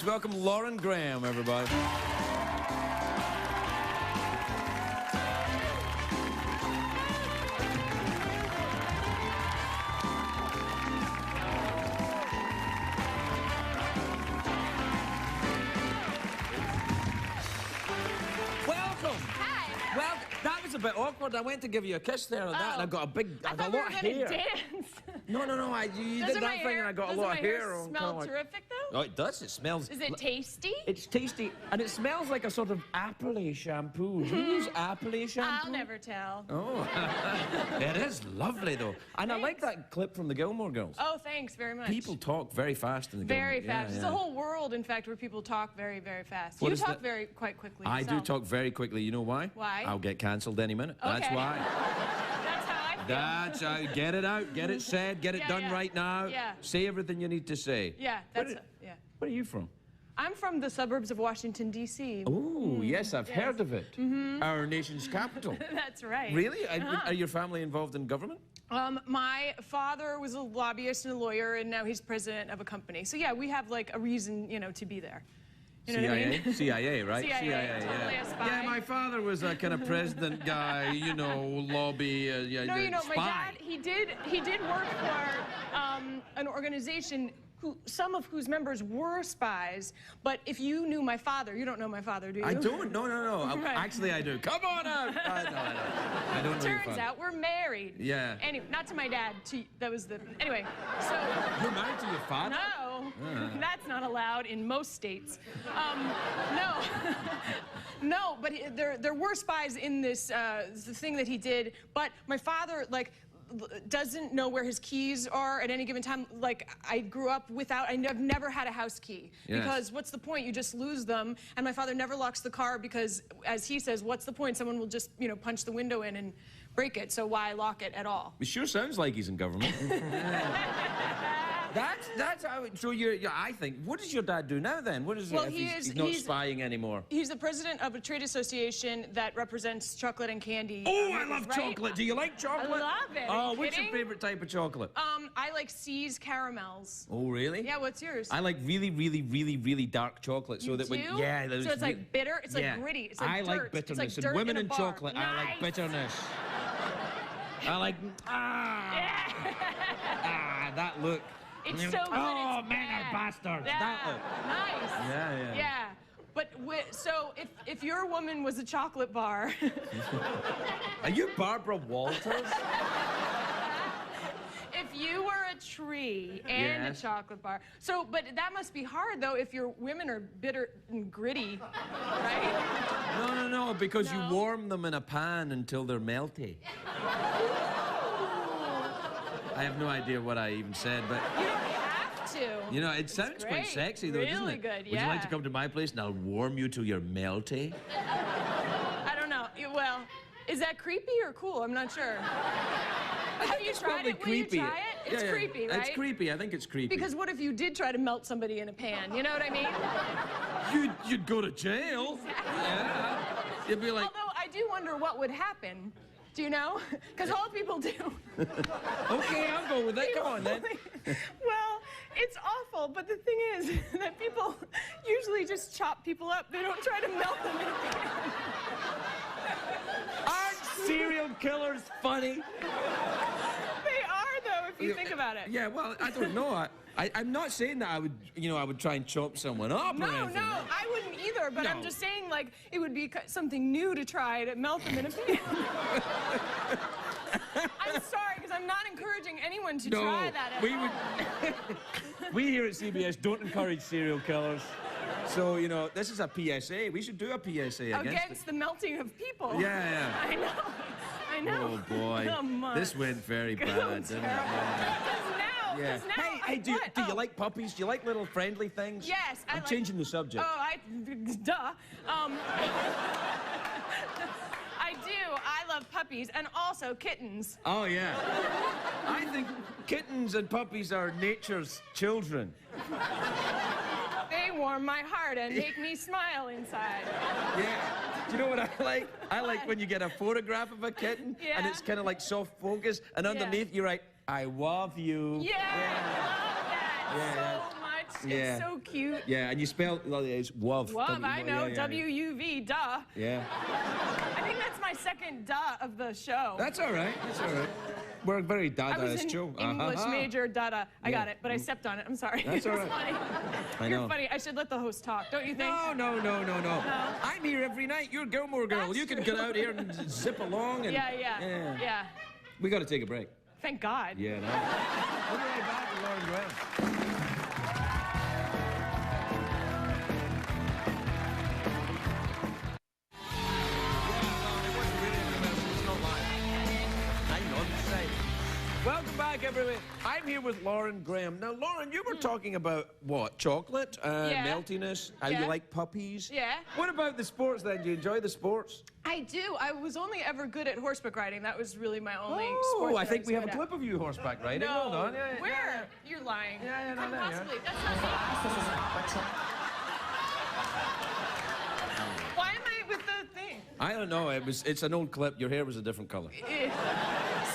Let's welcome Lauren Graham, everybody. Well, that was a bit awkward. I went to give you a kiss there and that, and I got a big, I got a lot of hair. Dance. No, you did that thing and I got a lot of hair on. Smell terrific though? Oh, it does. It smells. Is it tasty? It's tasty, and it smells like a sort of apple shampoo. Do you use apple shampoo? I'll never tell. Oh, it is lovely though, and Thanks. I like that clip from the Gilmore Girls. Oh, thanks very much. People talk very fast in the Gilmore. Very fast. Yeah, There's a whole world, in fact, where people talk very, very fast. You talk quite quickly. I do talk very quickly. You know why? Why? I'll get cancelled any minute. Okay. That's why. That's how I feel. That's how. Get it out. Get it said. Get it done right now. Yeah. Say everything you need to say. Yeah, that's yeah. Where are you from? I'm from the suburbs of Washington, D.C. Oh, yes, I've heard of it. Our nation's capital. That's right. Really? Are your family involved in government? My father was a lobbyist and a lawyer, and now he's president of a company. So yeah, we have like a reason, you know, to be there. You know CIA? what I mean? CIA, right? CIA, totally a spy. Yeah, my father was a kind of president guy, you know, lobby, No, you know, spy. my dad, he did work for an organization some of whose members were spies, but if you knew my father, you don't know my father, do you? I don't. No. Right. Actually, I do. Come on out. No, I don't know your Turns father. out we're married. Yeah. Anyway, not to my dad. That was the. Anyway, so. You're married to your father? No, that's not allowed in most states. No, no, but there were spies in this the thing that he did. But my father, like, doesn't know where his keys are at any given time. Like, I grew up without, I've never had a house key. Yes. Because what's the point? You just lose them. And my father never locks the car because, as he says, what's the point? Someone will just, you know, punch the window in and break it. So why lock it at all? It sure sounds like he's in government. That's how. So I think. What does your dad do now then? What is Well, if he's not spying anymore? He's the president of a trade association that represents chocolate and candy. Oh, I love chocolate. Do you like chocolate? I love it. Oh, what's your favorite type of chocolate? I like C's caramels. Oh, really? Yeah, what's yours? I like really dark chocolate. So You that do? when so it's like bitter. It's like gritty. It's like I dirt. like bitterness. It's like and dirt women in a bar. chocolate, I like bitterness. I like that look. It's so good. Oh, it's men bad. are bastards. Yeah. That look. Nice. Yeah. But so if your woman was a chocolate bar. Are you Barbara Walters? If you were a tree and a chocolate bar. So, but that must be hard though if your women are bitter and gritty, right? No, because you warm them in a pan until they're melty. I have no idea what I even said, but... You don't have to. You know, it sounds quite sexy, though, doesn't it? Really good, yeah. Would you like to come to my place and I'll warm you till you're melty? I don't know. Well, is that creepy or cool? I'm not sure. Have you tried it? Will you try it? It's creepy, right? It's creepy. I think it's creepy. Because what if you did try to melt somebody in a pan? You know what I mean? You'd go to jail. Yeah. You'd be like... Although I do wonder what would happen. Do you know? Because all people do. Okay, I'll go with that. Come on, then. Well, it's awful, but the thing is that people usually just chop people up. They don't try to melt them in a pan. Aren't serial killers funny? They are, though, if you think about it. Yeah, well, I don't know. I'm not saying that I would try and chop someone up or anything. No, I wouldn't either, but I'm just saying, like, it would be something new to try to melt them in a pan. I'm sorry, because I'm not encouraging anyone to try that at all. We here at CBS don't encourage serial killers. So, you know, this is a PSA. We should do a PSA against the melting of people. Yeah. I know. Oh, boy. Come on. This went very bad, didn't it? Yeah. Hey, do you like puppies? Do you like little friendly things? Yes, I'm changing the subject. Oh, duh. I do. I love puppies and also kittens. Oh, yeah. I think kittens and puppies are nature's children. They warm my heart and make me smile inside. Yeah. Do you know what I like? I like when you get a photograph of a kitten and it's kind of like soft focus, and underneath you write, I love you. Yeah. I love that so much. Yeah. It's so cute. Yeah, and you spell it's WUV. Wub, I know. Yeah. W-U-V, duh. Yeah. I think that's my second duh of the show. That's all right. That's all right. We're a very I was Dadaist in show. English major, da-da. I got Yeah. it, but I stepped on it. I'm sorry. That's all right. Funny. I You're know. funny. I should let the host talk, don't you think? No. I'm here every night. You're Gilmore Girl. That's You can true. get out here and zip along. And, Yeah. We got to take a break. Thank God. Yeah, no. We'll be right back with Lauren Graham. Welcome back, everybody. I'm here with Lauren Graham. Now, Lauren, you were talking about what? Chocolate, Yeah. meltiness, how you Yeah. like puppies. Yeah. What about the sports then? Do you enjoy the sports? I do. I was only ever good at horseback riding. That was really my only sport. Oh, I that think was we have a good at. clip of you horseback riding. No. Hold on. Yeah, Where? yeah. You're lying. Yeah, no, Couldn't no, yeah. possibly. That's not me. Why am I with the thing? I don't know. It's an old clip. Your hair was a different color.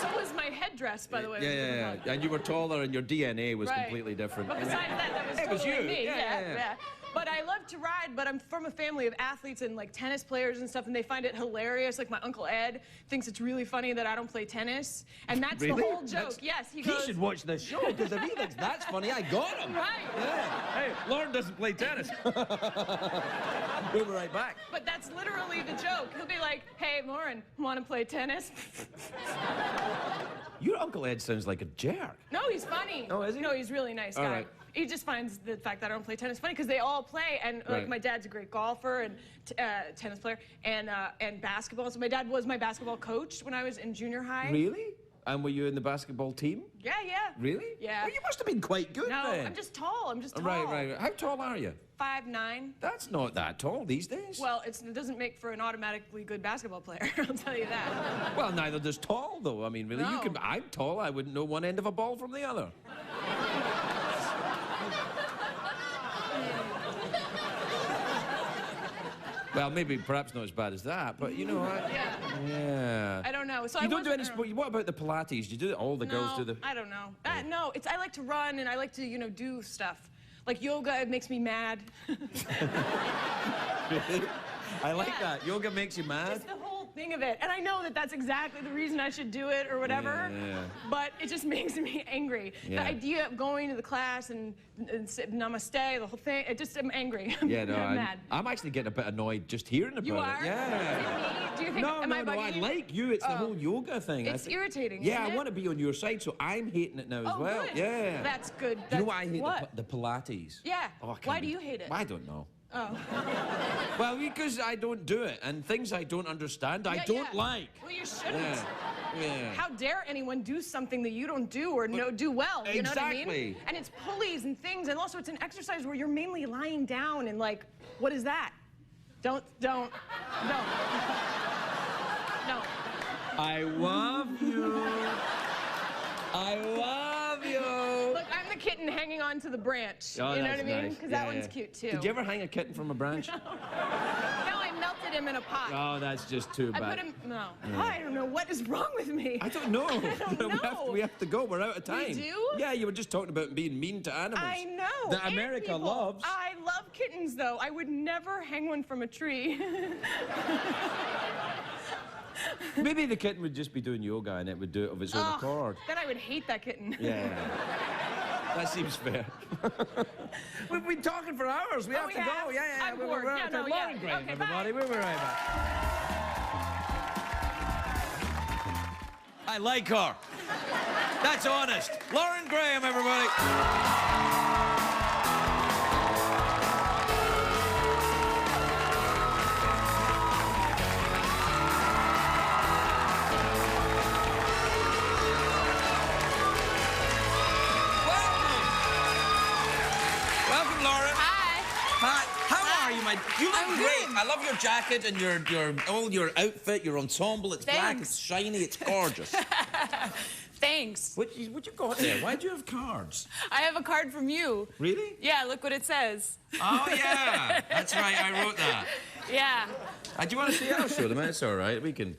So was my headdress, by the way. Yeah. And you were taller, and your DNA was Right. completely different. But besides that was It was totally you. me. Yeah. But I love to ride, but I'm from a family of athletes and like tennis players and stuff, and they find it hilarious. Like my Uncle Ed thinks it's really funny that I don't play tennis. And that's Really? the whole joke. Yes, he goes. should watch this show, because if he thinks that's funny, I got him. Right. Yeah. Hey, Lauren doesn't play tennis. We'll be right back. But that's literally the joke. He'll be like, hey, Lauren, want to play tennis? Your Uncle Ed sounds like a jerk. No, he's funny. Oh, is he? No, he's a really nice All guy. right. He just finds the fact that I don't play tennis funny because they all play, and like Right. my dad's a great golfer and tennis player and basketball. So my dad was my basketball coach when I was in junior high. Really? And were you in the basketball team? Yeah. Really? Yeah. Well, you must have been quite good No, then. I'm just tall. I'm just tall. Right. How tall are you? 5'9". That's not that tall these days. Well, it doesn't make for an automatically good basketball player. I'll tell you that. Well, neither does tall, though. I mean, really, No. I'm tall. I wouldn't know one end of a ball from the other. Well, maybe perhaps not as bad as that, but you know, yeah. I don't know. So You I don't do any wasn't- sport. What about the Pilates? Do you do it? All the girls do the. I don't know. No, I like to run and I like to, do stuff. Like yoga, it makes me mad. I like that. Yoga makes you mad. Just the whole thing of it. And I know that that's exactly the reason I should do it or whatever. Yeah. But it just makes me angry. Yeah. The idea of going to the class and namaste, the whole thing, I'm angry. Yeah, no, I'm mad. I'm actually getting a bit annoyed just hearing about You it. are? Yeah. Do you think, No, am I no, bugging I you? like you. It's the Oh. whole yoga thing. It's irritating, Yeah, isn't I it? want to be on your side, so I'm hating it now as Oh, well. good. Yeah. That's good. Do you know That's- why I hate what? the Pilates? Yeah. Oh, I can't Why be- do you hate it? I don't know. Oh. Well, because I don't do it, and things I don't understand, I don't like. Well, you shouldn't. Yeah. How dare anyone do something that you don't do or do well? You know what I mean? Exactly. And it's pulleys and things, and also it's an exercise where you're mainly lying down and like, what is that? Don't. I love you. I love you. Look, I'm the kitten hanging on to the branch. Oh, you know that's what I mean? nice. Because Yeah, that one's yeah. cute too. Did you ever hang a kitten from a branch? No, I melted him in a pot. Oh, that's just too I bad. put him. No. I don't know what is wrong with me. I don't know. don't know. We have to go. We're out of time. do? Yeah, you were just talking about being mean to animals. I know. That and America people. loves. I love kittens, though. I would never hang one from a tree. Maybe the kitten would just be doing yoga and it would do it of its own accord. Then I would hate that kitten. Yeah. That seems fair. We've been talking for hours. We have we to have? go. Yeah. I'm We're bored. out Yeah, of no, time. yeah. Lauren Graham, Okay, everybody. bye. We'll be right back. I like her. That's honest. Lauren Graham, everybody. Welcome, Lauren. Hi. Hi. How are you, my? You look I'm great. good. I love your jacket and your outfit, your ensemble. It's black, Thanks. it's shiny, it's gorgeous. Thanks. what you got there? Why do you have cards? I have a card from you. Really? Yeah, look what it says. Oh yeah, that's right. I wrote that. Yeah. Do you want to see it? I'll show them. It's all right. We can.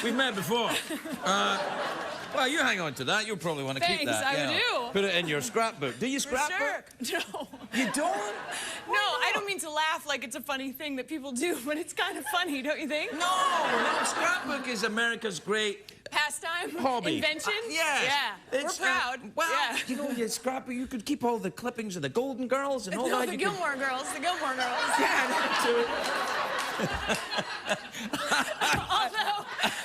We've met before. Well, you hang on to that. You'll probably want to keep Thanks, that. I yeah. do. Put it in your scrapbook. Do you scrapbook? Sure. No. You don't? No, I don't mean to laugh like it's a funny thing that people do, but it's kind of funny, don't you think? No, scrapbook is America's great Pastime? hobby. Invention? Yes. Yeah. We're proud. Well, yeah. you know, you scrapbook, you could keep all the clippings of the Golden Girls and all No, that. the You could- Gilmore Girls. The Gilmore Girls. Yeah, that too.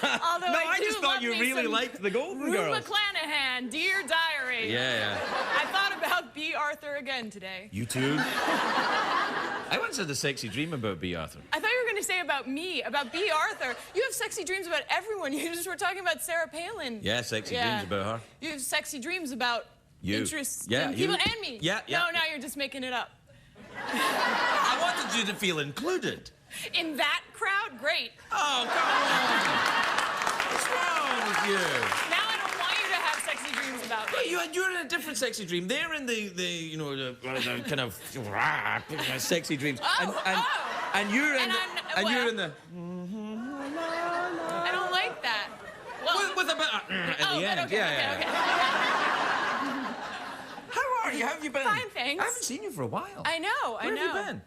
Although No, I I do just thought love you me really some liked the Golden Rue Girls. McClanahan, Dear Diary. Yeah. I thought about B. Arthur again today. You too? I once had a sexy dream about B. Arthur. I thought you were going to say about me, about B. Arthur. You have sexy dreams about everyone. You just were talking about Sarah Palin. Yeah, sexy dreams about her. You have sexy dreams about You. interests Yeah, in people you. and me. Yeah. No, now you're just making it up. I wanted you to feel included. In that crowd, great. Oh, come on. What's wrong with you? Now I don't want you to have sexy dreams about me. You're in a different sexy dream. They're in the kind of sexy dreams. And you're in you're in the I don't like that. Well, with a bit at the end. Okay, yeah. How are you? How have you been? Fine, thanks. I haven't seen you for a while. I know. Where have you been?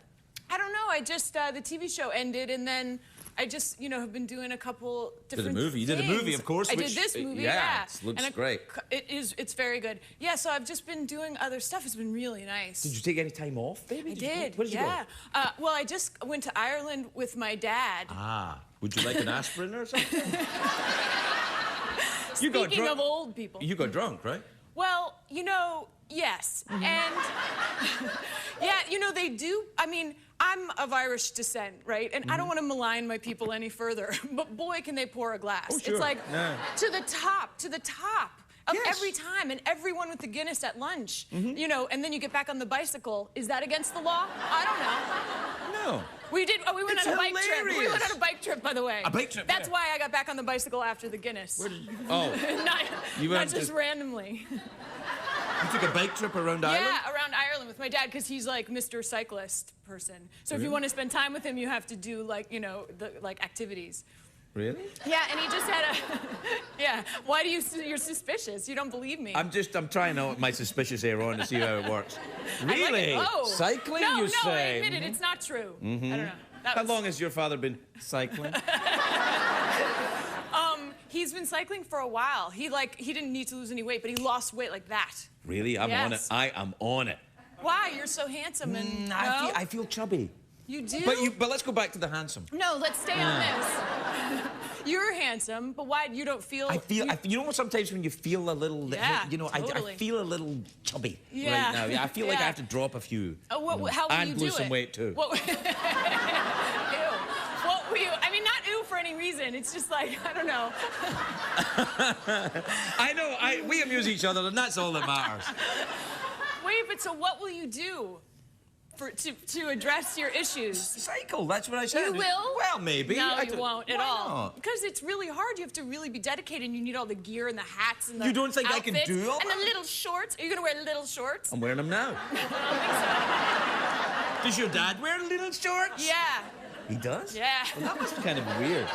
I don't know. I just the TV show ended, and then I just have been doing a couple different. Did a movie. You did a movie, of course. I which, did this movie. Yeah, it looks great. It's very good. Yeah. So I've just been doing other stuff. It's been really nice. Did you take any time off, baby? I did. Where did you go? Well, I just went to Ireland with my dad. Ah. Would you like an aspirin or something? Speaking of old people. You got drunk, right? Well, yes. Mm-hmm. And, yeah, they do. I mean, I'm of Irish descent, right? And I don't want to malign my people any further, but boy, can they pour a glass. Oh, sure. It's like Yeah. to the top of Yes. every time, and everyone with the Guinness at lunch, and then you get back on the bicycle. Is that against the law? I don't know. No. We did. Oh, we went It's on a bike trip. We hilarious. went on a bike trip, by the way. A bike trip, That's yeah. why I got back on the bicycle after the Guinness. Oh. You not went just to- randomly. You took a bike trip around Ireland? Yeah, around Ireland with my dad, because he's like Mr. Cyclist person. So if you want to spend time with him, you have to do the activities. Really? Yeah, and he just had a. Yeah. Why do you're suspicious? You don't believe me. I'm trying out my suspicious hair on to see how it works. Really? Oh. Cycling, no, you no, say? I admit it. It's not true. I don't know. How long has your father been cycling? He's been cycling for a while. He didn't need to lose any weight, but he lost weight like that. Really? I'm on it. Yes. I am on it. Why? You're so handsome and. No? I feel chubby. You do? But let's go back to the handsome. No, let's stay on this. You're handsome, but why you don't feel? You know sometimes when you feel a little, Yeah, I totally. feel a little chubby Yeah. right now. Yeah, I feel like I Yeah. have to drop a few. How will and you lose do some it? weight too. What, ew. What will you? I mean, not ew for any reason. It's just like I don't know. I know. We amuse each other, and that's all that matters. Wait, but so what will you do to address your issues? Cycle. That's what I said. You will? Well, maybe. No, you won't at Why all. not? Because it's really hard. You have to really be dedicated, and you need all the gear and the hats and the You don't think I outfits can do all and that? the little shorts. Are you gonna wear little shorts? I'm wearing them now. Does your dad wear little shorts? Yeah. He does? Yeah. Well, that must be kind of weird.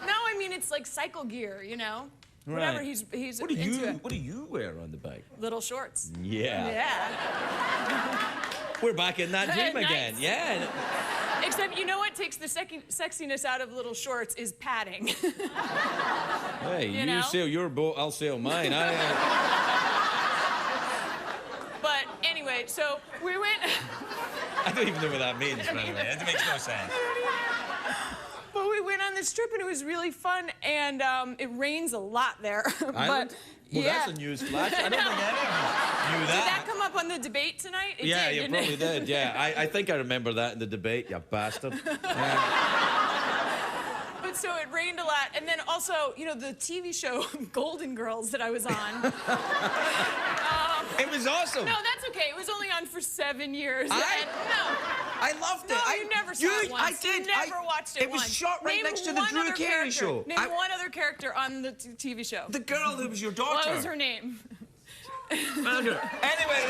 No, I mean it's like cycle gear, Right. Whatever he's What do into you it. What do you wear on the bike? Little shorts. Yeah. Yeah. We're back in that dream Nice. again. Yeah. Except you know what takes the sexiness out of little shorts is padding. Hey, you know? sail your boat, I'll sail mine. But anyway, so we went. I don't even know what that means, by the way. It makes no sense. But we went on this trip and it was really fun, and it rains a lot there. Island? But Well, yeah. that's a news flash. I don't think anyone knew Did that. that come up on the debate tonight? It Yeah, did, you didn't probably it? did. Yeah, I think I remember that in the debate, you bastard. But so it rained a lot, and then also, the TV show Golden Girls that I was on. It was awesome. No, that's okay. It was only on for 7 years. I loved it. No, you never saw it once. I did. You never watched it It was once. shot right Name next to the one Drew other Carey character. show. Name one other character on the TV show. The girl who was your daughter. What was her name? Anyway,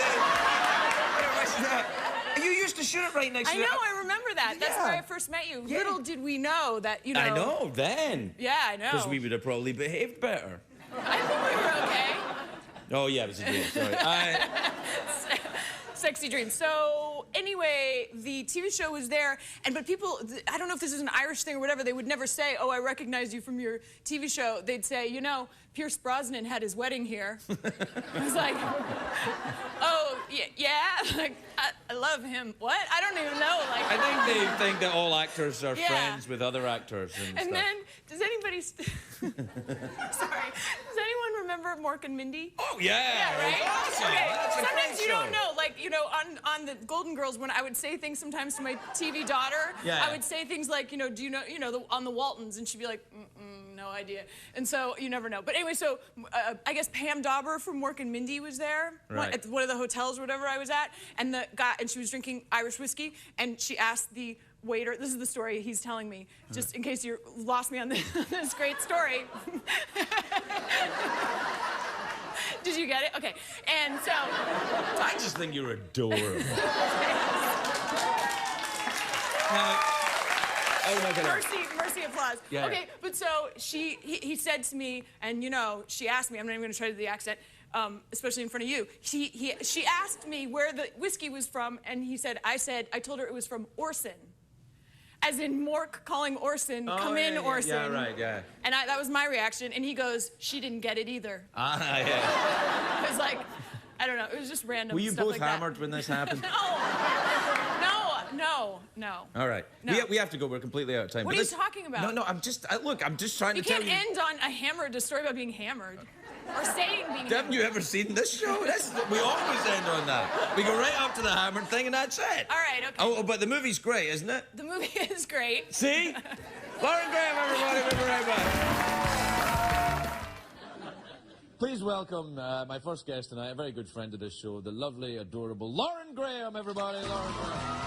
you used to shoot it right next I to know, I remember that. That's Yeah. where I first met you. Yeah. Little did we know that, you know. I know, then. Yeah, I know. Because we would have probably behaved better. I think we were okay. Oh, yeah, it was a dream. Sorry. Sexy dream. So anyway, the TV show was there, but people, I don't know if this is an Irish thing or whatever, they would never say, oh, I recognize you from your TV show. They'd say, you know, Pierce Brosnan had his wedding here. I was like, oh, yeah? Like, I love him. What? I don't even know. Like, I think they think that all actors are friends with other actors and stuff. And then, does anybody... Sorry. Does anyone remember Mork and Mindy? Oh, yeah. Yeah, right? Awesome. Okay. That's a Sometimes great you don't show. know. Like, you know, on the Golden Girls, when I would say things sometimes to my TV daughter, Yeah. I would say things like, you know, do you know, on the Waltons, and she'd be like, no idea. And so you never know. But anyway, so I guess Pam Dauber from Mork and Mindy was there at one of the hotels or whatever I was at, and she was drinking Irish whiskey, and she asked the waiter, this is the story he's telling me, just in case you lost me on this great story. Did you get it? Okay. And so... I just think you're adorable. Mercy applause. Yeah. Okay, but so he said to me, and you know, she asked me, I'm not even going to try to do the accent, especially in front of you. She asked me where the whiskey was from, and I told her it was from Orson. As in Mork calling Orson, come in, Orson. Yeah, right, yeah. And that was my reaction, and he goes, she didn't get it either. Ah, yeah. It was like, I don't know, it was just random Were you stuff both like hammered when this happened? No. All right. No. We have to go. We're completely out of time. What But are you talking about? No, I'm just trying You to tell can't you. end on a story about being hammered. Or saying being Haven't hammered. you ever seen this show? We always end on that. We go right up to the hammered thing and that's it. All right, okay. Oh, but the movie's great, isn't it? The movie is great. See? Lauren Graham, everybody. We'll be right back. Please welcome my first guest tonight, a very good friend of this show, the lovely, adorable Lauren Graham, everybody. Lauren Graham.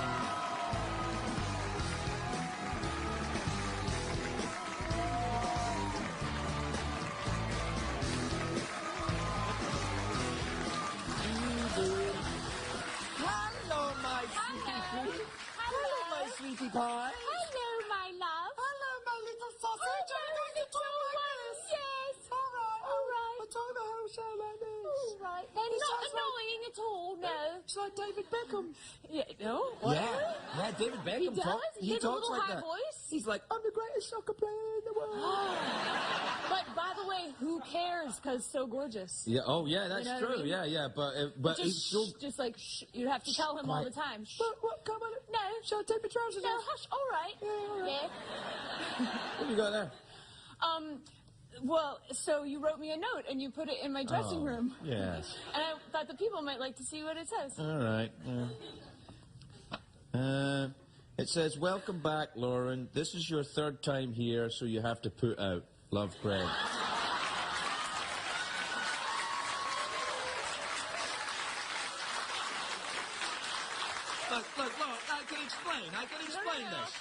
Sweetie pie. Hello, my love. Hello, my little sausage. I'm going to talk like this. Yes. All right. I'll talk the whole show like this. All right. They're not annoying at all, no. It's like David Beckham. Yeah, no? What? Yeah, David Beckham. He does? He has a talks little like high that. voice? He's like, I'm the greatest soccer player in the world. But by the way, who cares? Because so gorgeous. Yeah. Oh, yeah. That's You know what I true. mean? Yeah. But Just, he's so. just like, shh, you have to tell him all the time. Shh. What? Come on. No. Shall I take my trousers No, off? hush. All right. Yeah, all right. Yeah. What do you got there? Well, so you wrote me a note and you put it in my dressing room. Yes. And I thought the people might like to see what it says. All right. It says, "Welcome back, Lauren. This is your third time here, so you have to put out. Love, Craig." Look, I can explain this.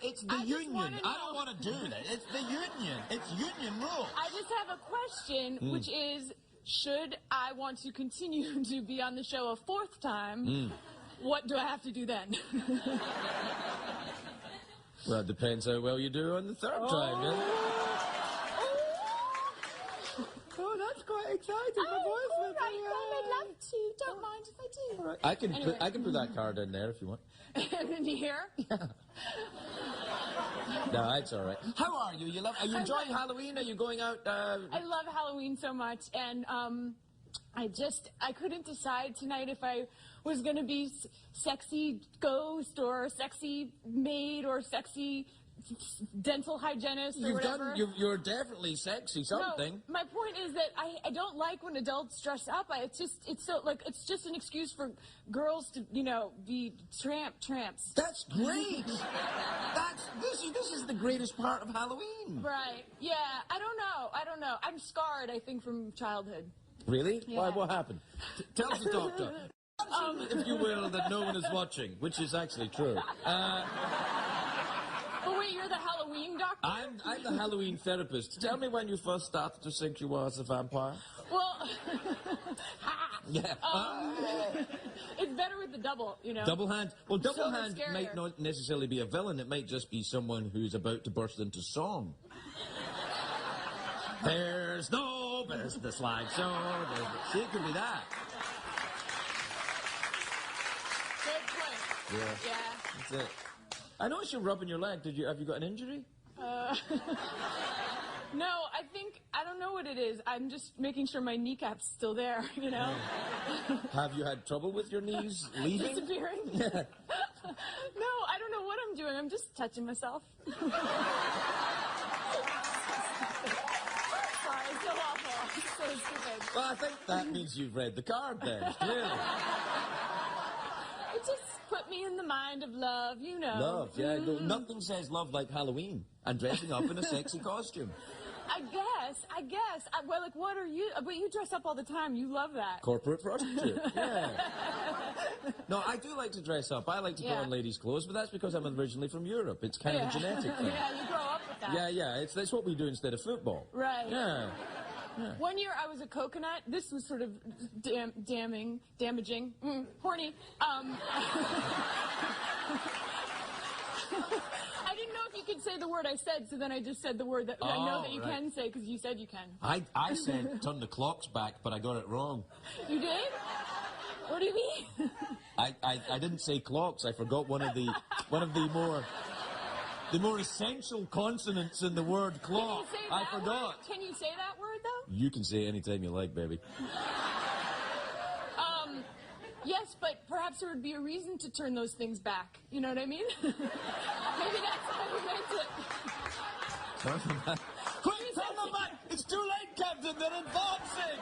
It's the I just union. wanna I know. don't want to do that. It's the union. It's union rules. I just have a question, which is, should I want to continue to be on the show a fourth time, what do I have to do then? Well, it depends how well you do on the third time, yeah? Oh, that's quite exciting. My voice all will right, be, well, I'd love to. Don't mind if I do. All right. Anyway. I can put that card in there if you want. In here? No, it's all right. How are you? Are you enjoying Halloween? Are you going out? I love Halloween so much, and I couldn't decide tonight if I was gonna be sexy ghost or sexy maid or sexy dental hygienist or whatever. You're definitely sexy something. No, my point is that I don't like when adults dress up. It's just an excuse for girls to, be tramps. That's great. This is the greatest part of Halloween. Right. Yeah. I don't know. I'm scarred, I think, from childhood. Really? Yeah. Why? What happened? Tell us the doctor. If you will, that no one is watching, which is actually true. Oh, wait, you're the Halloween doctor? I'm the Halloween therapist. Tell me when you first started to think you were as a vampire. Well, Yeah. It's better with the double, you know. Double hand. Well, double So much hand scarier. might not necessarily be a villain. It might just be someone who's about to burst into song. There's no business like so. See, it could be that. Good point. Yeah. Yeah. That's it. I noticed you're rubbing your leg. Have you got an injury? No, I don't know what it is. I'm just making sure my kneecap's still there, you know? Have you had trouble with your knees leaving? Disappearing? Yeah. No, I don't know what I'm doing. I'm just touching myself. Sorry, it's so awful. It's so stupid. Well, I think that means you've read the card then, clearly. It just put me in the mind of love, you know. Love, yeah. Nothing says love like Halloween and dressing up in a sexy costume. I guess. Well, like, what are you? But you dress up all the time. You love that. Corporate prostitute, yeah. No, I do like to dress up. I like to put Yeah. on ladies' clothes, but that's because I'm originally from Europe. It's kind of a genetic thing. Yeah, you grow up with that. Yeah. That's what we do instead of football. Right. Yeah. One year I was a coconut. This was sort of damaging, horny. I didn't know if you could say the word I said, so then I just said the word that I know that you right. can say because you said you can. I said turn the clocks back, but I got it wrong. You did? What do you mean? I didn't say clocks. I forgot one of the more essential consonants in the word clock. Can you say I that forgot. word? Can you say that word though? You can say it anytime you like, baby. Yes, but perhaps there would be a reason to turn those things back. You know what I mean? Maybe that's how you meant it. Turn them back. Quick, turn them back! It's too late, Captain. They're advancing.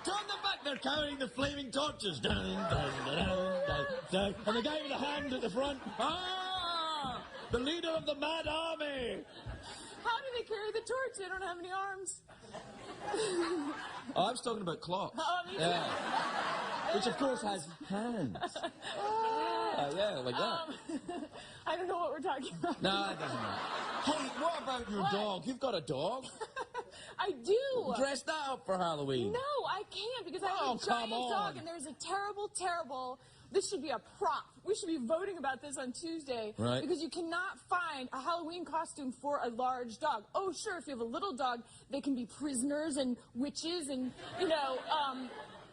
Turn them back. They're carrying the flaming torches. Dun, dun, dun, dun, dun. And the guy with the hand at the front. Ah! The leader of the mad army. How do they carry the torch? They don't have any arms. Oh, I was talking about clocks. Oh, me too. Yeah. Which, of course, has hands. Yeah, like that. I don't know what we're talking about. No, it doesn't matter. Hey, what about your dog? You've got a dog. I do. Dress that up for Halloween. No, I can't because I have Oh, a giant come on. dog and there's a terrible. This should be a prop. We should be voting about this on Tuesday. Right. Because you cannot find a Halloween costume for a large dog. Oh, sure, if you have a little dog, they can be prisoners and witches and,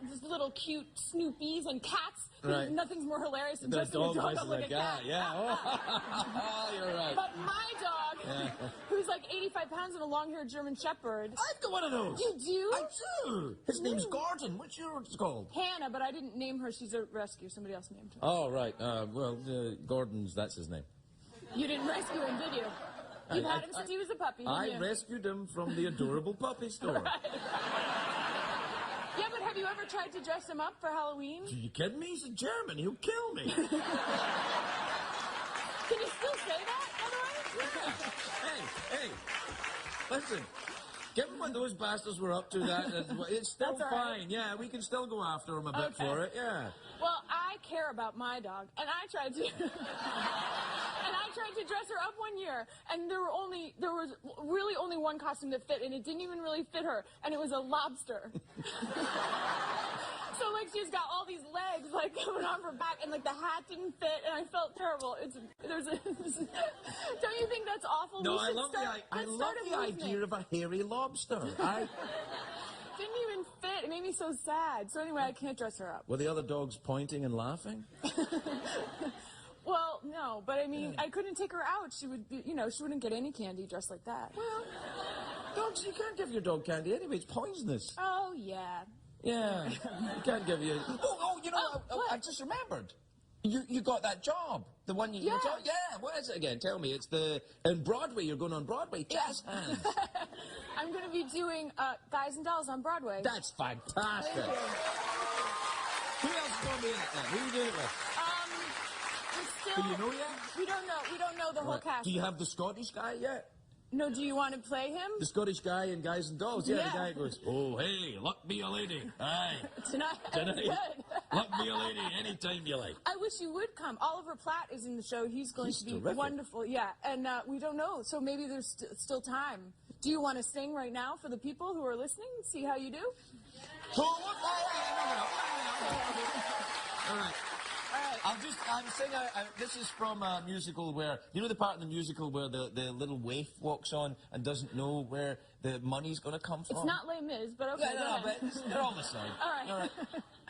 just little cute Snoopies and cats. Right. Nothing's more hilarious than The dressing a dog dog dresses up like a cat. yeah. Oh, you're right. But my dog, who's like 85 pounds and a long-haired German Shepherd. I've got one of those. You do? I do. His name's Gordon. What's yours called? Hannah, but I didn't name her. She's a rescue. Somebody else named her. Oh, right. Gordon's, that's his name. You didn't rescue him, did you? You've had him since he was a puppy, didn't I you? rescued him from the adorable puppy store. Yeah, but have you ever tried to dress him up for Halloween? Are you kidding me? He's a German. He'll kill me. Can you still say that, by the way? Hey, listen. Given what those bastards were up to, it's still That's all right. fine. Yeah, we can still go after him a bit for it. Yeah. Well, I care about my dog, and I tried to. And I tried to dress her up one year, and there was really only one costume that fit, and it didn't even really fit her, and it was a lobster. So, like, she's got all these legs, like, coming off her back, and, like, the hat didn't fit, and I felt terrible. Don't you think that's awful? No, We I should love start- I let's love start a the movement. idea of a hairy lobster. Didn't even fit. It made me so sad. So anyway, I can't dress her up. Were the other dogs pointing and laughing? Well, no, but I mean, I couldn't take her out. She would be, she wouldn't get any candy dressed like that. Well, dogs, you can't give your dog candy anyway. It's poisonous. Oh, yeah. Yeah, you can't give you. I just remembered. You got that job, the one you were talking. Yeah, what is it again? Tell me. It's in Broadway. You're going on Broadway. Jazz hands. I'm going to be doing Guys and Dolls on Broadway. That's fantastic. Thank you. Who else is going to be in it then? Who are you doing it with? Still, Do you know yet? We don't know. We don't know the whole cast. Do you have the Scottish guy yet? No, do you want to play him? The Scottish guy in Guys and Dolls. Yeah, Yeah. the guy goes, oh, hey, luck me a lady. Aye. Tonight. Tonight. Good. Luck me a lady anytime you like. I wish you would come. Oliver Platt is in the show. He's going to be terrific. wonderful. Yeah, and we don't know, so maybe there's still time. Do you want to sing right now for the people who are listening? See how you do? Oh, all right. I'm saying, this is from a musical where, you know the part in the musical where the little waif walks on and doesn't know where the money's going to come from? It's not Les Mis, but okay. Yeah, no, but they're all the same. All right.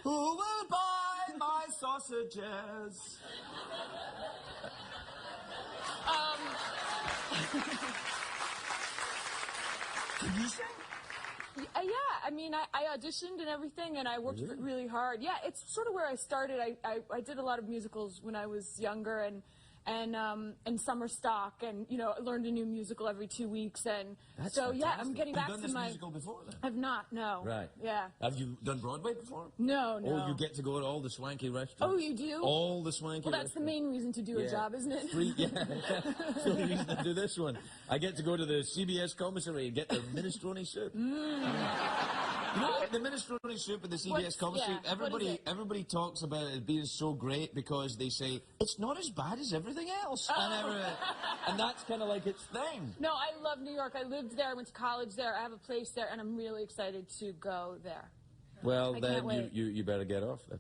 Who will buy my sausages? Can you sing? Yeah, I mean, I auditioned and everything, and I worked really hard. Yeah, it's sort of where I started. I did a lot of musicals when I was younger, and summer stock, and I learned a new musical every 2 weeks, and That's so yeah, fantastic. I'm getting Have back you to done my. this musical before then? I've not, no. Right. Yeah. Have you done Broadway before? No. Oh, you get to go to all the swanky restaurants. Oh, you do? All the swanky Well, that's the restaurants. main reason to do a job, isn't it? Free, yeah. That's the only reason to do this one. I get to go to the CBS commissary and get their minestrone soup. You know, the minestrone soup at the CBS commissary, yeah, what is it? everybody talks about it being so great because they say, it's not as bad as everything else. And that's kind of like its thing. No, I love New York. I lived there, went to college there. I have a place there, and I'm really excited to go there. Well, I then can't wait. you better get off then.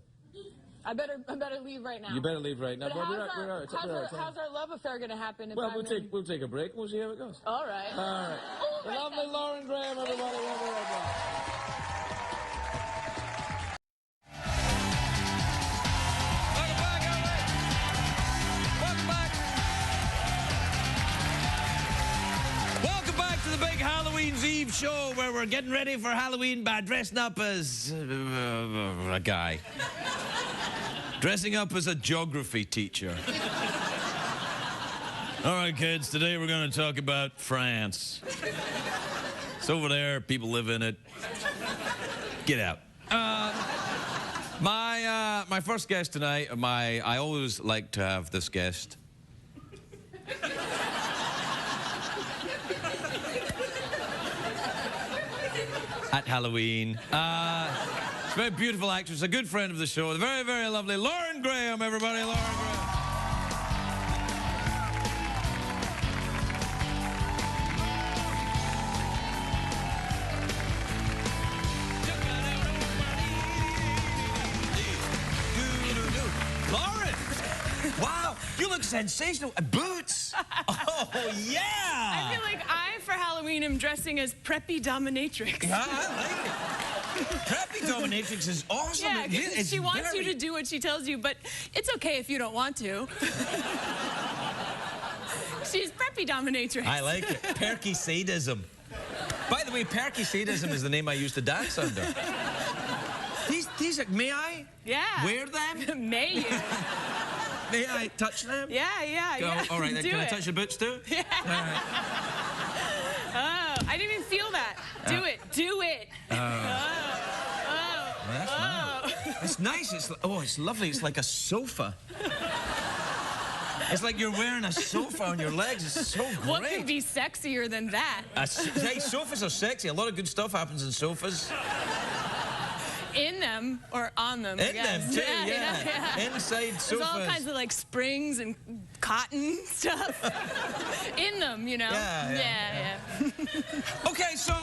I better leave right now. You better leave right now. But Well, how's our love affair going to happen? If Well, I'm we'll take a break and we'll see how it goes. All right. All right. All The right, lovely then. Lauren Graham, everybody. We'll be right back. Welcome back to the big Halloween's Eve show where we're getting ready for Halloween by dressing up as a guy. Dressing up as a geography teacher. All right, kids, today we're going to talk about France. It's over there, people live in it. Get out. My first guest tonight, I always like to have this guest. At Halloween. She's a very beautiful actress, a good friend of the show, the very, very lovely Lauren Graham, everybody, Lauren Graham. Lauren! Wow, you look sensational. Boots! Oh, yeah! I feel like I, for Halloween, am dressing as preppy dominatrix. Yeah, I like it. Preppy dominatrix is awesome. Yeah, It is- it's she wants you very- to do what she tells you, but it's okay if you don't want to. She's preppy dominatrix. I like it. Perky sadism. By the way, perky sadism is the name I used to dance under. These, may I? Yeah. Wear them? May you? May I touch them? Yeah. Oh, all right, then Do can I it. touch your boots too? Yeah. All right. Oh, I didn't even feel that. Do it. That's nice. It's lovely. It's like a sofa. It's like you're wearing a sofa on your legs. It's so great. What could be sexier than that? Hey, sofas are sexy. A lot of good stuff happens in sofas. In them or on them? I In guess. them, too, yeah. Inside There's sofas. all kinds of like springs and cotton stuff in them, you know? Yeah. Yeah. Okay, so,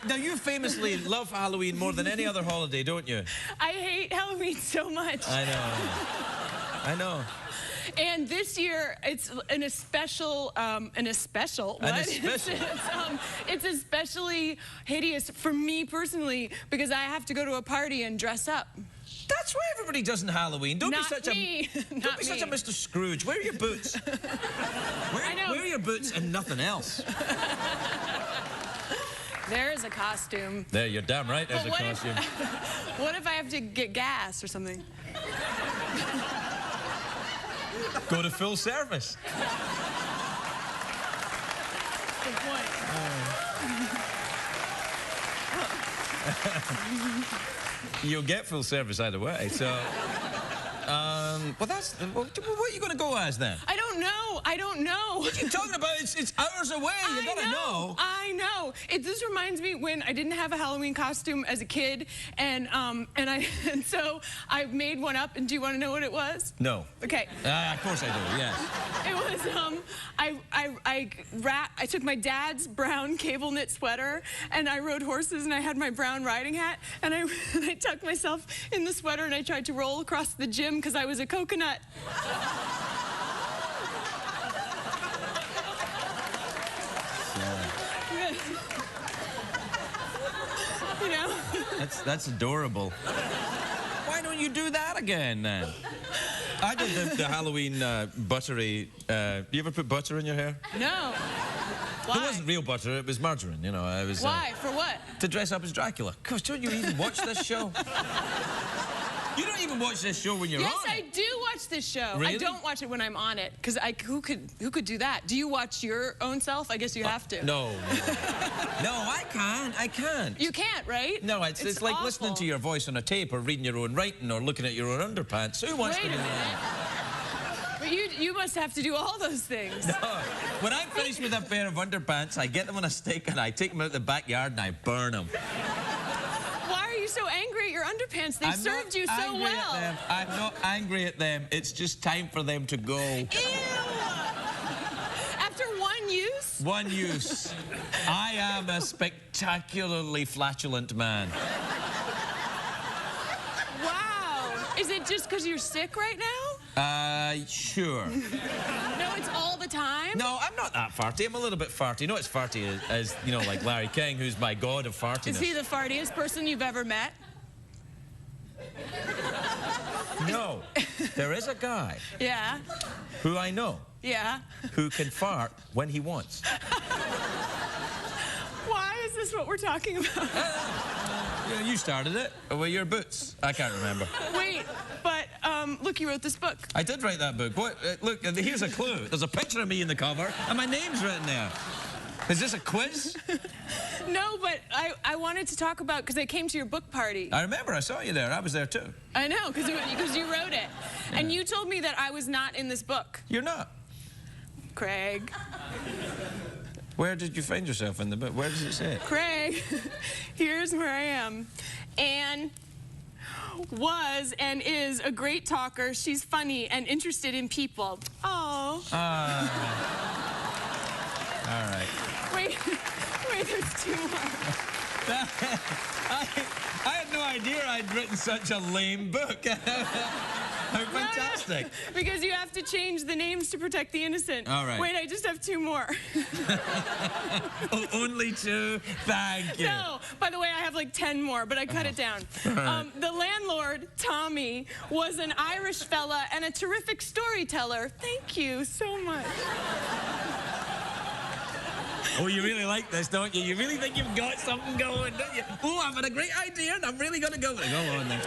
now you famously love Halloween more than any other holiday, don't you? I hate Halloween so much. I know. And this year, it's an especial. It's especially hideous for me personally because I have to go to a party and dress up. That's what everybody does in Halloween. Don't Not be such me. a don't be such a Mr. Scrooge. Wear your boots. I know. Wear your boots and nothing else. There is a costume. There, you're damn right. There's a But costume. What if I have to get gas or something? Go to full service. Good point. You'll get full service either way. So, well, what are you going to go as then? I don't know. I don't know. What are you talking about? It's hours away. You gotta know. I know. This reminds me when I didn't have a Halloween costume as a kid, and so I made one up. And do you want to know what it was? No. Okay. Of course I do. Yes. It was I took my dad's brown cable knit sweater, and I rode horses, and I had my brown riding hat, and I tucked myself in the sweater, and I tried to roll across the gym because I was a coconut. You know? That's adorable. Why don't you do that again then? I did the Halloween buttery. You ever put butter in your hair? No. Why? It wasn't real butter. It was margarine. You know, I was. Why? For what? To dress up as Dracula. Gosh, don't you even watch this show? You don't even watch this show when you're yes, on it. I do watch this show. Really? I don't watch it when I'm on it, because who could do that? Do you watch your own self? I guess you have to. No. No, I can't. You can't, right? No, it's like awful. listening to your voice on a tape or reading your own writing or looking at your own underpants. Who wants Wait to a do minute. that? But you must have to do all those things. No. When I'm finished with a pair of underpants, I get them on a stick and I take them out the backyard and I burn them. Why are you so angry at your underpants? They served you so well. I'm not angry at them. It's just time for them to go. Ew! After one use? One use. I am a spectacularly flatulent man. Wow. Is it just because you're sick right now? Sure. No, it's all the time? No, I'm not that farty. I'm a little bit farty. You know what's farty as you know, like Larry King, who's my god of fartiness. Is he the fartiest person you've ever met? No. There is a guy Yeah. who I know Yeah. who can fart when he wants. Why is this what we're talking about? You started it. With your boots. I can't remember. Wait, but look, you wrote this book. I did write that book. What? Look, here's a clue. There's a picture of me in the cover, and my name's written there. Is this a quiz? No, but I wanted to talk about, because I came to your book party. I remember. I saw you there. I was there too. I know, because you wrote it. Yeah. And you told me that I was not in this book. You're not. Craig. Where did you find yourself in the book? Where does it say it? Craig, here's where I am. Anne was and is a great talker. She's funny and interested in people. Oh. All right. Wait, there's two more. I had no idea I'd written such a lame book. How fantastic. No, because you have to change the names to protect the innocent. All right. Wait, I just have two more. Oh, only two? Thank you. No, by the way, I have like 10 more, but I cut it down. The landlord, Tommy, was an Irish fella and a terrific storyteller. Thank you so much. Oh, you really like this, don't you? You really think you've got something going, don't you? Oh, I've had a great idea, and I'm really going to go with it. Go on, then.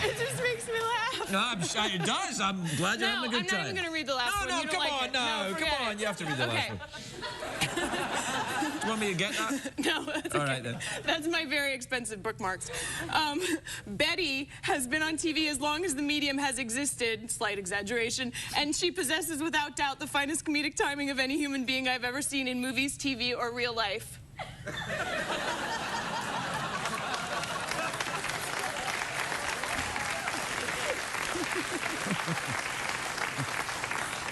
It just makes me laugh. No, I'm sure it does. I'm glad you're having a good time. I'm not even going to read the last one. No, You don't come like on, it. no, come on. it. You have to read the last one. Do you want me to get that? No, that's All okay. right, then. That's my very expensive bookmarks. Betty has been on TV as long as the medium has existed, slight exaggeration, and she possesses without doubt the finest comedic timing of any human being I've ever seen in movies, TV, or real life.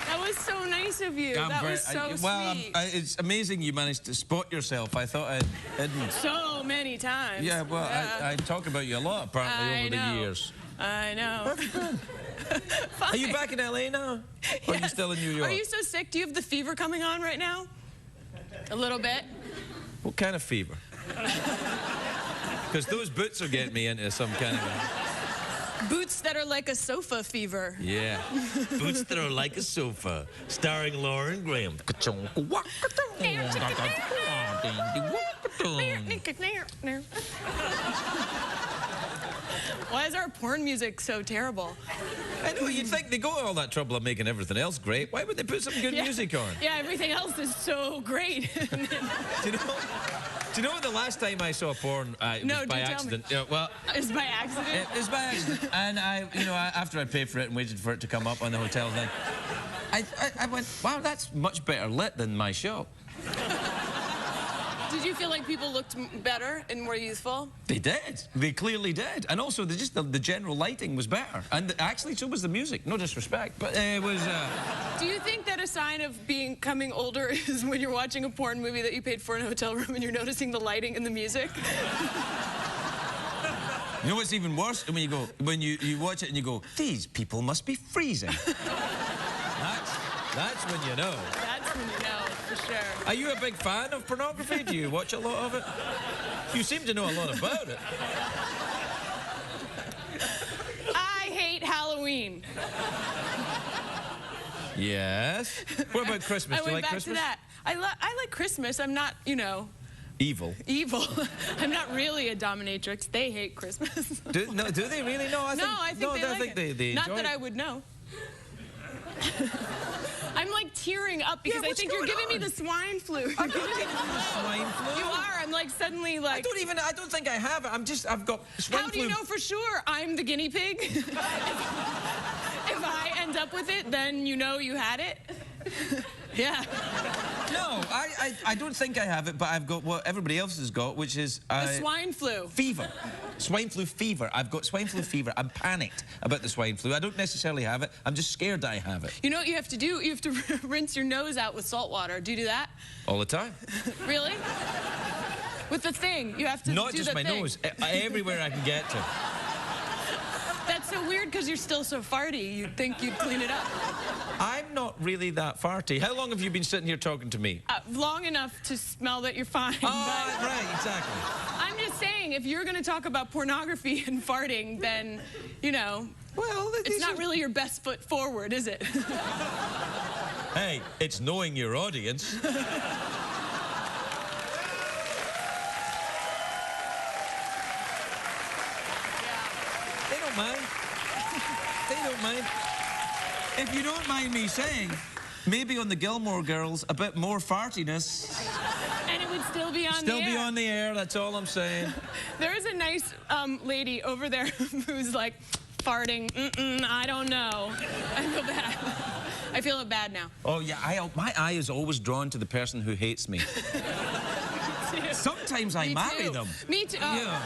That was so nice of you. That was so sweet. It's amazing you managed to spot yourself. I thought I didn't. So many times. Yeah, well, Yeah. I talk about you a lot, apparently, over the years. I know. Are you back in L.A. now? Or are you still in New York? Are you so sick? Do you have the fever coming on right now? A little bit? What kind of fever? Because those boots are getting me into some kind of... Boots that are like a sofa fever. Yeah. Boots that are like a sofa, starring Lauren Graham. Why is our porn music so terrible? I know, you'd think they go to all that trouble of making everything else great. Why would they put some good music on? Yeah, everything else is so great. Do you know the last time I saw porn, it was by accident? Yeah, well, it's by accident? It was by accident. And after I paid for it and waited for it to come up on the hotel thing, I went, wow, that's much better lit than my show. Did you feel like people looked better and more youthful? They did. They clearly did. And also, the general lighting was better. And actually, so was the music. No disrespect, but it was... Do you think that a sign of becoming older is when you're watching a porn movie that you paid for in a hotel room and you're noticing the lighting and the music? You know what's even worse? When you watch it and you go, these people must be freezing. That's when you know. That's when you know, for sure. Are you a big fan of pornography? Do you watch a lot of it? You seem to know a lot about it. I hate Halloween. Yes. What about Christmas? Do you like Christmas? I went back to that. I like Christmas. I'm not, you know... Evil. Evil. I'm not really a dominatrix. They hate Christmas. Do they really? No, I think they Not enjoy that it. I would know. I'm like tearing up because I think you're giving me the swine flu. I'm not giving you the swine flu. You are. I'm like suddenly like... I don't think I have it. I've got swine flu. How do you know for sure I'm the guinea pig? If I end up with it, then you know you had it? Yeah. No, I don't think I have it, but I've got what everybody else has got, which is... the swine flu. Fever. Swine flu fever. I've got swine flu fever. I'm panicked about the swine flu. I don't necessarily have it. I'm just scared I have it. You know what you have to do? You have to rinse your nose out with salt water. Do you do that? All the time. Really? With the thing. You have to Not do just the my thing. nose. Everywhere I can get to. That's so weird because you're still so farty. You'd think you'd clean it up. I'm not really that farty. How long have you been sitting here talking to me? Long enough to smell that you're fine. Oh, right, exactly. I'm just saying, if you're going to talk about pornography and farting, then, you know, well, it's not really your best foot forward, is it? Hey, it's knowing your audience. They don't mind. They don't mind. If you don't mind me saying, maybe on the Gilmore Girls, a bit more fartiness. And it would still be on the air. Still be on the air, that's all I'm saying. There is a nice lady over there who's like farting. I don't know. I feel bad. I feel bad now. Oh, yeah, my eye is always drawn to the person who hates me. Sometimes I marry them. Me too. Yeah.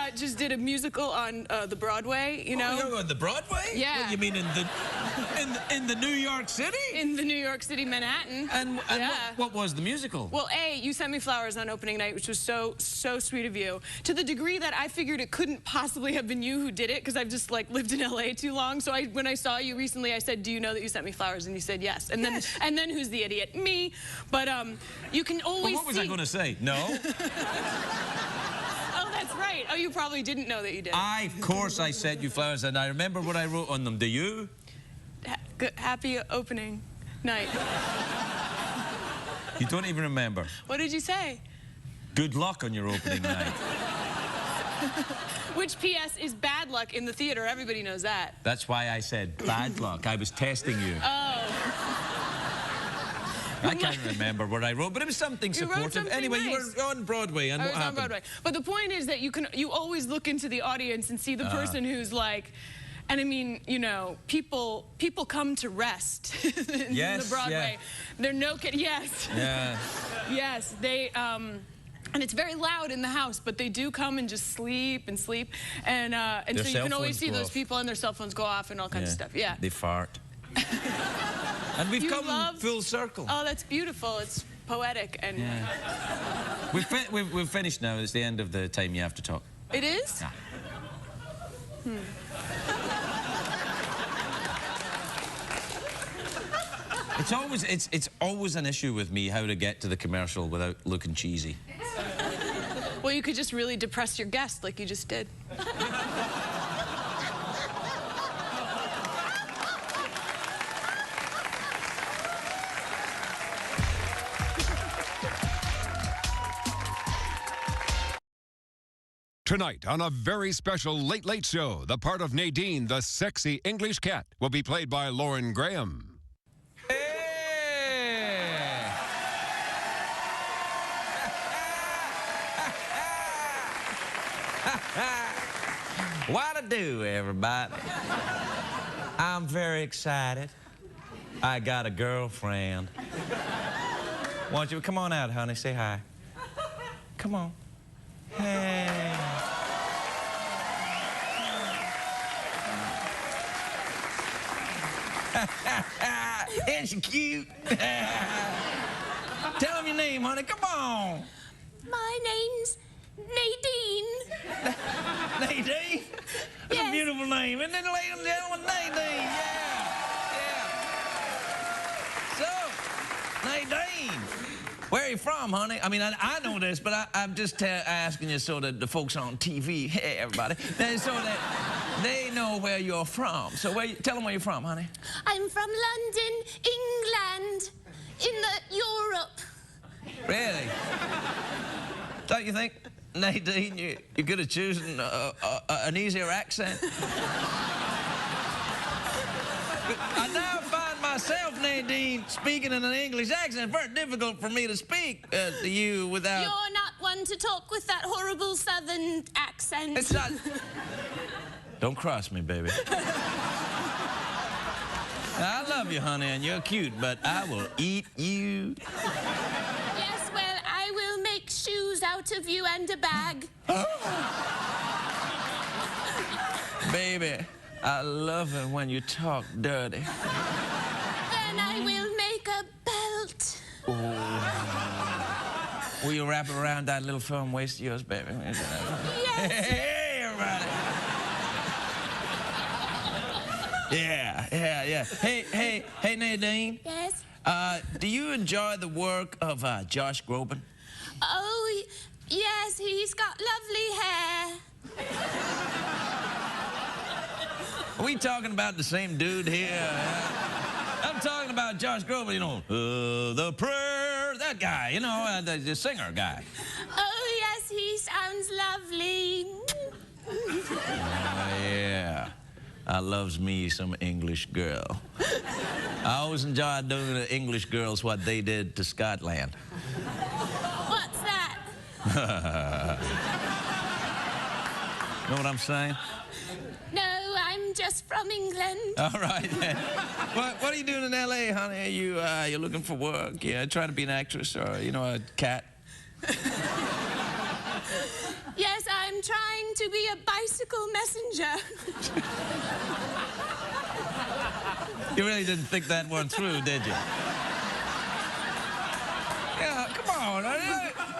I just did a musical on the Broadway, you know? Oh, you're on the Broadway? Yeah. What, you mean in the New York City? In the New York City, Manhattan. And yeah. what was the musical? Well, you sent me flowers on opening night, which was so sweet of you. To the degree that I figured it couldn't possibly have been you who did it, because I've just like lived in LA too long. So when I saw you recently, I said, "Do you know that you sent me flowers?" And you said yes. And then who's the idiot? Me. But you can always Well, what was I going to say? No. Oh, that's right. Oh, you probably didn't know that you did. Of course I sent you flowers, and I remember what I wrote on them. Do you? Happy opening night. You don't even remember. What did you say? Good luck on your opening night. Which, P.S., is bad luck in the theater. Everybody knows that. That's why I said bad luck. I was testing you. Oh. I can't remember what I wrote, but it was something supportive. Something anyway, nice. you were on Broadway, and I what was happened? on Broadway. But the point is that you always look into the audience and see the person who's like, and I mean, you know, people come to rest in the Broadway. Yeah. They're no kidding. Yes. Yeah. Yes. They and it's very loud in the house, but they do come and just sleep and sleep, and so you can always see those people and their cell phones go off and all kinds of stuff. Yeah. They fart. And we've come full circle. Oh, that's beautiful. It's poetic and. Yeah. We've finished now. It's the end of the time you have to talk. It is? Yeah. It's always an issue with me how to get to the commercial without looking cheesy. Well, you could just really depress your guest like you just did. Tonight, on a very special Late Late Show, the part of Nadine, the sexy English cat, will be played by Lauren Graham. What to do, everybody? I'm very excited. I got a girlfriend. Why don't you come on out, honey? Say hi. Come on. Hey. Isn't she cute? Tell him your name, honey. Come on. My name's Nadine. Nadine? That's Yes. a beautiful name, isn't it, ladies and gentlemen? Nadine, yeah. So, Nadine, where are you from, honey? I mean, I know this, but I'm just asking you so that the folks on TV, hey, everybody, so that they know where you're from. So tell them where you're from, honey. I'm from London, England, in Europe. Really? Don't you think, Nadine, you could have chosen an easier accent? I now find myself, Nadine, speaking in an English accent. Very difficult for me to speak to you without... You're not one to talk with that horrible southern accent. It's not... Don't cross me, baby. I love you, honey, and you're cute, but I will eat you. Yes, well, I will make shoes out of you and a bag. Baby, I love it when you talk dirty. Then I will make a belt. Will you wrap it around that little firm waist of yours, baby? Yes. Hey, everybody. Yeah. Hey, Nadine. Yes? Do you enjoy the work of Josh Groban? Oh, yes, he's got lovely hair. Are we talking about the same dude here? I'm talking about Josh Groban, you know, the prayer, that guy, you know, the singer guy. Oh, yes, he sounds lovely. Oh, yeah. I loves me some English girl. I always enjoyed doing to English girls what they did to Scotland. What's that? Know what I'm saying? No, I'm just from England. All right. What are you doing in L.A., honey? Are you looking for work? Yeah, trying to be an actress or, you know, a cat? Yes, I'm trying to be a bicycle messenger. You really didn't think that one through, did you? Yeah, come on.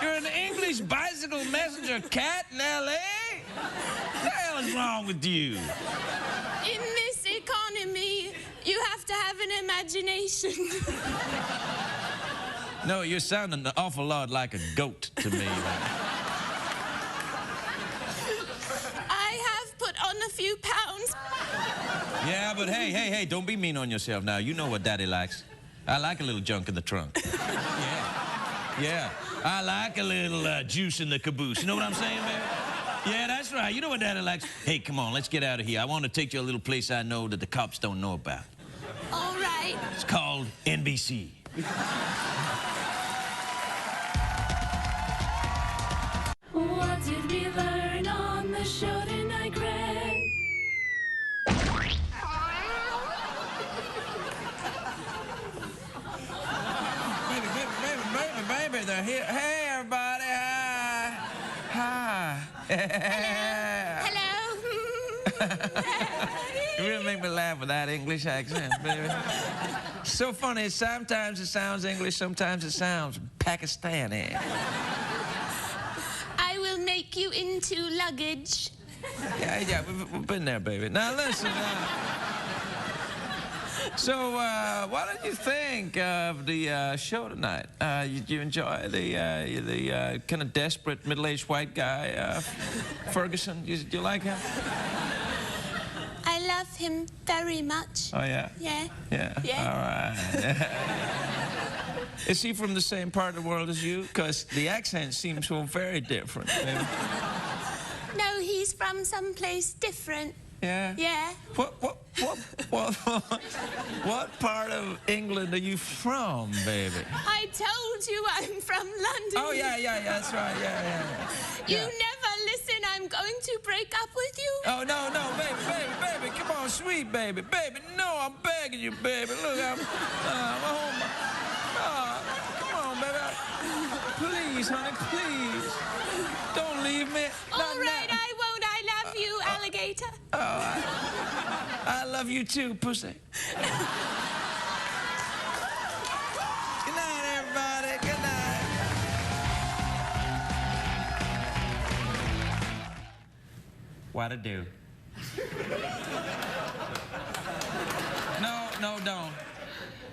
You're an English bicycle messenger cat in L.A.? What the hell is wrong with you? In this economy, you have to have an imagination. No, you're sounding an awful lot like a goat to me. I have put on a few pounds. Yeah, but hey, don't be mean on yourself now. You know what Daddy likes. I like a little junk in the trunk. Yeah. I like a little juice in the caboose. You know what I'm saying, man? Yeah, that's right. You know what Daddy likes? Hey, come on, let's get out of here. I want to take you to a little place I know that the cops don't know about. All right. It's called NBC. What did we learn on the show tonight, Greg? Baby, they're here. Hey, everybody. Hi. Hello. You really make me laugh with that English accent, baby. So funny. Sometimes it sounds English, sometimes it sounds Pakistani. I will make you into luggage. Yeah, we've been there, baby. Now, listen. So, what did you think of the show tonight? Did you enjoy the kind of desperate middle-aged white guy, Ferguson? Did you like him? I love him very much. Oh, yeah? Yeah. All right. Is he from the same part of the world as you? Because the accent seems so very different. No, he's from someplace different. Yeah? Yeah. What part of England are you from, baby? I told you I'm from London. Oh, yeah, that's right, yeah. You never listen. I'm going to break up with you. Oh, no, no, baby, come on, sweet baby. Baby, no, I'm begging you, baby. Look, I'm home. Come on, baby. Please, honey, please. Don't leave me. All right, I won't. I love you, alligator. I love you too, pussy. Good night, everybody. Good night. What to do? No, don't.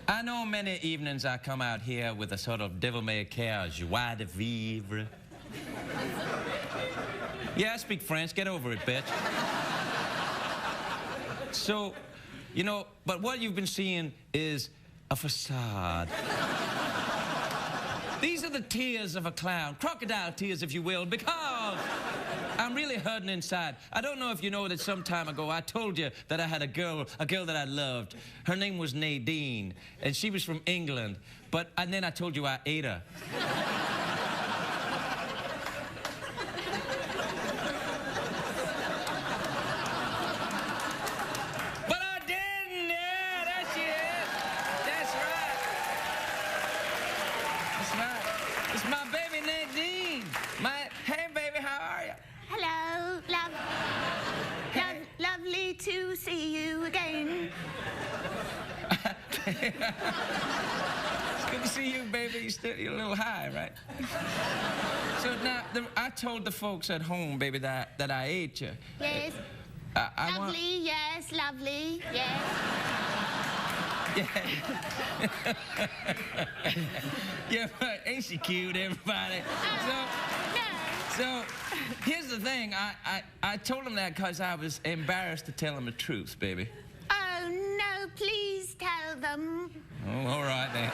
I know many evenings I come out here with a sort of devil-may-care joie de vivre. Yeah, I speak French. Get over it, bitch. So, you know, but what you've been seeing is a facade. These are the tears of a clown, crocodile tears, if you will, because I'm really hurting inside. I don't know if you know that some time ago I told you that I had a girl that I loved. Her name was Nadine, and she was from England. And then I told you I ate her. It's my baby Nadine. Hey, baby, how are you? Hello, lovely to see you again. It's good to see you, baby. You're a little high, right? So now, I told the folks at home, baby, that I ate you. Yes. Lovely, yes, lovely, yes. Yeah. Yeah, but ain't she cute, everybody? So here's the thing. I told him that because I was embarrassed to tell him the truth, baby. Oh, no, please tell them. Oh, all right, then.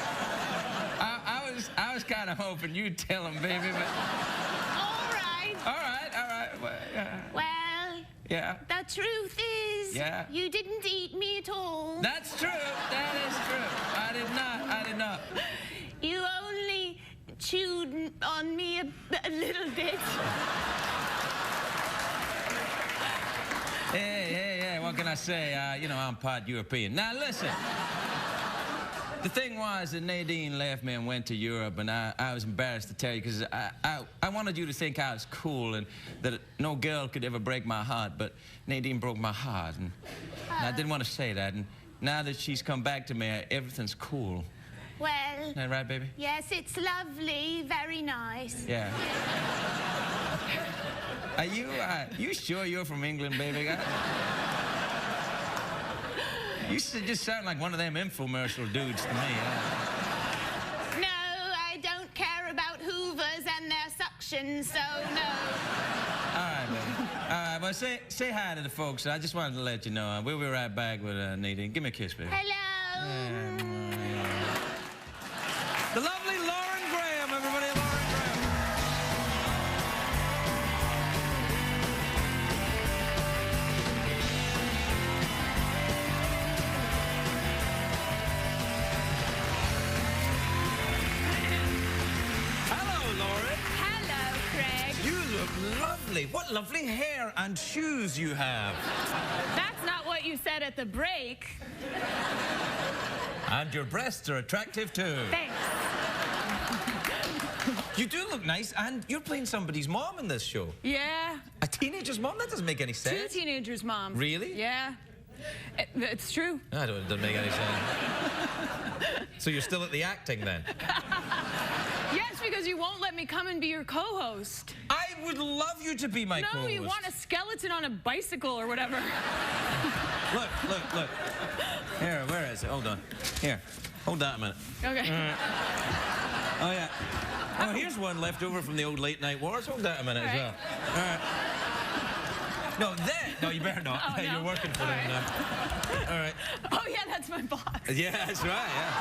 I was kind of hoping you'd tell him, baby, but... All right. Well, yeah. The truth is... Yeah. You didn't eat me at all. That's true. That is true. I did not. You only chewed on me a little bit. Hey, what can I say? You know, I'm part European. Now, listen. The thing was that Nadine left me and went to Europe, and I was embarrassed to tell you because I wanted you to think I was cool and that no girl could ever break my heart, but Nadine broke my heart, and I didn't want to say that, and now that she's come back to me, everything's cool. Well... Isn't that right, baby? Yes, it's lovely, very nice. Yeah. Are you sure you're from England, baby? You just sound like one of them infomercial dudes to me. No, I don't care about Hoovers and their suction, so no. All right, baby. All right, well, say hi to the folks. I just wanted to let you know. We'll be right back with Nadine. Give me a kiss, baby. Hello. The lovely Lauren Graham, everybody. Lauren Graham. Hello, Lauren. Hello, Craig. You look lovely. What lovely hair and shoes you have. That's not what you said at the break. And your breasts are attractive, too. Thanks. You do look nice, and you're playing somebody's mom in this show. Yeah. A teenager's mom? That doesn't make any sense. Two teenagers' moms. Really? Yeah. It's true. I don't, it doesn't make any sense. So you're still at the acting, then? Yes, because you won't let me come and be your co-host. I would love you to be my co-host. No, you want a skeleton on a bicycle or whatever. Look. Here, where is it? Hold on. Here, hold that a minute. Okay. Oh, yeah. Oh, here's one left over from the old late night wars. Hold that a minute as well. All right. No, you better not. Oh, no. You're working for them now. All right. Oh, yeah, that's my boss. Yeah, that's right, yeah.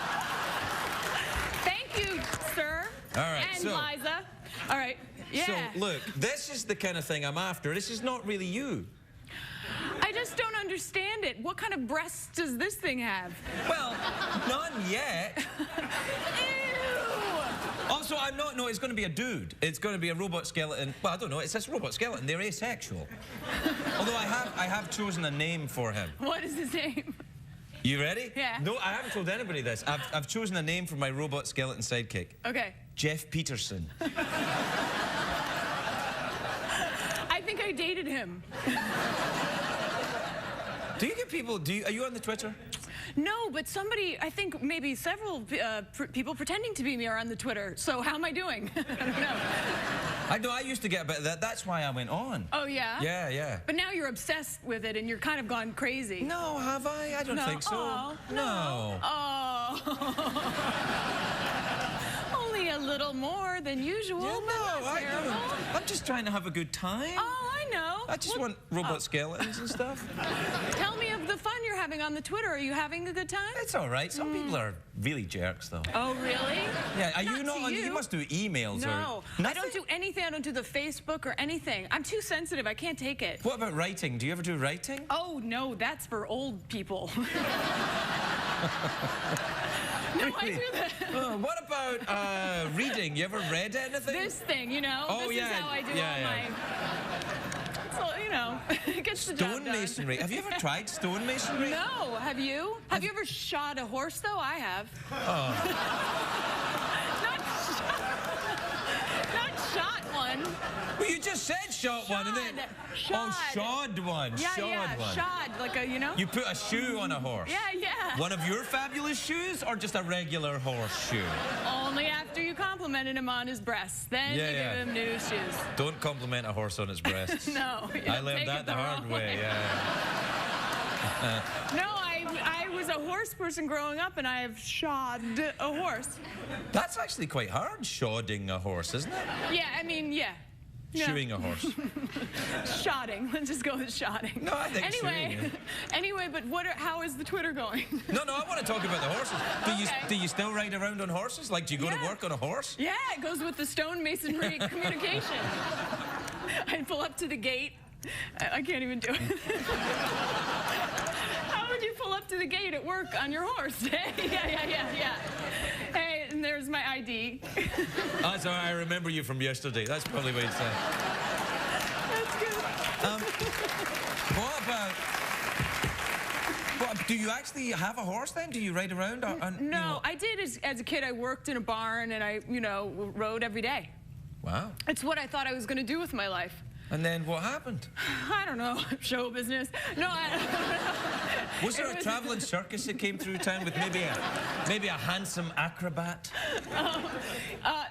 Thank you, sir. All right, and so... Liza. All right, yeah. So, look, this is the kind of thing I'm after. This is not really you. I just don't understand it. What kind of breasts does this thing have? Well, none yet. Ew! Oh, so I'm not. No, it's going to be a dude. It's going to be a robot skeleton. Well, I don't know. It's this robot skeleton. They're asexual. Although I have chosen a name for him. What is his name? You ready? Yeah. No, I haven't told anybody this. I've chosen a name for my robot skeleton sidekick. Okay. Jeff Peterson. I think I dated him. Do you get people? Are you on the Twitter? No, but somebody, I think maybe several people pretending to be me are on the Twitter. So how am I doing? I don't know. I know. I used to get a bit of that. That's why I went on. Oh, yeah? Yeah, yeah. But now you're obsessed with it and you're kind of gone crazy. No, have I? I don't think so. Oh, no. Oh. Only a little more than usual. Yeah, but no, not I terrible. don't. I'm just trying to have a good time. Oh, I know. I just want robot skeletons and stuff. Tell me of the fun you're having on the Twitter. Are you having a good time? It's all right. Some people are really jerks, though. Oh, really? Yeah, are you Not not to on? you. You must do emails No, or I nothing? don't do anything. I don't do the Facebook or anything. I'm too sensitive. I can't take it. What about writing? Do you ever do writing? Oh, no, that's for old people. No, I do that. What about reading? You ever read anything? This thing, you know? Oh, this yeah. is how I do Yeah, all yeah. my... So, you know, it gets the job done. Stonemasonry. Have you ever tried stonemasonry? No, have you? Have you ever shot a horse, though? I have. Oh. Not shot one. Well, you just said shot one, and then... Shod. Oh, shod one. Yeah, shod yeah, one. shod, like a, you know? You put a shoe on a horse. Yeah, yeah. One of your fabulous shoes, or just a regular horse shoe? Only after you complimented him on his breasts. Then Yeah, you yeah. give him new shoes. Don't compliment a horse on its breasts. No. you I don't learned take that it the hard wrong way, yeah. No, I was a horse person growing up, and I have shod a horse. That's actually quite hard, shodding a horse, isn't it? Yeah, I mean, yeah. No. Shoeing a horse. Shodding. Let's just go with shodding. No, I think anyway, shoeing, anyway, but how is the Twitter going? No, I want to talk about the horses. Okay. Do you still ride around on horses? Like, do you go to Yeah. work on a horse? Yeah, it goes with the stonemasonry communication. I pull up to the gate. I can't even do it. How would you pull up to the gate at work on your horse? Yeah. Hey, and there's my ID. That's all right. I remember you from yesterday. That's probably what you'd say. That's good. What about... do you actually have a horse then? Do you ride around? No, I did as a kid. I worked in a barn and I, rode every day. Wow. It's what I thought I was going to do with my life. And then what happened? I don't know, show business. No, I don't know. Was there a traveling circus that came through town with maybe a handsome acrobat?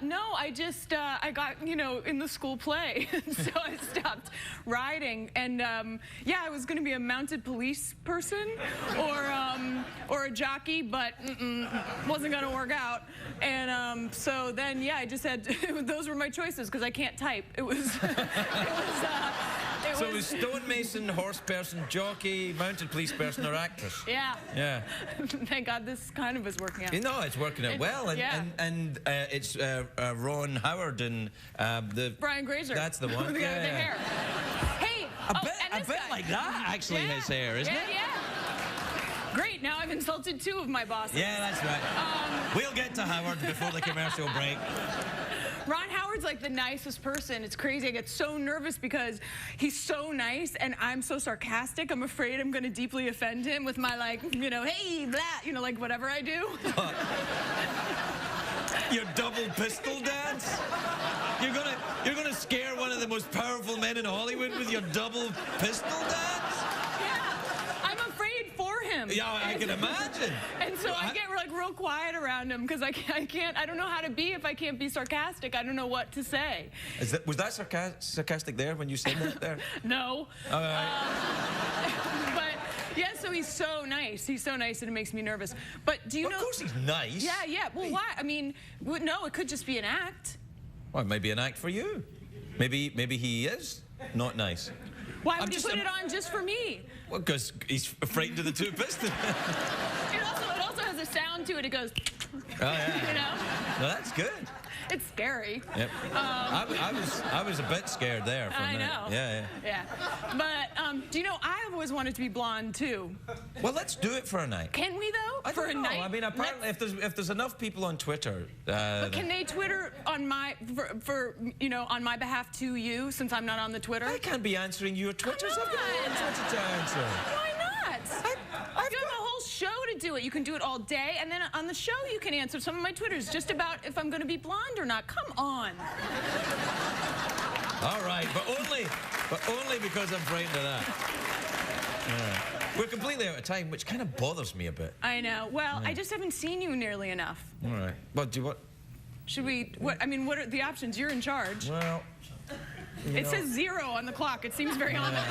No, I just, I got, in the school play. So I stopped riding. And, yeah, I was going to be a mounted police person or a jockey, but wasn't going to work out. And so then, yeah, I just had, those were my choices because I can't type. It was So it was stonemason, horse person, jockey, mounted police person, or actress? Yeah. Yeah. Thank God this kind of is working out. It's working out well. And it's Ron Howard and the... Brian Grazer. That's the one. The guy with the hair. Hey. A bit like that, actually, his hair, isn't it? Yeah. Great, now I've insulted two of my bosses. Yeah, that's right. We'll get to Howard before the commercial break. Ron Howard's like the nicest person. It's crazy. I get so nervous because he's so nice and I'm so sarcastic. I'm afraid I'm going to deeply offend him with my hey, blah, like whatever I do. Your double pistol dance? You're gonna scare one of the most powerful men in Hollywood with your double pistol dance? Yeah, I'm afraid for him. Yeah, I can imagine. And so I get real quiet around him because I don't know how to be if I can't be sarcastic. I don't know what to say. Was that sarcastic there when you said that there? No. All right. But yeah, so he's so nice. He's so nice and it makes me nervous. But do you know? Of course he's nice. Yeah. Well, why? I mean, no, it could just be an act. Well, it may be an act for you. Maybe he is not nice. Why would you put it on just for me? Well, because he's frightened of the two pistons. It also has a sound to it. It goes. Oh, yeah. No, that's good. It's scary. Yep. I was a bit scared there for a minute. I know. Yeah. But do you know I've always wanted to be blonde too? Well, let's do it for a night. Can we though? I for don't a know. night? I mean, apparently, if there's enough people on Twitter, But can they Twitter on my for you know on my behalf to you since I'm not on the Twitter? I can't be answering your Twitters. Come I've got my own on. Twitter to answer. Why not? You have a whole show to do it. You can do it all day, and then on the show you can answer some of my Twitters just about if I'm going to be blonde or not. Come on. All right, but only because I'm frightened of that. Yeah. We're completely out of time, which kind of bothers me a bit. I know. Well, I just haven't seen you nearly enough. All right. Well, do what? Should we? What? I mean, what are the options? You're in charge. Well, It says 0 on the clock. It seems very honest.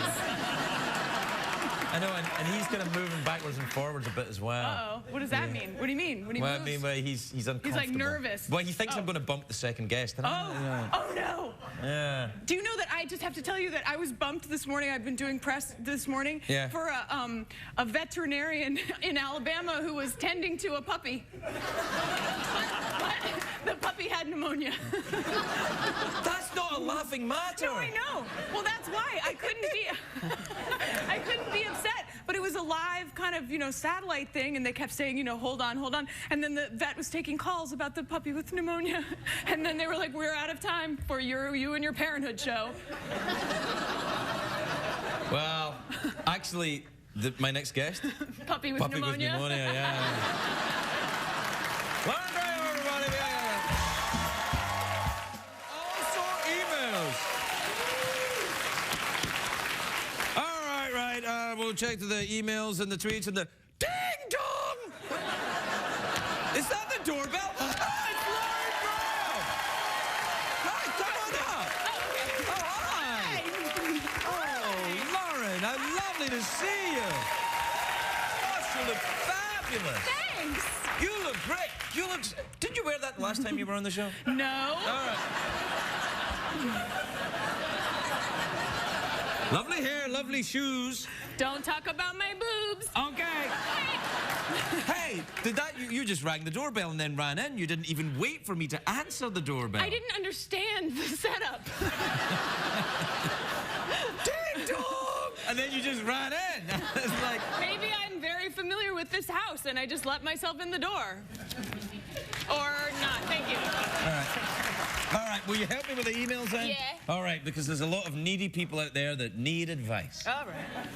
I know, and he's kind of moving backwards and forwards a bit as well. Uh-oh. What does that mean? What do you mean? When he Well, moves? I mean, well, he's uncomfortable. He's like nervous. Well, he thinks I'm going to bump the second guest. And Oh no! Yeah. Do you know that I just have to tell you that I was bumped this morning? I've been doing press this morning for a veterinarian in Alabama who was tending to a puppy. But the puppy had pneumonia. That's not a laughing matter. No, I know. Well, that's why I couldn't be upset. But it was a live kind of, satellite thing, and they kept saying, hold on, hold on. And then the vet was taking calls about the puppy with pneumonia. And then they were like, we're out of time for you and your parenthood show. Well, actually, my next guest. Puppy with Puppy pneumonia. with pneumonia, yeah. Lauren Graham, everybody. Also emails. All right. We'll check the emails and the tweets and the ding dong. Is that the doorbell? Oh, it's Lauren Graham. Hi, come on up. Oh, hi. Oh, Lauren, how lovely to see you. Gosh, you look fabulous. Thanks. You look great. You look... Did you wear that the last time you were on the show? No. All right. Lovely hair, lovely shoes. Don't talk about my boobs. Okay. Hey, did that... You just rang the doorbell and then ran in. You didn't even wait for me to answer the doorbell. I didn't understand the setup. Ding dong! And then you just ran in. It's like... Maybe I'm very familiar with this house and I just let myself in the door. Or not. Thank you. All right, will you help me with the emails then? Yeah. All right, because there's a lot of needy people out there that need advice. All right.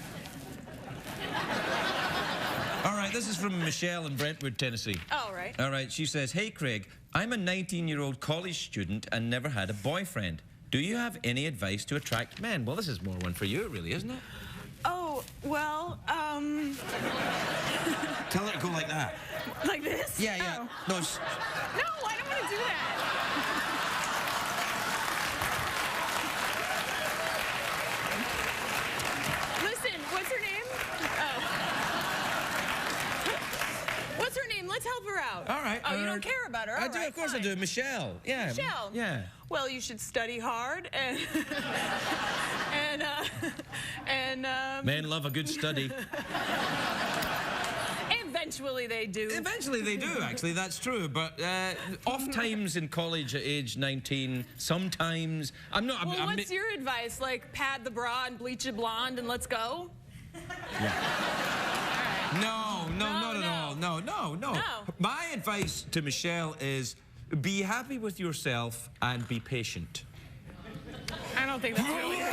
All right, this is from Michelle in Brentwood, Tennessee. All right. All right, she says, hey, Craig, I'm a 19-year-old college student and never had a boyfriend. Do you have any advice to attract men? Well, this is more one for you, really, isn't it? Oh, well, Tell her to go like that. like this? Yeah. Oh. No, No, I don't want to do that. Listen, what's her name? Oh. What's her name? Let's help her out. all right. Oh, you don't care about her? I All do, right, of course fine. I do. Michelle. Yeah. Michelle? Yeah. Well, you should study hard and... Men love a good study. Eventually they do. Eventually they do, actually, that's true. But oft times in college at age 19, sometimes... Well, what's your advice? Like, pad the bra and bleach it blonde and let's go? No, not at all. No. My advice to Michelle is be happy with yourself and be patient. I don't think that's really good.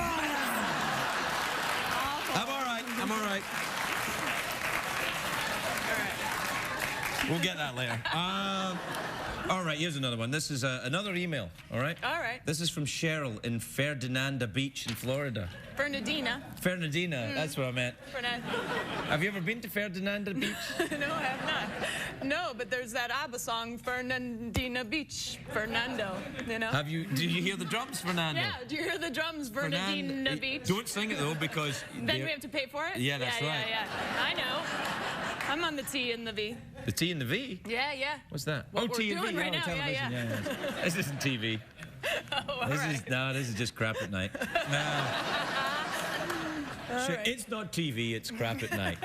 I'm all right. We'll get that later. All right, here's another one. This is another email, all right? All right. This is from Cheryl in Ferdinanda Beach in Florida. Fernandina. Fernandina, that's what I meant. Have you ever been to Ferdinanda Beach? No, I have not. No, but there's that ABBA song, Fernandina Beach, Fernando, you know? Do you hear the drums, Fernando? Yeah, do you hear the drums, Fernandina Beach? Don't sing it, though, because... Then we have to pay for it? Yeah, that's right. Yeah. I know. I'm on the T and the V. The T and the V? Yeah. What's that? What we're T and doing V. right now, television. yeah. This isn't TV. Oh, This is just crap at night. No. Sure, right. it's not TV, it's crap at night.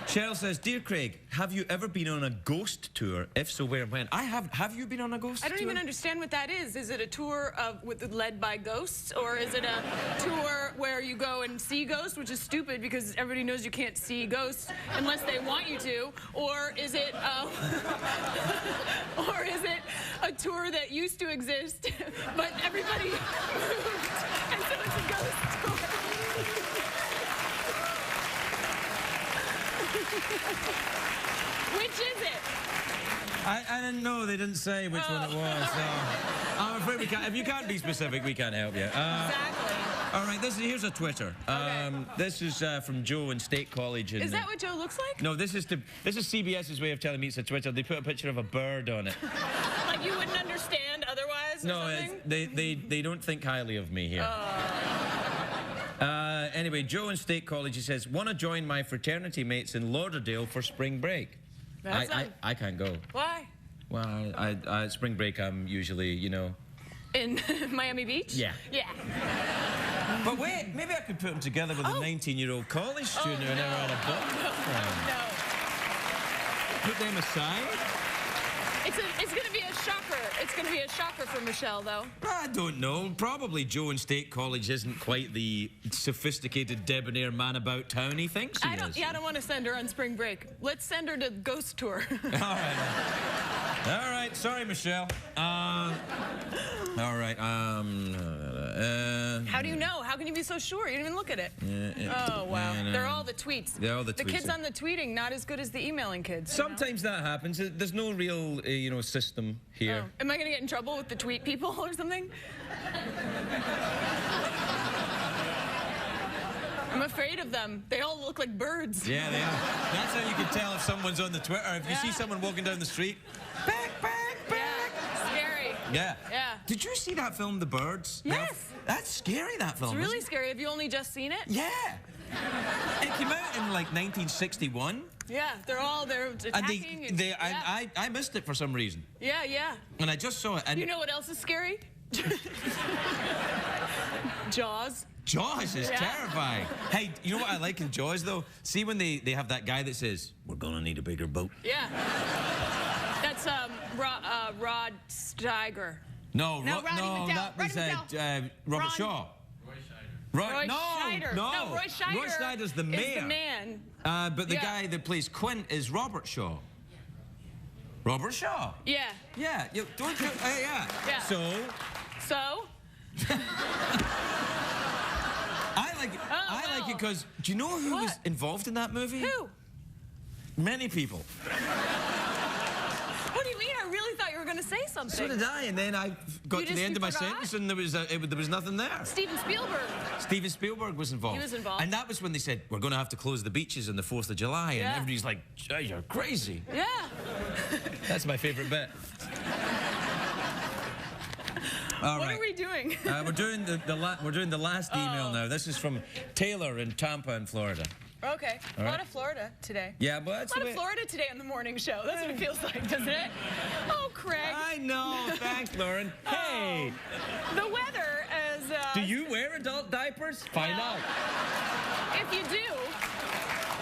Cheryl says, Dear Craig, have you ever been on a ghost tour? If so, where and when? I have. Have you been on a ghost tour? I don't even understand what that is. Is it a tour led by ghosts, or is it a tour where you go and see ghosts, which is stupid because everybody knows you can't see ghosts unless they want you to, or is it a tour that used to exist but everybody moved, and so it's a ghost tour? Which is it? I didn't know. They didn't say which one it was. So I'm afraid we can't. If you can't be specific, we can't help you. Exactly. All right, here's a Twitter. This is from Joe in State College. Is that what Joe looks like? No, this is CBS's way of telling me it's a Twitter. They put a picture of a bird on it. Like you wouldn't understand otherwise? Or something? they don't think highly of me here. Anyway, Joe in State College, he says, want to join my fraternity mates in Lauderdale for spring break. I can't go. Why? Well, spring break, I'm usually, you know. In Miami Beach? Yeah. Yeah. But wait, maybe I could put them together with a 19-year-old college student who never had a boyfriend. No. Put them aside? It's going to be a shocker. It's going to be a shocker for Michelle, though. I don't know. Probably Joe in State College isn't quite the sophisticated, debonair man about town he thinks he is. Yeah, I don't want to send her on spring break. Let's send her to Ghost Tour. All right. Sorry, Michelle. All right. How do you know? How can you be so sure? You didn't even look at it. Oh, wow. They're all the tweets. They're all the tweets. The kids on the tweeting, not as good as the emailing kids. Sometimes that happens. There's no real, system here. Oh. Am I going to get in trouble with the tweet people or something? I'm afraid of them. They all look like birds. Yeah, they are. That's how you can tell if someone's on the Twitter. If you see someone walking down the street, back. Yeah, scary. Yeah. Yeah. Did you see that film, The Birds? Yes. That's scary, that film. It's really scary. Have you only just seen it? Yeah. It came out in like 1961. Yeah, they're attacking. I missed it for some reason. Yeah. And I just saw it. And you know what else is scary? Jaws. Jaws is terrifying. Hey, you know what I like in Jaws, though? See when they have that guy that says, we're gonna need a bigger boat. Yeah. That's Rod Steiger. No, Roddy McDowell. that was Robert Shaw. Roy Scheider. No, Roy Scheider. Roy Schneider's the mayor. Is the man. But the guy that plays Quint is Robert Shaw. Robert Shaw? Yeah. Yeah. Yeah. So? I like it because, do you know who was involved in that movie? Who? Many people. What do you mean? I really thought you were going to say something. So did I, and then I got to the end of my sentence and there was nothing there. Steven Spielberg. Steven Spielberg was involved. He was involved. And that was when they said, we're going to have to close the beaches on the 4th of July, and everybody's like, you're crazy. Yeah. That's my favorite bit. All what right. are we doing? We're doing the last email now. This is from Taylor in Tampa in Florida. Okay. A lot of Florida today. Yeah, but that's a lot of Florida today on the morning show. That's what it feels like, doesn't it? Oh, Craig. I know. Thanks, Lauren. Hey. The weather is... Do you wear adult diapers? Find out. If you do,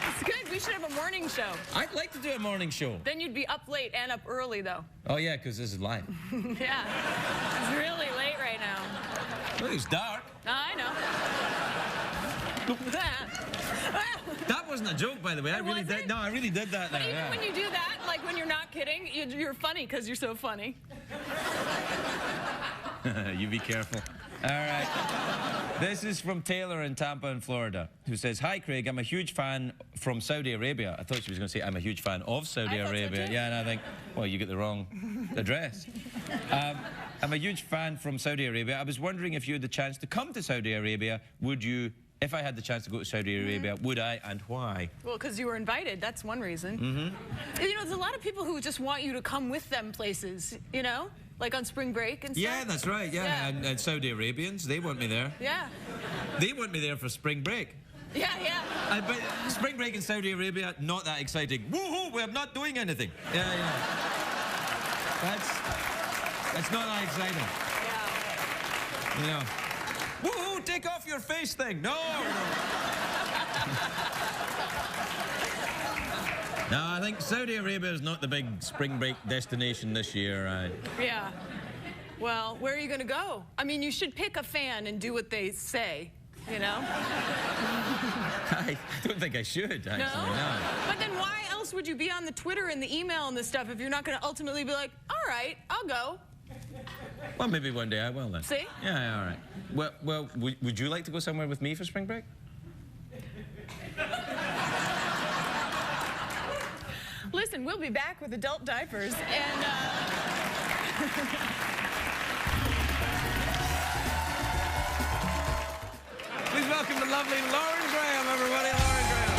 it's good. We should have a morning show. I'd like to do a morning show. Then you'd be up late and up early, though. Oh, yeah, because this is live. Yeah. It's really late right now. Well, it's dark. I know. That wasn't a joke, by the way. I really did. No, I really did that now. But even when you do that, like when you're not kidding, you're funny because you're so funny. You be careful. All right. This is from Taylor in Tampa in Florida, who says, hi, Craig, I'm a huge fan from Saudi Arabia. I thought she was going to say, I'm a huge fan of Saudi Arabia. So yeah, and I think, well, you get the wrong address. I'm a huge fan from Saudi Arabia. I was wondering if you had the chance to come to Saudi Arabia, would you, if I had the chance to go to Saudi Arabia, would I, and why? Well, because you were invited. That's one reason. You know, there's a lot of people who just want you to come with them places, you know? Like on spring break and stuff? Yeah, that's right, yeah. And Saudi Arabians, they want me there. Yeah. They want me there for spring break. Yeah. But spring break in Saudi Arabia, not that exciting. Woohoo, we're not doing anything. Yeah. That's not that exciting. Yeah. You know. Woohoo, take off your face thing. No. No, I think Saudi Arabia is not the big spring break destination this year. Yeah. Well, where are you going to go? I mean, you should pick a fan and do what they say, you know? I don't think I should, actually, no. But then why else would you be on the Twitter and the email and the stuff if you're not going to ultimately be like, all right, I'll go? Well, maybe one day I will then. See? Yeah, all right. Well, would you like to go somewhere with me for spring break? Listen, we'll be back with adult diapers and, Please welcome the lovely Lauren Graham, everybody. Lauren Graham.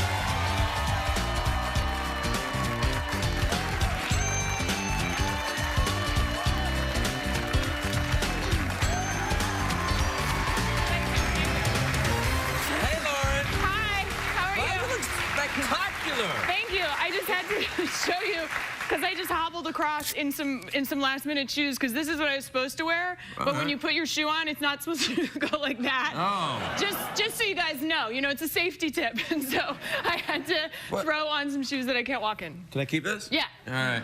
Hey, Lauren. hi, how are Wow, you? you look spectacular. Thank you. I just had to show you because I just hobbled across in some last minute shoes because this is what I was supposed to wear. But when you put your shoe on, it's not supposed to go like that. Oh. Just so you guys know, it's a safety tip. And so I had to throw on some shoes that I can't walk in. Can I keep this? Yeah. All right.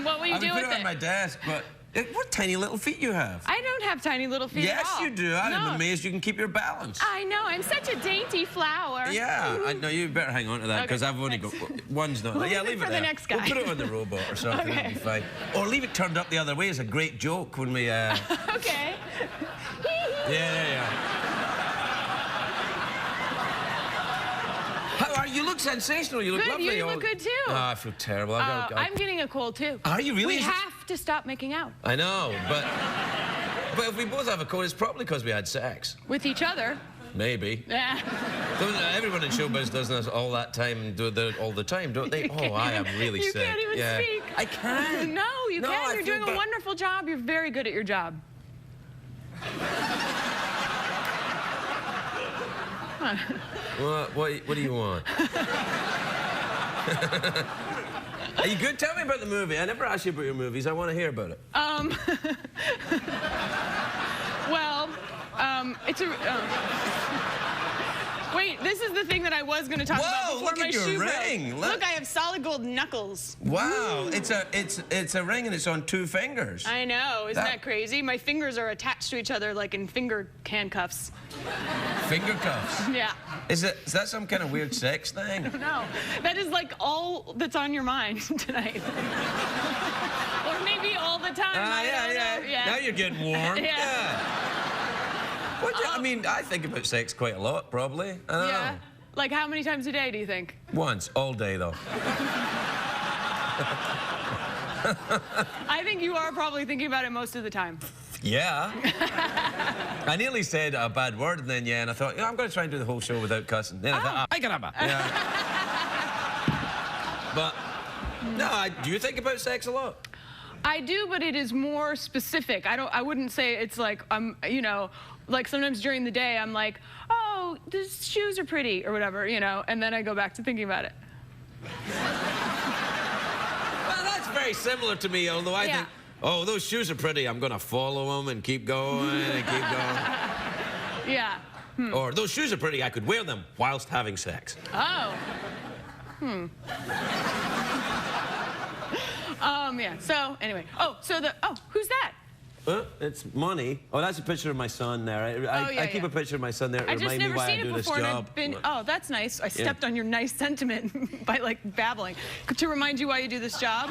What will you do I would with put it on my desk, but what tiny little feet you have. I don't have tiny little feet at Yes, all. you do. I'm No. amazed you can keep your balance. I know. I'm such a dainty flower. Yeah, I know. You better hang on to that because Okay, I've only thanks. got one's not. We'll Yeah, leave it leave for it the there. next guy. We'll put it on the robot or something. Okay. It'll be fine. Or leave it turned up the other way. It's a great joke when we. Okay. Yeah. How are you? You look sensational. You look Good, lovely. you look good too. Oh, I feel terrible. I'm getting a cold too. Are you really? We have to stop making out. I know, but if we both have a cold, it's probably because we had sex. With each other. Maybe. Yeah. Everyone in showbiz does this all that time and do it all the time, don't they? Oh, I am really You sick. can't even yeah. speak. I can. No, you No, can. I You're feel doing a wonderful job. You're very good at your job. What do you want? Are you good? Tell me about the movie. I never asked you about your movies. I want to hear about it. Well, it's a. Wait, this is the thing that I was going to talk about before look my at your shoe broke. ring. Look, I have solid gold knuckles. Wow, it's a ring and it's on 2 fingers. I know, isn't that crazy? My fingers are attached to each other like in finger handcuffs. Finger cuffs. Yeah. Is that some kind of weird sex thing? No, that is like all that's on your mind tonight. Or maybe all the time. I don't know. Yeah. Now you're getting warm. Yeah. I mean, I think about sex quite a lot, probably. I don't know. Like how many times a day do you think? Once, all day though. I think you are probably thinking about it most of the time. Yeah. I nearly said a bad word and then and I thought, I'm going to try and do the whole show without cussing. Then I thought, I caramba. Yeah. But no, do you think about sex a lot? I do, but it is more specific. I wouldn't say it's like like sometimes during the day I'm like, oh, the shoes are pretty or whatever, and then I go back to thinking about it. Well, that's very similar to me, although I think, oh, those shoes are pretty. I'm going to follow them and keep going and keep going. Yeah. Or those shoes are pretty. I could wear them whilst having sex. Oh. Yeah. So anyway. Who's that? It's money. Oh, that's a picture of my son there. I keep a picture of my son there to I just remind me never why I seen do it this before, and job. I've been. Oh, that's nice. I stepped on your nice sentiment by like babbling to remind you why you do this job.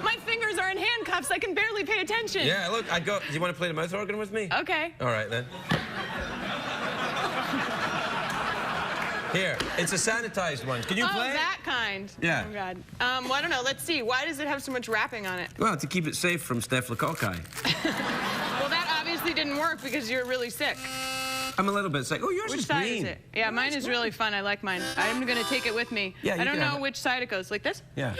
My fingers are in handcuffs. I can barely pay attention. Yeah, look, do you want to play the mouth organ with me? Okay. All right, then. Here, it's a sanitized one. Can you play? Oh, that kind. Yeah. Oh, God. Well, I don't know. Let's see. Why does it have so much wrapping on it? Well, to keep it safe from staphylococci. Well, that obviously didn't work because you're really sick. I'm a little bit sick. Oh, yours Which is side green. is it? Yeah, mine is really fun. I like mine. I'm going to take it with me. Yeah, you I don't can have know it. which side it goes. Like this? Yeah.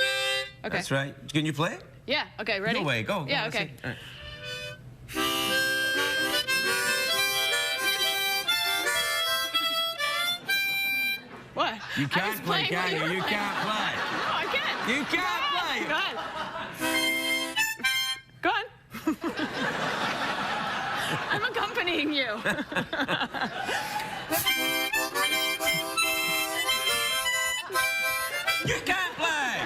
Okay. That's right. Can you play it? Yeah. Okay, ready? No way. Go. Yeah, let's okay. see. All right. What? You can't play, can you? You can't play. No, I can't. You can't play. Go on. Go on. I'm accompanying you. You can't play.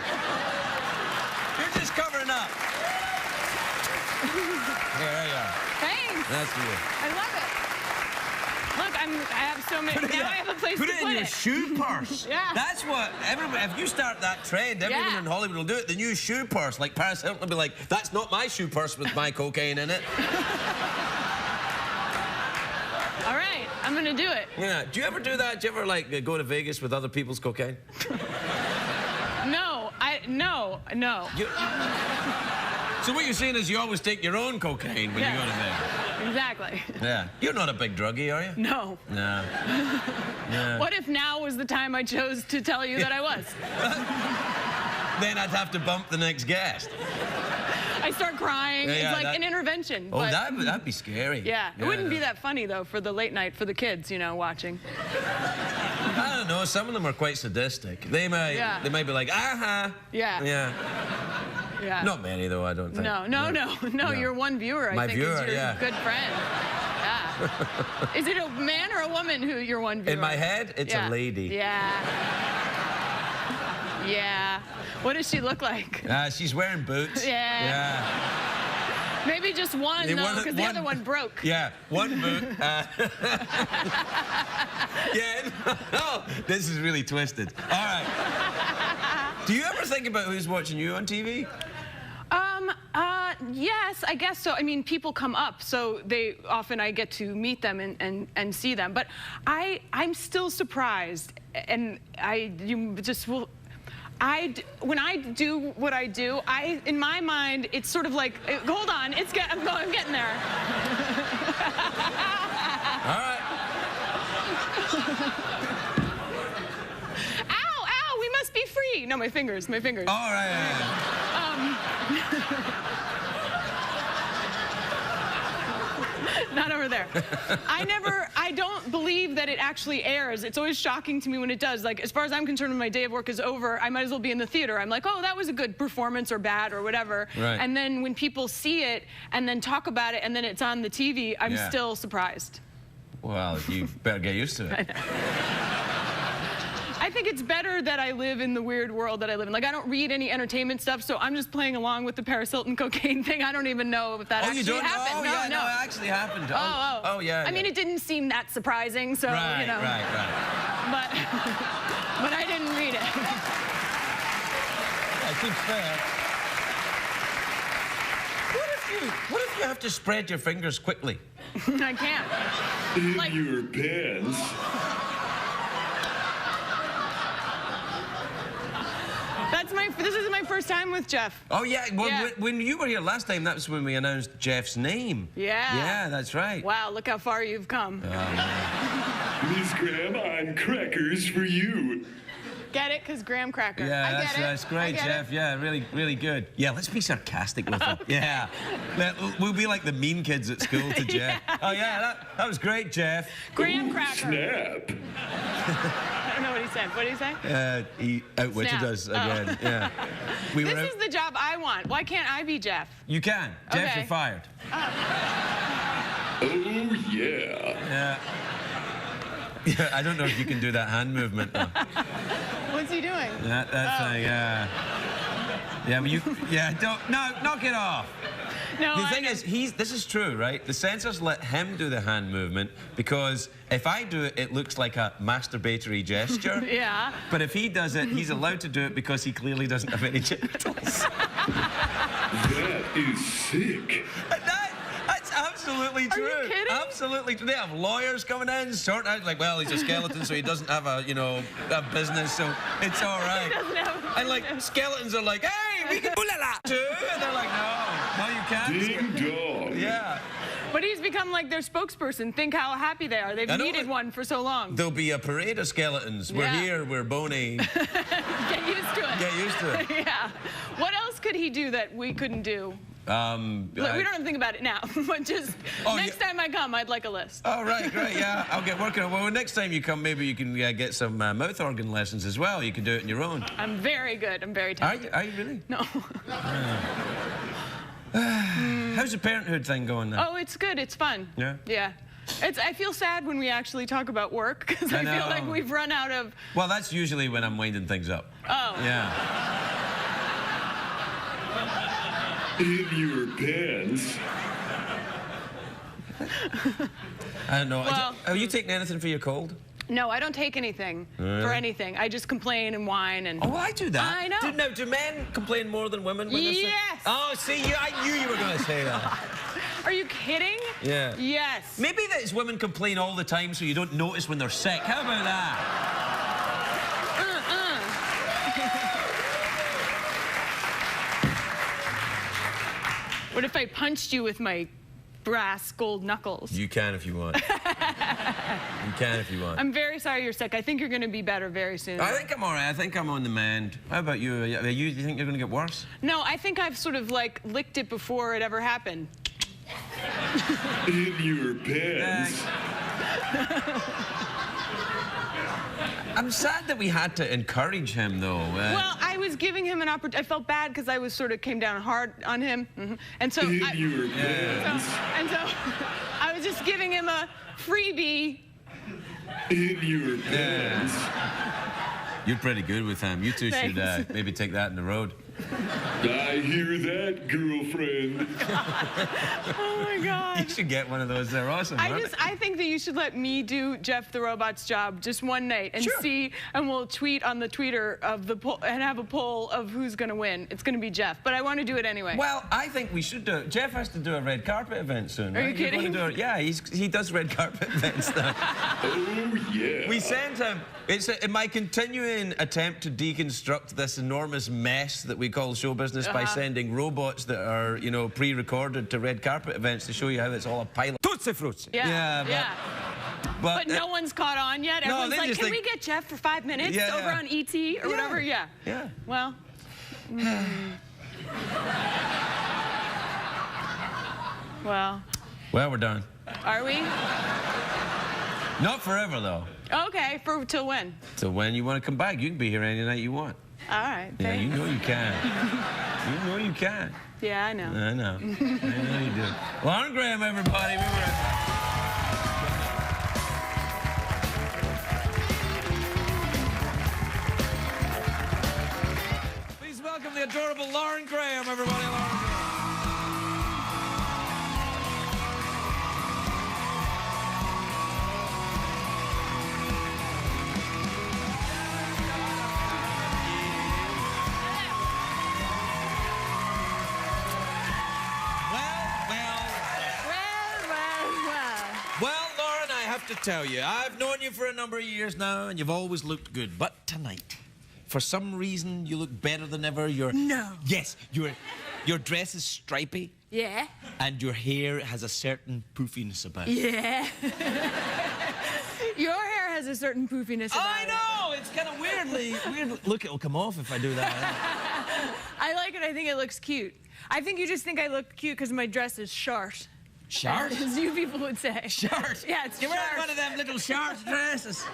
You're just covering up. There you are. Thanks. That's you. I love it. Look, I have so many. Now I have a place Put to it put in your it. shoe purse. Yeah. That's what everybody. If you start that trend, everyone Yeah. in Hollywood will do it. The new shoe purse, like Paris Hilton will be like, "That's not my shoe purse with my cocaine in it." All right, I'm gonna do it. Yeah. Do you ever do that? Do you ever like go to Vegas with other people's cocaine? No. So what you're saying is you always take your own cocaine when you go to Vegas. Exactly. Yeah. You're not a big druggie, are you? No. No. Yeah. What if now was the time I chose to tell you that I was? Then I'd have to bump the next guest. I start crying. Yeah, it's like that- an intervention. Oh, but that'd be scary. yeah, it wouldn't be that funny though for the late night for the kids, you know, watching. I don't know. Some of them are quite sadistic. They might be like, aha. Yeah. Yeah. Yeah. Not many though, I don't think. No. You're one viewer. My I think viewer, is your yeah. good friend. Yeah. Is it a man or a woman who you're one viewer? In my head, it's a lady. Yeah. Yeah. What does she look like? She's wearing boots. Yeah. Maybe just one, Yeah, though, because the other one broke. Yeah, one boot. Yeah, no, this is really twisted. All right. Do you ever think about who's watching you on TV? Yes, I guess so. I mean, people come up, so I get to meet them and see them. But I'm still surprised, and when I do what I do, in my mind, it's sort of like, hold on, I'm getting there. All right. Ow, we must be free. No, my fingers. All right. Not over there. I don't believe that it actually airs. It's always shocking to me when it does. Like, as far as I'm concerned, when my day of work is over, I might as well be in the theater. I'm like, oh, that was a good performance or bad or whatever. Right. And then when people see it and then talk about it and then it's on the TV, I'm Yeah. still surprised. Well, you better get used to it. I think it's better that I live in the weird world that I live in. Like, I don't read any entertainment stuff, so I'm just playing along with the Paris Hilton cocaine thing. I don't even know if that actually happened. Oh, yeah, no, it actually happened. Oh, yeah. I mean, it didn't seem that surprising, so, Right, you know. right. But I didn't read it. I think fair. What if you have to spread your fingers quickly? I can't. In Like- your pants. This is my first time with Jeff. Oh, yeah. Well, Yeah. when you were here last time, that was when we announced Jeff's name. Yeah. Yeah, that's right. Wow, look how far you've come. Miss Graham, I'm crackers for you. Get it? Because graham cracker. Yeah, I get that's it. great, I get Jeff. it. Yeah, really, really good. Yeah, let's be sarcastic with him. Yeah. We'll be like the mean kids at school to Jeff. Yeah. Oh, yeah, that was great, Jeff. Graham cracker. Snap. I don't know what he said. What did he say? He outwitted Snap. us again. Yeah. We This were is the job I want. Why can't I be Jeff? You can. Jeff, Okay. you're fired. Oh, yeah. Yeah. Yeah, I don't know if you can do that hand movement, though. What's he doing? That thing, yeah. Yeah, but knock it off. No, The thing is, this is true, right? The censors let him do the hand movement because if I do it, it looks like a masturbatory gesture. Yeah. But if he does it, he's allowed to do it because he clearly doesn't have any genitals. That is sick. That's absolutely true. you kidding? Absolutely true. They have lawyers coming in, sort out, like, well, he's a skeleton, so he doesn't have a business, so it's all right. He doesn't have a And, like, skeletons are like, hey, we can too. And they're like, no, you can't. Ding dong. Yeah. But he's become like their spokesperson. Think how happy they are. They've I know, needed one for so long. There'll be a parade of skeletons. We're Yeah. here, we're bony. Get used to it. Get used to it. Yeah. What else could he do that we couldn't do? Look, we don't have to think about it now, but just next time I come, I'd like a list. Oh, right, great, yeah. I'll get working on it. Well, next time you come, maybe you can get some mouth organ lessons as well. You can do it on your own. I'm very good. I'm very talented. Are you really? No. How's the parenthood thing going now? Oh, it's good. It's fun. Yeah? Yeah. I feel sad when we actually talk about work because I feel like we've run out of... Well, that's usually when I'm winding things up. Oh. Yeah. In your pants. I don't know. Well, Are you taking anything for your cold? No, I don't take anything for anything. I just complain and whine and... Oh, I do that. I know. Do men complain more than women when they're sick? Yes. Oh, see, I knew you were going to say that. Are you kidding? Yeah. Yes. Maybe that women complain all the time so you don't notice when they're sick. How about that? What if I punched you with my brass gold knuckles? You can if you want. You can if you want. I'm very sorry you're sick. I think you're going to be better very soon. I think I'm all right. I think I'm on the mend. How about you? Do you think you're going to get worse? No, I think I've sort of like licked it before it ever happened. In your pants. I'm sad that we had to encourage him, though. Well, I was giving him an opportunity. I felt bad because I was sort of came down hard on him. And so In your pants. So I was just giving him a freebie. In your pants. You're pretty good with him. You two should maybe take that in the road. I hear that, girlfriend. Oh my God. You should get one of those. They're awesome. I think that you should let me do Jeff the Robot's job just one night and see, and we'll tweet on the tweeter of the poll and have a poll of who's going to win. It's going to be Jeff, but I want to do it anyway. Well, I think we should do it. Jeff has to do a red carpet event soon. Are you kidding? Yeah, he does red carpet events now. Oh, yeah. We sent him. It's in my continuing attempt to deconstruct this enormous mess that we call show business by sending robots that are, you know, pre-recorded to red carpet events to show you how it's all a pile of Tootsie Fruits. But no one's caught on yet. Everyone's like, can we get Jeff for 5 minutes over on ET or whatever? Yeah. Well. Well. Well, we're done. Are we? Not forever, though. Okay, till when? So when you want to come back, you can be here any night you want. All right. Yeah, you know you can. You know you can. Yeah, I know. I know. I know you do. Lauren Graham, everybody. We were Please welcome the adorable Lauren Graham, everybody. Lauren Graham. Well, Lauren, I have to tell you, I've known you for a number of years now, and you've always looked good. But tonight, for some reason, you look better than ever. No. Yes, your dress is stripy. Yeah. And your hair has a certain poofiness about it. Yeah. Your hair has a certain poofiness about it. I know! It's kind of weird. Look, it'll come off if I do that. I like it. I think it looks cute. I think you just think I look cute because my dress is short. Short? As you people would say. Short? Yeah, it's You're short. wearing one of them little short dresses.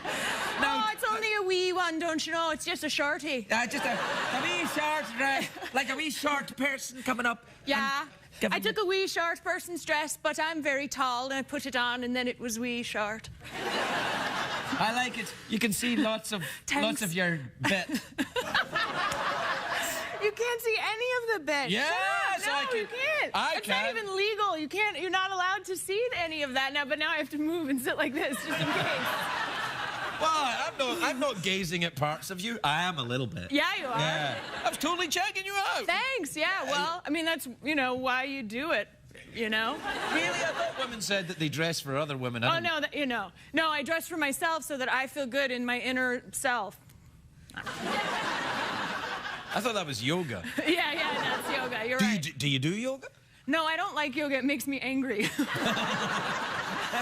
No, it's only a wee one, don't you know? It's just a shorty. Just a wee short dress, like a wee short person coming up. Yeah. I took a wee short person's dress, but I'm very tall, and I put it on, and then it was wee short. I like it. You can see lots of your bit. You can't see any of the bit. Yes, no, I can. You can't. It's not even legal. You can't. You're not allowed to see any of that now. But now I have to move and sit like this just in case. Well, I'm not gazing at parts of you. I am a little bit. Yeah, you are. Yeah. I was totally checking you out. Thanks. Yeah. Well, I mean, that's why you do it. You know? Really? I thought women said that they dress for other women. Oh no, no. I dress for myself so that I feel good in my inner self. I thought that was yoga. Yeah, that's yoga. You're right. Do you do yoga? No, I don't like yoga. It makes me angry.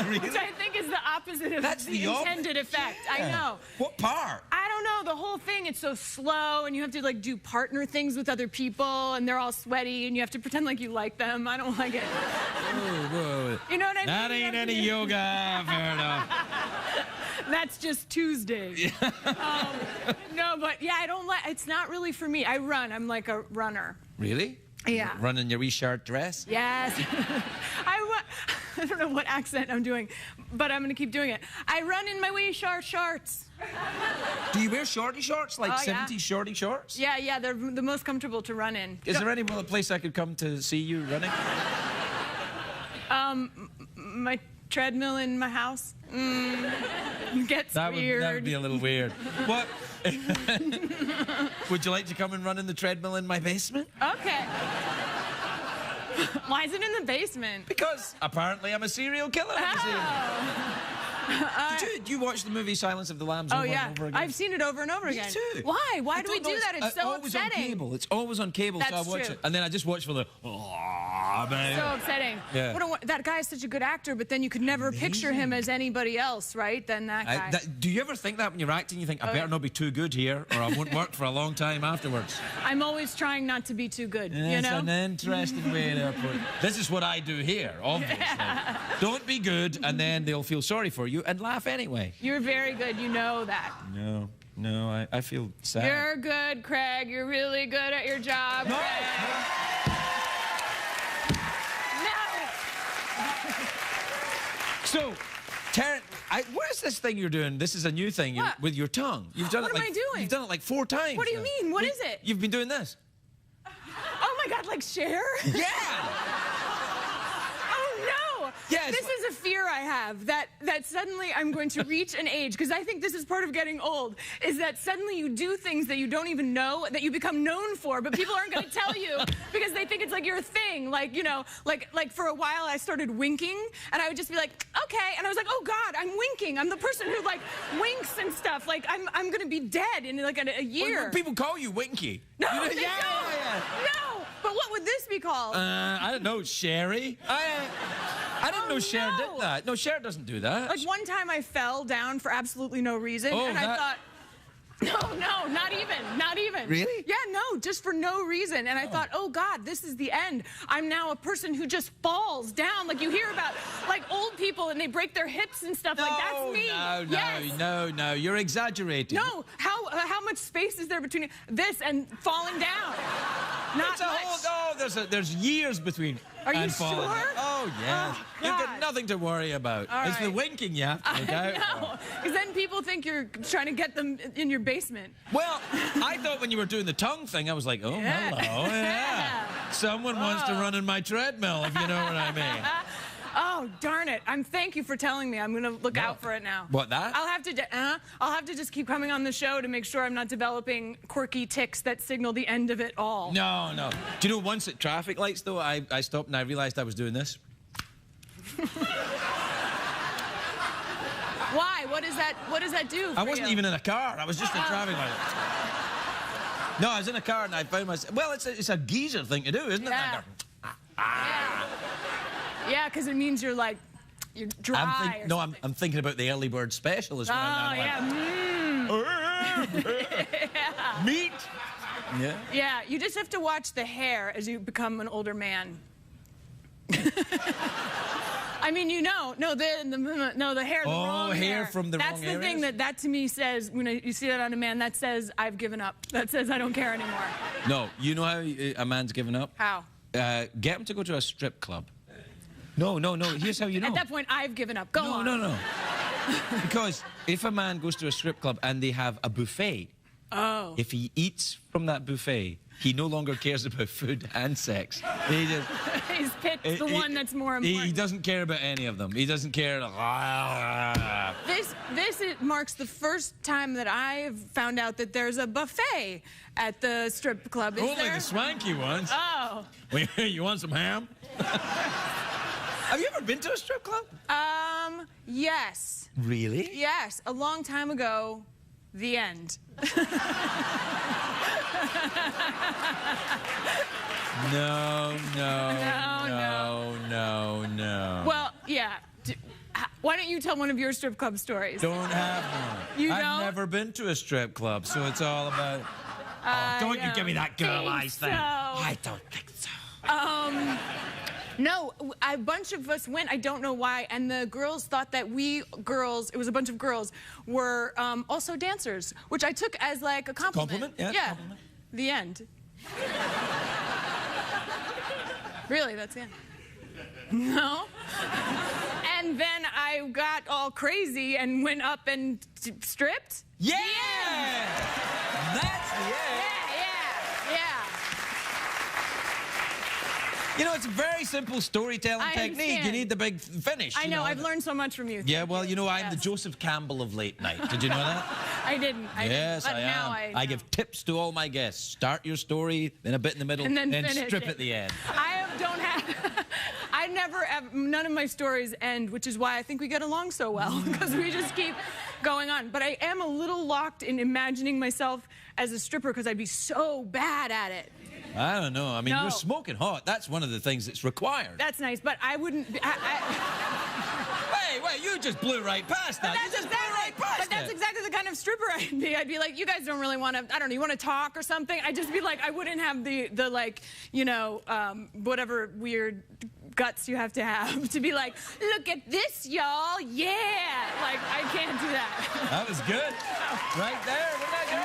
Really? Which I think is the opposite of the intended effect. Yeah. I know. What part? I don't know. The whole thing, it's so slow, and you have to, like, do partner things with other people, and they're all sweaty, and you have to pretend like you like them. I don't like it. Whoa. You know what I mean? That ain't any yoga. Fair enough. That's just Tuesday. No, but, yeah, I don't like... It's not really for me. I run. I'm like a runner. Really? Yeah. Running your wee short dress? Yes. I don't know what accent I'm doing, but I'm gonna keep doing it. I run in my wee shorts. Do you wear shorty shorts, like Oh, 70s yeah. shorty shorts? Yeah, they're the most comfortable to run in. Is there any other place I could come to see you running? My treadmill in my house? Gets weird. That would be a little weird. What? Would you like to come and run in the treadmill in my basement? Okay. Why is it in the basement? Because apparently I'm a serial killer. Did you watch the movie Silence of the Lambs over and over again? I've seen it over and over again. Me too. Why? Why do we do that? It's so always upsetting. on cable. It's always on cable, so I That's watch true. it. And then I just watch for the, oh, man. So upsetting. Yeah. That guy is such a good actor, but then you could never picture him as anybody else, right? Than that guy. Do you ever think that when you're acting? You think, I better not be too good here, or I won't work for a long time afterwards. I'm always trying not to be too good, you It's know? an interesting way to put it. This is what I do here, obviously. Don't be good, and then they'll feel sorry for you and laugh anyway. You're very good, you know that. No, I feel sad. You're good, Craig. You're really good at your job, No. Craig. So, Taryn, what is this thing you're doing? This is a new thing What? with your tongue. You've done What it am like, I doing? You've done it like 4 times. What do you now. mean? What is it? You've been doing this. Oh my God, like Cher? Yeah. Oh no! Yeah, This is a fear I have, that suddenly I'm going to reach an age, because I think this is part of getting old, is that suddenly you do things that you don't even know, that you become known for, but people aren't going to tell you because they think it's like your thing. Like, you know, like for a while I started winking, and I would just be like, okay, and I was like, oh God, I'm winking. I'm the person who like winks and stuff. Like I'm going to be dead in like a year. Well, people call you Winky. No, You know- they yeah, don't. yeah. No, but what would this be called? I don't know, Sherry. I didn't know Cher did that. No, Cher doesn't do that. Like one time I fell down for absolutely no reason, and I thought, no, not even. Really? Yeah, no, just for no reason. And I thought, oh God, this is the end. I'm now a person who just falls down. Like you hear about like old people and they break their hips and stuff. Like that's me. No, you're exaggerating. No, how much space is there between this and falling down? Not much. There's years between. Are you and falling. sure? Oh, yeah. Oh, You've got God. nothing to worry about. All It's the right. winking you have to look out for. No, because then people think you're trying to get them in your basement. Well, I thought when you were doing the tongue thing, I was like, oh, Yeah. hello, yeah. Someone wants to run in my treadmill, if you know what I mean. Oh, darn it. Thank you for telling me. I'm going to look out for it now. What, that? I'll have to just keep coming on the show to make sure I'm not developing quirky tics that signal the end of it all. No. Do you know, once at traffic lights, though, I stopped and I realized I was doing this. Why? What does that do for I wasn't you? even in a car. I was just in traffic light. No, I was in a car and I found myself... Well, it's a geezer thing to do, isn't it? Yeah. Yeah, because it means you're dry or something. I'm thinking about the early bird special as well. Oh, yeah. Meat. Yeah. Yeah, you just have to watch the hair as you become an older man. I mean, the hair, the wrong hair from the That's wrong the thing areas? that to me says, when you see that on a man, that says, I've given up. That says, I don't care anymore. No, you know how a man's given up? How? Get him to go to a strip club. No. Here's how you know. At that point, I've given up. Go on. No. Because if a man goes to a strip club and they have a buffet, if he eats from that buffet, he no longer cares about food and sex. He just... He's picked the one that's more important. He doesn't care about any of them. He doesn't care. This marks the first time that I've found out that there's a buffet at the strip club. Is Only there? the swanky ones. Oh. You want some ham? Have you ever been to a strip club? Yes. Really? Yes, a long time ago. The end. No. Well, yeah. Why don't you tell one of your strip club stories? Don't have one. You I've don't? never been to a strip club, so it's all about... don't you give me that girl eyes thing. I don't think so. No, a bunch of us went, I don't know why, and the girls thought that we girls, it was a bunch of girls, were also dancers, which I took as like a compliment. Compliment? Yeah. Compliment. The end. Really, that's the end. No? And then I got all crazy and went up and stripped. Yeah! That's the end. Yeah. You know, it's a very simple storytelling I technique. understand. You need the big finish. I you know, I've learned so much from you. Yeah, Thank well, you know, I'm the Yes. Joseph Campbell of late night. Did you know that? I didn't. Yes, but I now am. I give tips to all my guests. Start your story, then a bit in the middle, And then then finish strip it. at the end. don't have. I never. None of my stories end, which is why I think we get along so well because we just keep going on. But I am a little locked in imagining myself as a stripper because I'd be so bad at it. I don't know. I mean, No. you're smoking hot. That's one of the things that's required. That's nice, but I wouldn't. Wait, you just blew right past that. You just blew right past But that's it. exactly the kind of stripper I'd be. I'd be like, you guys don't really want to, I don't know, you want to talk or something? I'd just be like, I wouldn't have the like, you know, whatever weird guts you have to be like, look at this, y'all, yeah. Like, I can't do that. That was good. Right there. Wasn't that good?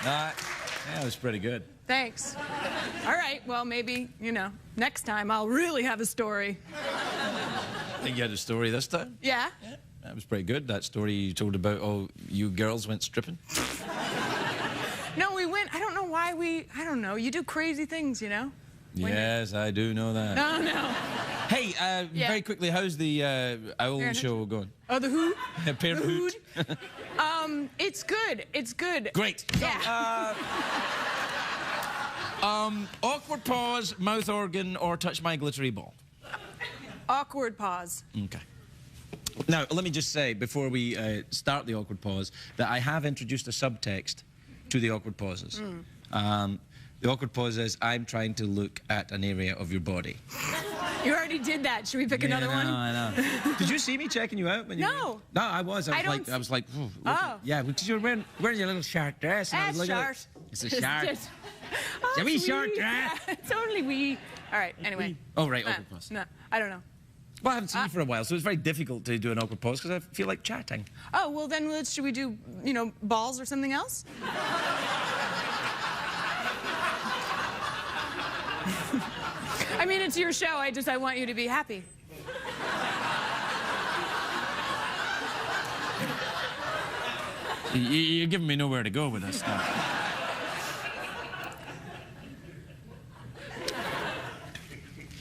No. Yeah, that was pretty good. Thanks. All right, well, maybe, you know, next time I'll really have a story. I think you had a story this time. Yeah? That was pretty good. That story you told about, oh, you girls went stripping. No, we went, I don't know why I don't know, you do crazy things, you know? Yes, I do know that. No. Hey, Yeah. very quickly, how's the owl Parenthood? show going? Oh, the who? Parenthood. It's good. It's good. Great. Yeah. Awkward pause, mouth organ, or touch my glittery ball. Awkward pause. Okay. Now, let me just say, before we start the awkward pause, that I have introduced a subtext to the awkward pauses. The awkward pause is, I'm trying to look at an area of your body. You already did that. Should we pick another one? I know. Did you see me checking you out? When No. No, I was. I was like, ooh, yeah, because you were wearing your little short dress. And I was looking at Short. it. It's a short. It's a wee sweet. short dress. It's only wee. All right, anyway. Oh, right, awkward pause. No, I don't know. Well, I haven't seen you for a while, so it's very difficult to do an awkward pause because I feel like chatting. Oh, well, then should we do, you know, balls or something else? I mean, it's your show. I want you to be happy. You're giving me nowhere to go with this stuff.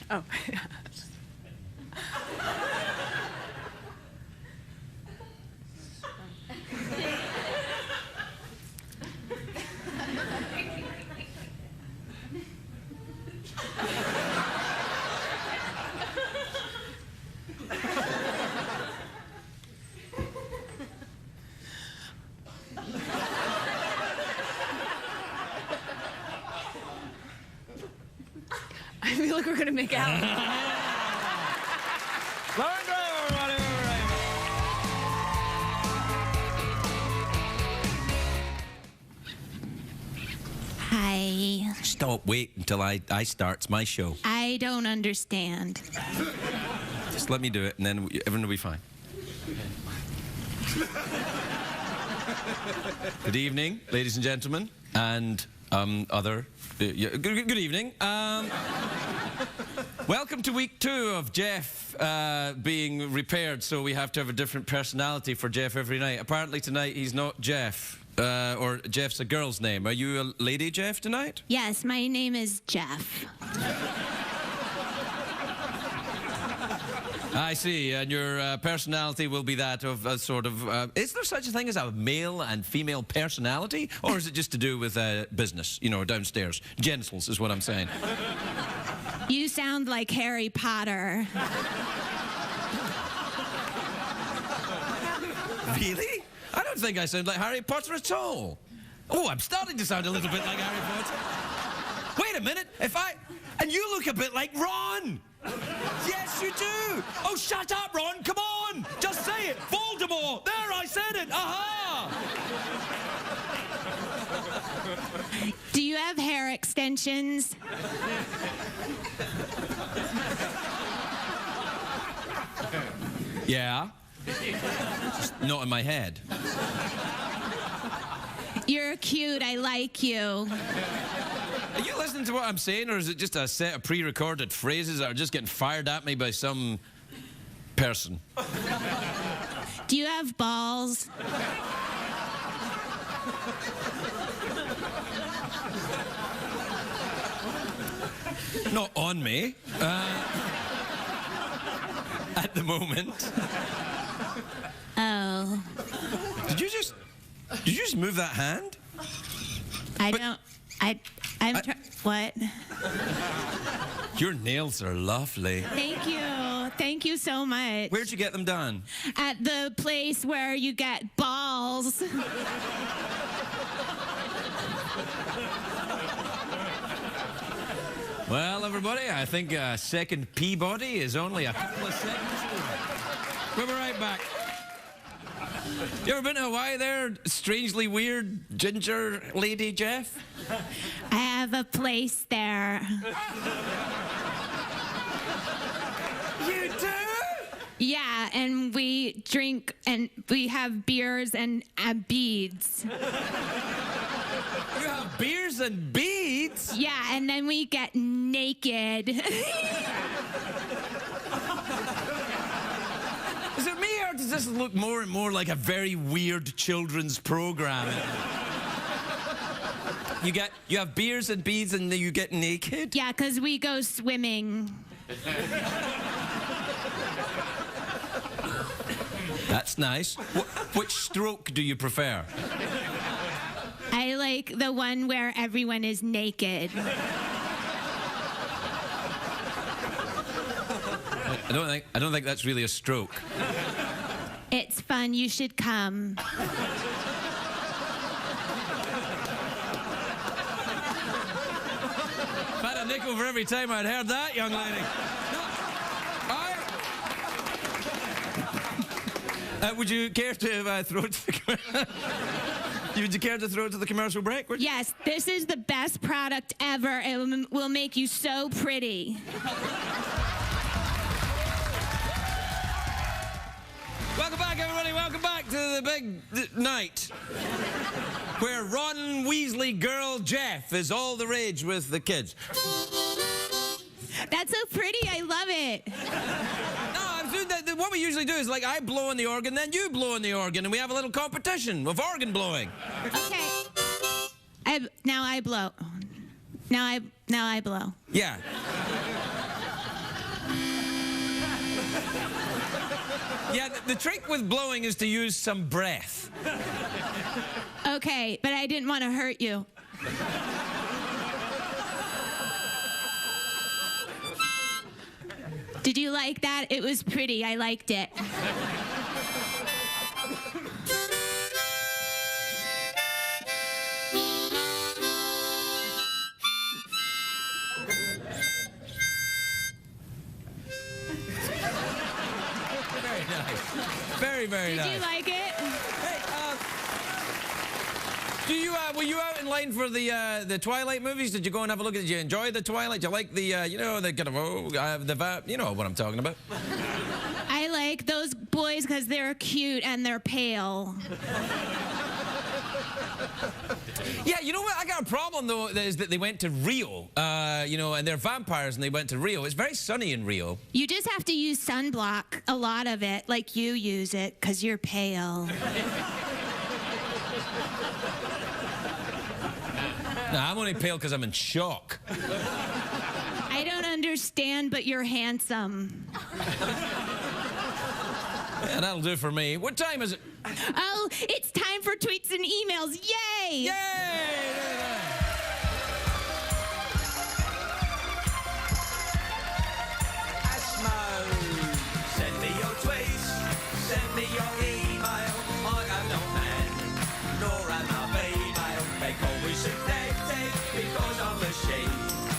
Oh. I feel like we're gonna make out. Lauren Graham, everybody, Hi. Stop, wait until I start. It's my show. I don't understand. Just let me do it, and then everyone will be fine. Good evening, ladies and gentlemen, and other. Good evening. Welcome to week 2 of Jeff being repaired, so we have to have a different personality for Jeff every night. Apparently tonight he's not Jeff, or Jeff's a girl's name. Are you a lady, Jeff, tonight? Yes, my name is Jeff. I see, and your personality will be that of a sort of... is there such a thing as a male and female personality? Or is it just to do with business, you know, downstairs? Genitals is what I'm saying. You sound like Harry Potter. Really? I don't think I sound like Harry Potter at all. Oh, I'm starting to sound a little bit like Harry Potter. Wait a minute, and you look a bit like Ron! Yes, you do! Oh, shut up, Ron! Come on! Just say it! Voldemort! There, I said it! Aha! Do you have hair extensions? Yeah. Just not in my head. You're cute. I like you. Are you listening to what I'm saying, or is it just a set of pre-recorded phrases that are just getting fired at me by some person? Do you have balls? Not on me. At the moment. Oh. Did you just move that hand? What? Your nails are lovely. Thank you. Thank you so much. Where'd you get them done? At the place where you get balls. Well, everybody, I think a second Peabody is only a couple of seconds away. We'll be right back. You ever been to Hawaii there, strangely weird ginger lady, Jeff? I have a place there. You do? Yeah, and we drink and we have beers and beads. You have beers and beads? Yeah, and then we get naked. Is it me, or does this look more and more like a very weird children's program? You have beers and beads and then you get naked? Yeah, because we go swimming. That's nice. Which stroke do you prefer? I like the one where everyone is naked. I don't think that's really a stroke. It's fun. You should come. I've had a nickel for every time I'd heard that, young lady. Would you care to throw it to the Would you care to throw it to the commercial break? Yes, this is the best product ever. It will make you so pretty. Welcome back, everybody. Welcome back to the big night where Ron Weasley girl Jeff is all the rage with the kids. That's so pretty. I love it. What we usually do is, like, I blow on the organ, then you blow on the organ, and we have a little competition of organ blowing. Okay. Now I blow. Now I blow. Yeah. Yeah, the trick with blowing is to use some breath. Okay, but I didn't want to hurt you. Did you like that? It was pretty. I liked it. Very nice. Very, very nice. Did you like it? Hey, were you out in line for the Twilight movies? Did you go and have a look at it? Did you enjoy the Twilight? Did you like the, you know, the kind of, you know what I'm talking about? I like those boys because they're cute and they're pale. Yeah, you know what? I got a problem, though, is that they went to Rio, you know, and they're vampires and they went to Rio. It's very sunny in Rio. You just have to use sunblock, a lot of it, like you use it because you're pale. No, I'm only pale because I'm in shock. I don't understand, but you're handsome. Yeah, that'll do for me. What time is it? Oh, it's time for tweets and emails. Yay! Yay! Send me your tweets, send me your email. I am not man, nor am I female. They call me synthetic because I'm a sheep.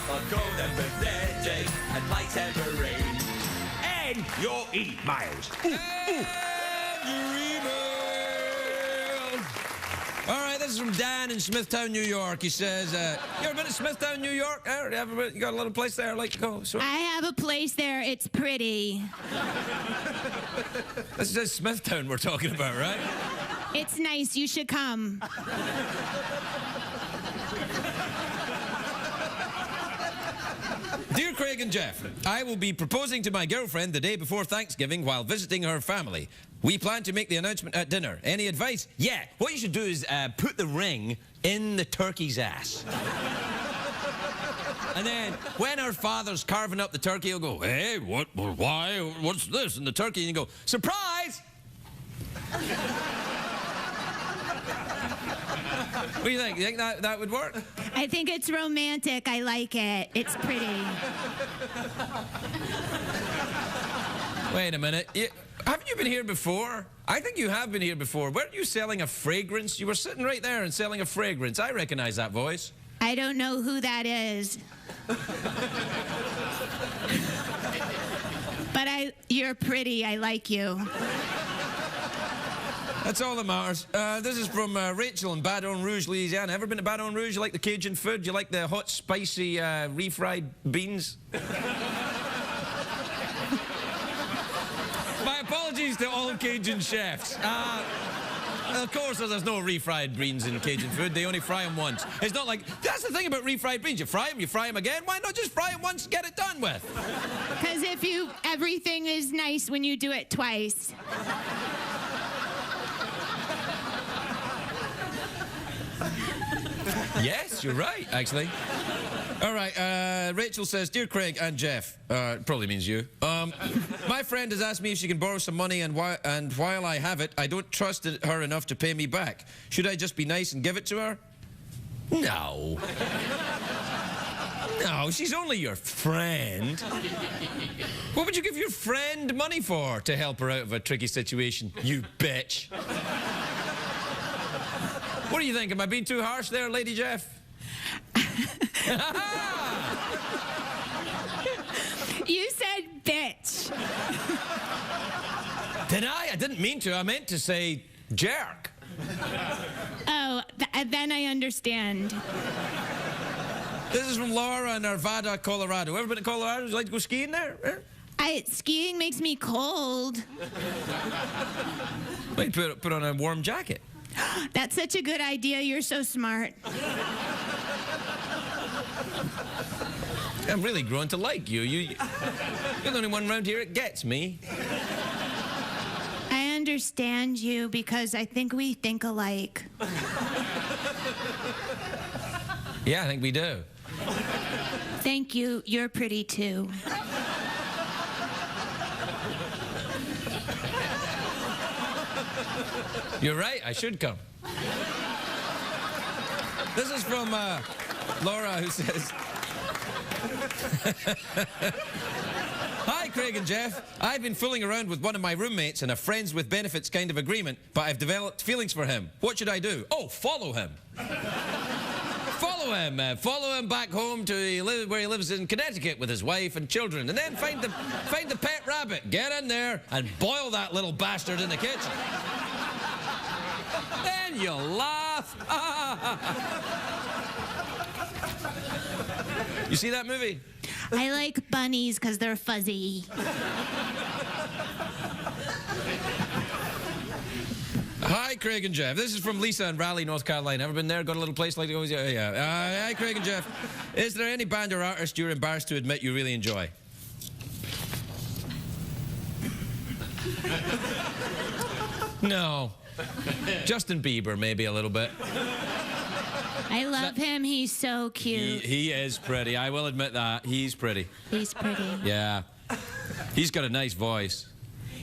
I call them pathetic and late every. And your emails. Your emails. All right, this is from Dan in Smithtown, New York. He says, you ever been to Smithtown, New York? You got a little place there I like to go? So I have a place there. It's pretty. this is Smithtown we're talking about, right? It's nice. You should come. Dear Craig and Jeff, I will be proposing to my girlfriend the day before Thanksgiving while visiting her family. We plan to make the announcement at dinner. Any advice? Yeah, what you should do is put the ring in the turkey's ass. And then when her father's carving up the turkey, he'll go, hey, why, what's this? And the turkey, and you go, surprise! What do you think? You think that would work? I think it's romantic. I like it. It's pretty. Wait a minute. Haven't you been here before? I think you have been here before. Weren't you selling a fragrance? You were sitting right there and selling a fragrance. I recognize that voice. I don't know who that is. But you're pretty. I like you. That's all that matters. This is from Rachel in Baton Rouge, Louisiana. Ever been to Baton Rouge? You like the Cajun food? You like the hot, spicy, refried beans? My apologies to all Cajun chefs. Of course, there's no refried beans in Cajun food. They only fry them once. It's not like... That's the thing about refried beans. You fry them again. Why not just fry them once and get it done with? Because everything is nice when you do it twice. Yes, you're right, actually. All right, Rachel says, Dear Craig and Jeff, probably means you, my friend has asked me if she can borrow some money, and while I have it, I don't trust her enough to pay me back. Should I just be nice and give it to her? No. No, she's only your friend. What would you give your friend money for to help her out of a tricky situation, you bitch? What do you think? Am I being too harsh there, Lady Jeff? You said bitch. Did I? I didn't mean to. I meant to say jerk. Oh, then I understand. This is from Laura in Arvada, Colorado. Ever been to Colorado? Would you like to go skiing there? Skiing makes me cold. Wait, put on a warm jacket. That's such a good idea. You're so smart. I'm really growing to like you. You're the only one around here that gets me. I understand you because I think we think alike. Yeah, I think we do. Thank you. You're pretty too. You're right, I should come. This is from Laura, who says... Hi, Craig and Jeff. I've been fooling around with one of my roommates in a friends with benefits kind of agreement, but I've developed feelings for him. What should I do? Oh, follow him. Follow him. Follow him back home to where he lives in Connecticut with his wife and children, and then find the pet rabbit. Get in there and boil that little bastard in the kitchen. Then you'll laugh. You see that movie? I like bunnies because they're fuzzy. Hi, Craig and Jeff. This is from Lisa in Raleigh, North Carolina. Ever been there? Got a little place like to go? Yeah. Hi, Craig and Jeff. Is there any band or artist you're embarrassed to admit you really enjoy? No. Justin Bieber, maybe a little bit. I love him. He's so cute. He is pretty. I will admit that. He's pretty. He's pretty. Yeah. He's got a nice voice.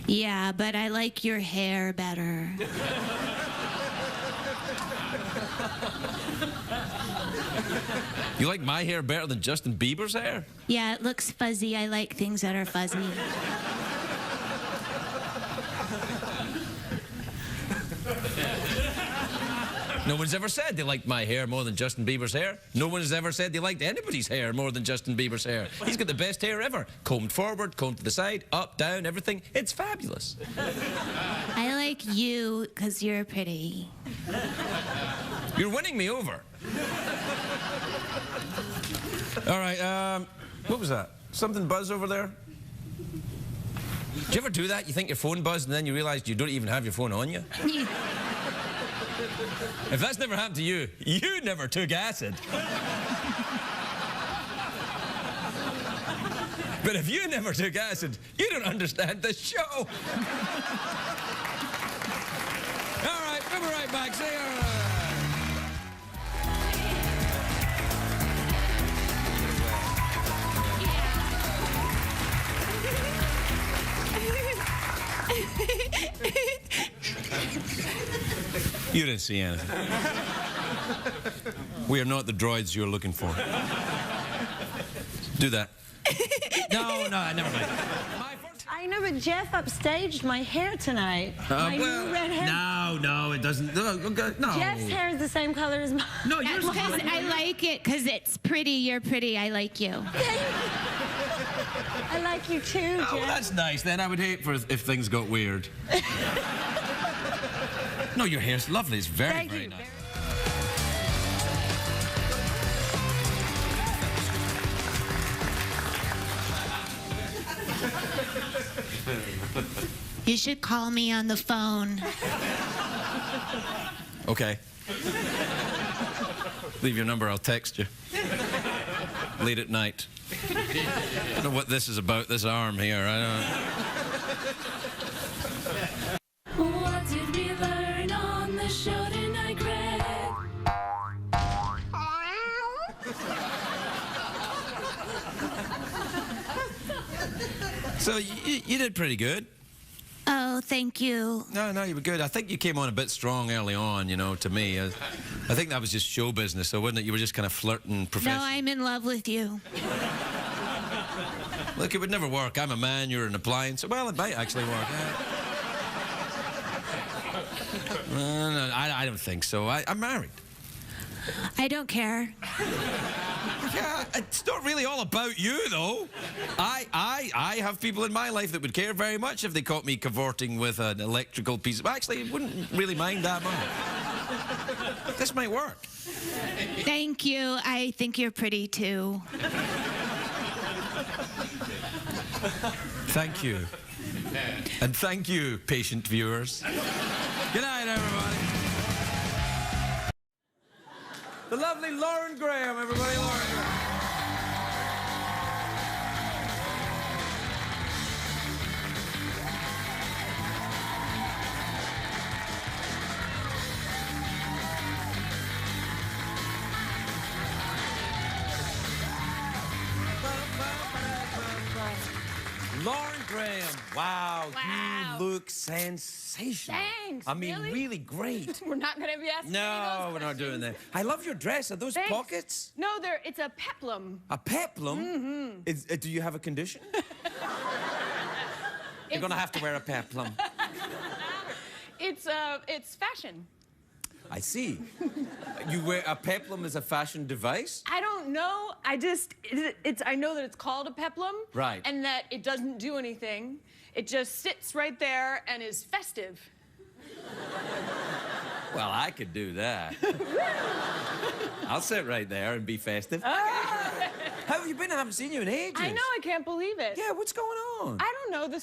Yeah, but I like your hair better. You like my hair better than Justin Bieber's hair? Yeah, it looks fuzzy. I like things that are fuzzy. No one's ever said they liked my hair more than Justin Bieber's hair. No one has ever said they liked anybody's hair more than Justin Bieber's hair. He's got the best hair ever. Combed forward, combed to the side, up, down, everything. It's fabulous. I like you because you're pretty. You're winning me over. All right, what was that? Something buzz over there? Do you ever do that? You think your phone buzzed and then you realize you don't even have your phone on you? If that's never happened to you, you never took acid. But if you never took acid, you don't understand the show. All right, we'll be right back. See you. You didn't see anything. We are not the droids you're looking for. Do that. No, never mind. I know, but Jeff upstaged my hair tonight. My new red hair. No, it doesn't. No. Jeff's hair is the same color as mine. No, yours is Because I like it, because it's pretty. You're pretty. I like you. I like you too, Jeff. Oh, well, that's nice. Then I would hate for if things got weird. No, your hair's lovely. It's very, very nice. You should call me on the phone. Okay. Leave your number, I'll text you. Late at night. I don't know what this is about, this arm here. I don't. What did we learn on the show tonight, Greg? So you did pretty good. Oh, thank you. No, you were good. I think you came on a bit strong early on, you know, to me. I think that was just show business, so wasn't it? You were just kind of flirting professionally. No, I'm in love with you. Look, it would never work. I'm a man, you're an appliance. Well, it might actually work. No, I don't think so. I'm married. I don't care. Yeah, it's not really all about you, though. I have people in my life that would care very much if they caught me cavorting with an electrical piece. Well, actually, I wouldn't really mind that much. This might work. Thank you. I think you're pretty, too. Thank you. And thank you, patient viewers. Good night, everybody. The lovely Lauren Graham, everybody. Lauren Graham. Lauren Graham, wow, you look sensational. Thanks, I mean, really great. We're not going to be asking No, we're not doing that. I love your dress. Are those pockets? No, it's a peplum. A peplum? Mm-hmm. Do you have a condition? You're going to have to wear a peplum. It's fashion. I see. You wear a peplum as a fashion device? I don't know. I know that it's called a peplum. Right. And that it doesn't do anything. It just sits right there and is festive. Well, I could do that. I'll sit right there and be festive. How have you been? I haven't seen you in ages. I know, I can't believe it. Yeah, what's going on? I don't know, the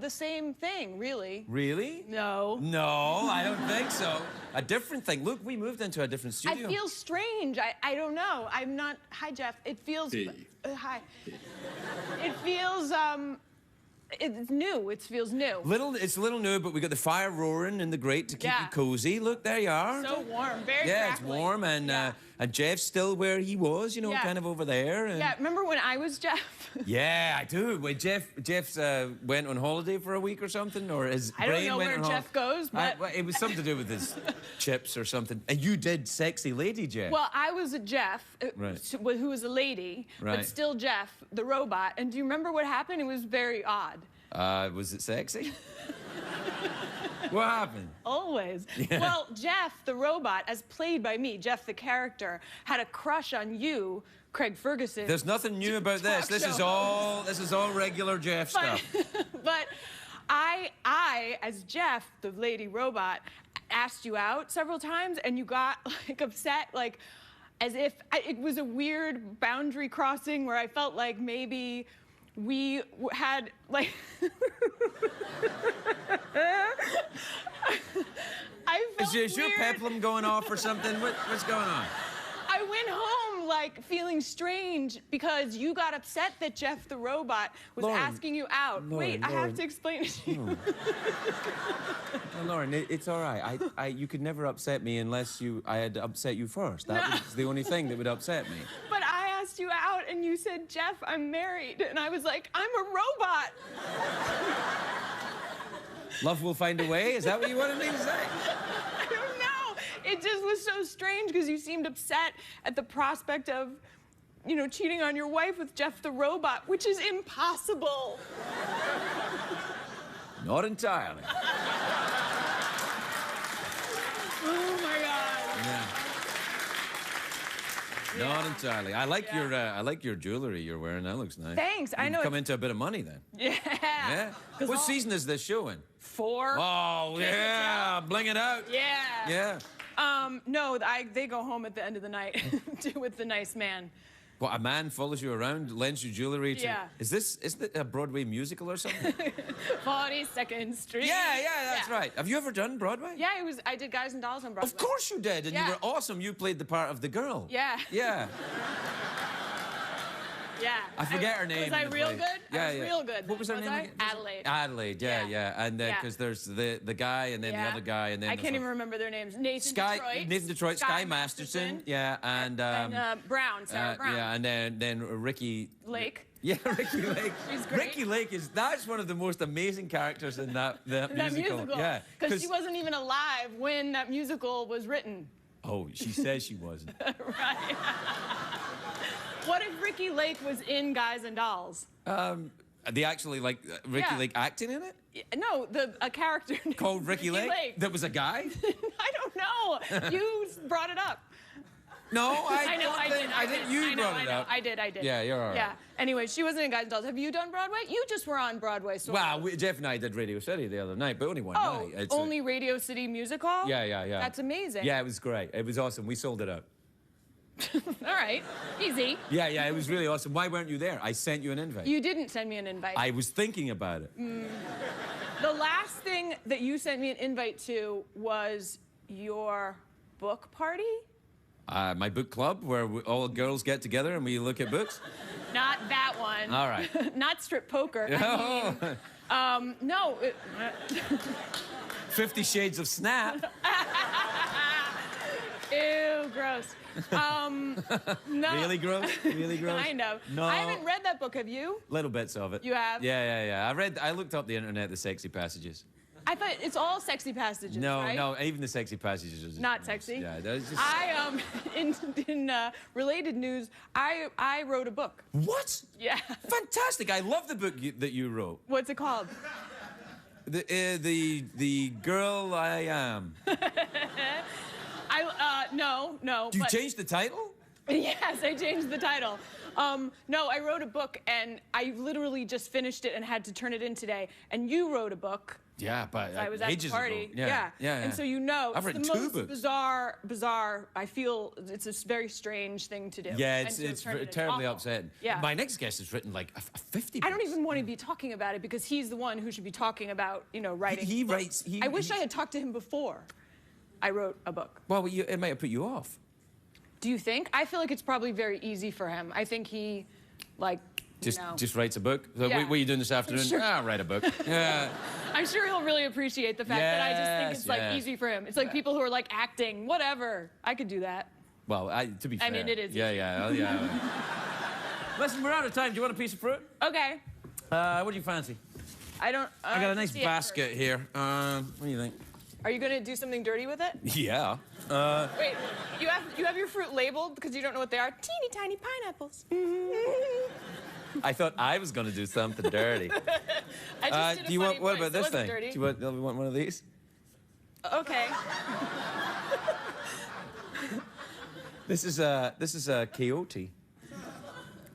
same thing, really. Really? No. No, I don't think so. A different thing. Look, we moved into a different studio. I feel strange. I don't know. I'm not... Hi, Jeff. It feels... hi. It feels, it's new. It feels new. It's a little new, but we got the fire roaring in the grate to keep you cozy. Look, there you are. So warm, very Yeah, crackly. it's warm, and Jeff's still where he was, you know, kind of over there. And... Yeah, remember when I was Jeff? Yeah, I do. When Jeff's went on holiday for a week or something, or his I brain don't know went where on Jeff goes, but... it was something to do with his chips or something. And you did Sexy Lady, Jeff. Well, I was a Jeff, Right. who was a lady, Right. but still Jeff, the robot. And do you remember what happened? It was very odd. Was it sexy? What happened? Always. Yeah. Well, Jeff, the robot, as played by me, Jeff, the character, had a crush on you, Craig Ferguson. There's nothing new about this. This is all regular Jeff stuff. But I, as Jeff, the lady robot, asked you out several times, and you got like upset, like as if it was a weird boundary crossing where I felt like maybe we had like I felt Is your weird. peplum going off or something? What's going on? I went home like feeling strange because you got upset that Jeff the robot was Lauren, asking you out. Wait, I have to explain it to you. No, Lauren, it's all right. You could never upset me unless I had to upset you first. That was the only thing that would upset me. But I asked you out and you said, Jeff, I'm married. And I was like, I'm a robot. Love will find a way? Is that what you wanted me to say? I don't know. It just was so strange because you seemed upset at the prospect of, you know, cheating on your wife with Jeff the robot, which is impossible. Not entirely. Oh my God. Yeah. Not entirely. I like your jewelry you're wearing. That looks nice. Thanks. I know. Come into a bit of money then. Yeah. Yeah. What season is this show in? 4. Oh yeah, bling it out. Yeah. Yeah. No, they go home at the end of the night with the nice man. What, a man follows you around, lends you jewelry to... Yeah. Isn't it a Broadway musical or something? 42nd Street. Yeah, that's right. Have you ever done Broadway? Yeah, I did Guys and Dolls on Broadway. Of course you did, and you were awesome. You played the part of the girl. Yeah. Yeah. Yeah. I forget her name. Was I in the real play. good? Yeah, I was real good. What was her name I? again? Adelaide. Adelaide, yeah. And then, Yeah. because there's the guy, and then the other guy, and then... I can't even remember their names. Nathan Detroit. Sky Masterson, yeah, and Brown, Sarah Brown. Yeah, and then Ricky... Lake. Yeah, Ricky Lake. She's great. Ricky Lake that's one of the most amazing characters in that musical. Yeah. Because she wasn't even alive when that musical was written. Oh, she says she wasn't. Right. What if Ricky Lake was in Guys and Dolls? They actually like Ricky Lake acting in it? No, a character called Ricky Lake? That was a guy? I don't know. You brought it up. No, I think you brought it up. I did. Yeah, you're all right. Yeah. Anyway, she wasn't in Guys and Dolls. Have you done Broadway? You just were on Broadway. So Jeff and I did Radio City the other night, but only one night. It's only Radio City Music Hall? Yeah. That's amazing. Yeah, it was great. It was awesome. We sold it out. All right. Easy. Yeah, it was really awesome. Why weren't you there? I sent you an invite. You didn't send me an invite. I was thinking about it. The last thing that you sent me an invite to was your book party? My book club, where all girls get together and we look at books? Not that one. All right. Not strip poker. I mean, no. 50 Shades of Snap. Ew, gross. No. Really gross? Really gross? Kind of. No. I haven't read that book. Have you? Little bits of it. You have? Yeah. I looked up the internet, the sexy passages. I thought it's all sexy passages, right? No, even the sexy passages are just not sexy. Yeah, that's just... in related news, I wrote a book. What? Yeah. Fantastic! I love the book that you wrote. What's it called? The Girl I Am. No. You changed the title? Yes, I changed the title. No, I wrote a book, and I literally just finished it and had to turn it in today. And you wrote a book. Yeah, but I was at ages the party. ago. Yeah. And so you know, I've it's written the 2 most books. bizarre. I feel it's a very strange thing to do. Yeah, And it's to turn it into terribly awful. upsetting. Yeah. My next guest has written like a 50 I don't even want to be talking about it because he's the one who should be talking about, writing. He writes. I wish I had talked to him before I wrote a book. Well, it might have put you off. Do you think? I feel like it's probably very easy for him. I think he, just writes a book. So Yeah. what are you doing this afternoon? Sure. Write a book. Yeah. I'm sure he'll really appreciate the fact that I just think it's like easy for him. It's like people who are like acting, whatever. I could do that. Well, to be fair. I mean, it is easy. Yeah. Listen, we're out of time. Do you want a piece of fruit? Okay. What do you fancy? I don't. I got a nice basket here. What do you think? Are you gonna do something dirty with it? Yeah. Wait, you have your fruit labeled because you don't know what they are. Teeny tiny pineapples. I thought I was going to do something dirty. I just did do you want? What voice. about this It wasn't thing? dirty. Do you want one of these? Okay. This is a coyote.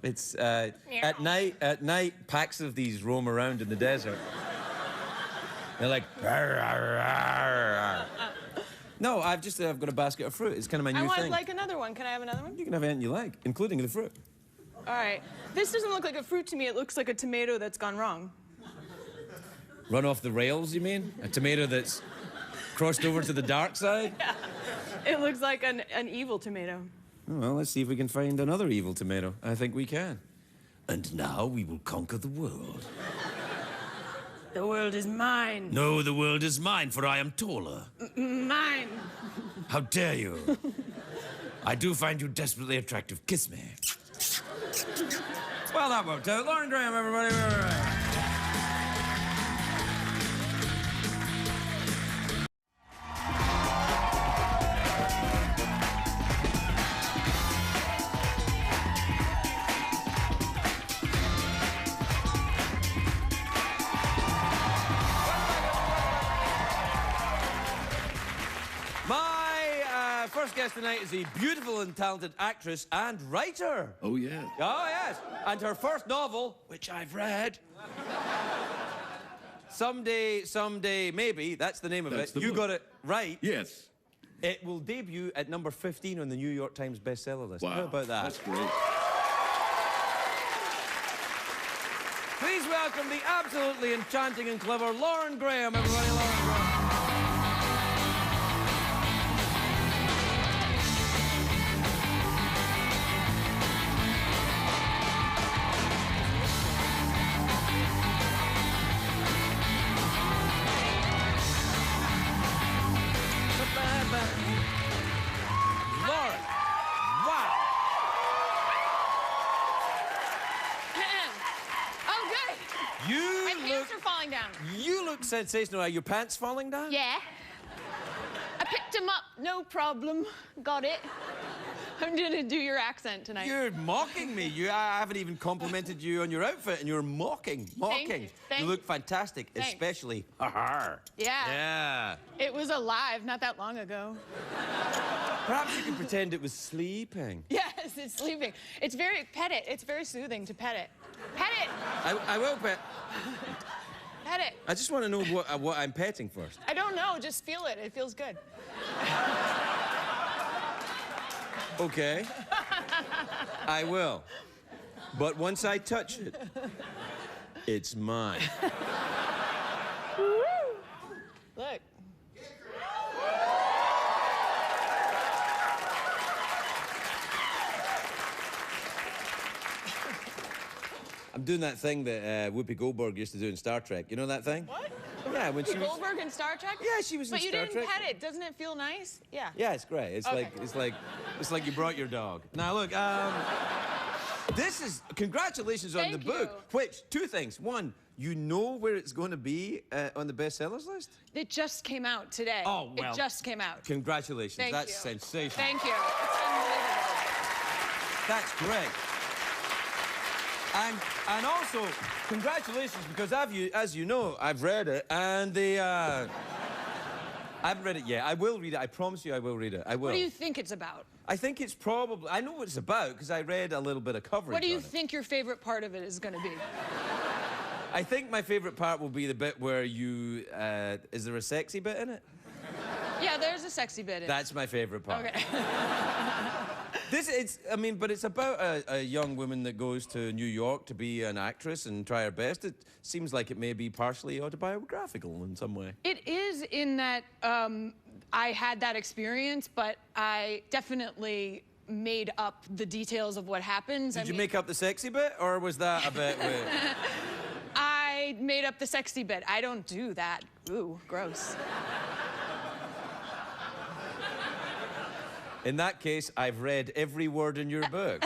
It's at night packs of these roam around in the desert. They're like, "Rawr, rawr, rawr, rawr." No, I've got a basket of fruit. It's kind of my new I thing. want like another one. Can I have another one? You can have anything you like, including the fruit. All right. This doesn't look like a fruit to me. It looks like a tomato that's gone wrong. Run off the rails, you mean? A tomato that's... Crossed over to the dark side? Yeah. It looks like an evil tomato. Well, let's see if we can find another evil tomato. I think we can. And now we will conquer the world. The world is mine. No, the world is mine, for I am taller. Mine. How dare you? I do find you desperately attractive. Kiss me. Well, that worked out. Lauren Graham, everybody. My first guest tonight is a beautiful and talented actress and writer. Oh, yeah. Oh, yes. And her first novel, which I've read. Someday, maybe. That's the name of it. You got it right. Yes. It will debut at number 15 on the New York Times bestseller list. Wow. How about that? That's great. Please welcome the absolutely enchanting and clever Lauren Graham, everybody. Lauren Graham. Lauren, wow. Oh, good. You My pants are falling down. You look sensational. Are your pants falling down? Yeah. I picked him up. No problem. Got it. I'm gonna do your accent tonight. You're mocking me. I haven't even complimented you on your outfit, and you're mocking. Thank you. You look fantastic, Thanks. especially her. Yeah. Yeah. It was alive not that long ago. Perhaps you could pretend it was sleeping. Yes, it's sleeping. It's very pet it. It's very soothing to pet it. Pet it. I will pet. Pet it. I just want to know what I'm petting first. I don't know. Just feel it. It feels good. Okay. I will. But once I touch it, it's mine. Look. I'm doing that thing that Whoopi Goldberg used to do in Star Trek. You know that thing? What? Yeah, when she was... Goldberg in Star Trek? Yeah, she was in But you Star didn't Trek. pet it. Doesn't it feel nice? Yeah. Yeah, it's great. It's Okay. it's like you brought your dog. Now look, this is congratulations on the Thank book. you. Which two things? One, you know where it's going to be on the bestsellers list. It just came out today. Oh, well. It just came out. Congratulations. Thank That's you. sensational. Thank you. It's unbelievable. That's great. And also, congratulations, because as you know, I've read it, and I haven't read it yet. I will read it. I promise you I will read it. I will. What do you think it's about? I think it's probably... I know what it's about, because I read a little bit of coverage What do you on it. think your favorite part of it is going to be? I think my favorite part will be the bit where you... is there a sexy bit in it? Yeah, there's a sexy bit in it. That's my favorite part. Okay. But it's about a young woman that goes to New York to be an actress and try her best. It seems like it may be partially autobiographical in some way. It is in that I had that experience, but I definitely made up the details of what happens. Did you make up the sexy bit, or was that a bit where... I made up the sexy bit. I don't do that. Ooh, gross. In that case, I've read every word in your book.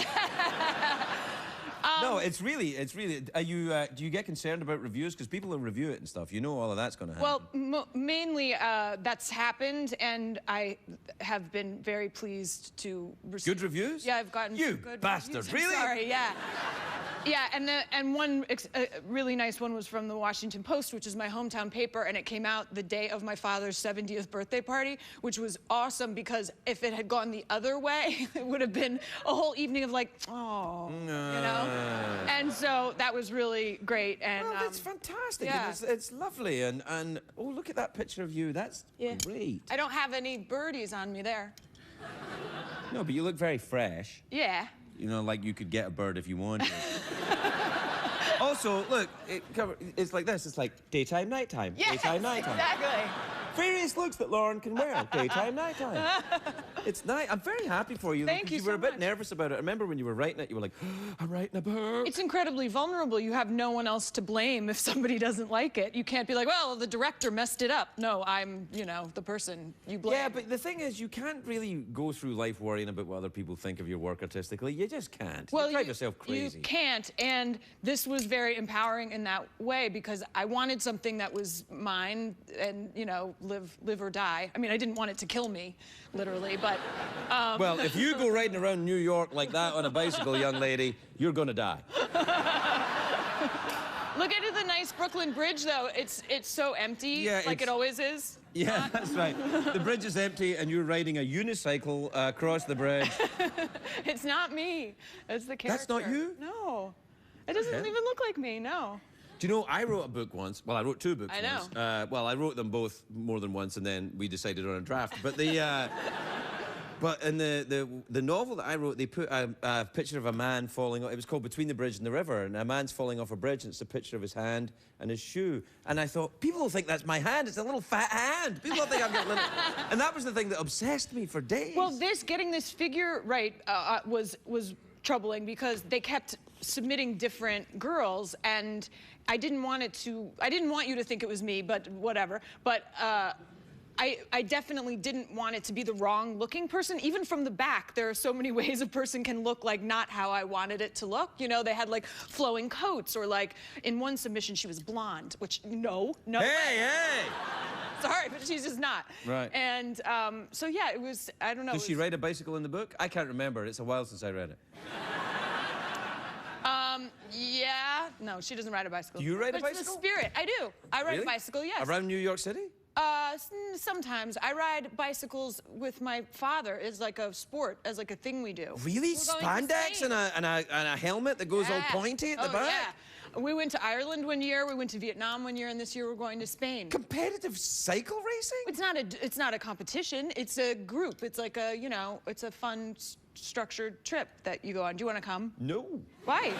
No, it's really... Are you, do you get concerned about reviews? Because people will review it and stuff. You know all of that's going to happen. Well, mainly that's happened, and I have been very pleased to receive... Good reviews? Yeah, I've gotten You good bastard, reviews. really? I'm sorry, yeah. Yeah, and one really nice one was from the Washington Post, which is my hometown paper, and it came out the day of my father's 70th birthday party, which was awesome because if it had gone the other way, it would have been a whole evening of like, oh, you know? And so that was really great. And that's fantastic. Yeah. And it's lovely. And oh, look at that picture of you. That's great. I don't have any birdies on me there. No, but you look very fresh. Yeah. You know, like you could get a bird if you wanted. Also, look, it's like this. It's like daytime, nighttime. Yes, daytime, nighttime. exactly. various looks that Lauren can wear, daytime, nighttime. It's nice. I'm very happy for you. Thank you You were so a bit much. nervous about it. I remember when you were writing it, you were like, I'm writing a book. It's incredibly vulnerable. You have no one else to blame if somebody doesn't like it. You can't be like, well, the director messed it up. No, I'm, you know, the person you blame. Yeah, but the thing is, you can't really go through life worrying about what other people think of your work artistically. You just can't. Well, you drive yourself crazy. You can't, and this was very empowering in that way because I wanted something that was mine and, you know, live or die. I mean, I didn't want it to kill me, literally, but... Well, if you go riding around New York like that on a bicycle, young lady, you're gonna die. Look at the nice Brooklyn Bridge, though. It's so empty, Yeah, like it always is. Yeah, that's right. The bridge is empty and you're riding a unicycle across the bridge. It's not me. It's the character. That's not you? No. It doesn't even look like me, no. Do you know, I wrote a book once. Well, I wrote 2 books I know. once. Well, I wrote them both more than once, and then we decided on a draft. But the, but in the novel that I wrote, they put a picture of a man falling. It was called Between the Bridge and the River, and a man's falling off a bridge, and it's a picture of his hand and his shoe. And I thought, people will think that's my hand. It's a little fat hand. People will think I've got little. And that was the thing that obsessed me for days. Well, getting this figure right was troubling because they kept submitting different girls, and I didn't want you to think it was me, but whatever. But I definitely didn't want it to be the wrong-looking person. Even from the back, there are so many ways a person can look like not how I wanted it to look. You know, they had like flowing coats, or like in one submission she was blonde, which no way. Hey! Sorry, but she's just not. Right. And so yeah, it was. I don't know. Does she ride a bicycle in the book? I can't remember. It's a while since I read it. Yeah. No, she doesn't ride a bicycle. Do you ride a But it's bicycle? the spirit. I do. I ride Really? a bicycle, yes. Around New York City? Sometimes. I ride bicycles with my father as like a sport, as like a thing we do. Really? We're going to Spandex Spain. and a helmet that goes all Yeah. pointy at the back? Yeah. We went to Ireland one year, we went to Vietnam one year, and this year we're going to Spain. Competitive cycle racing? It's not a competition, it's a group. It's like a, you know, it's a fun, structured trip that you go on. Do you want to come? No. Why?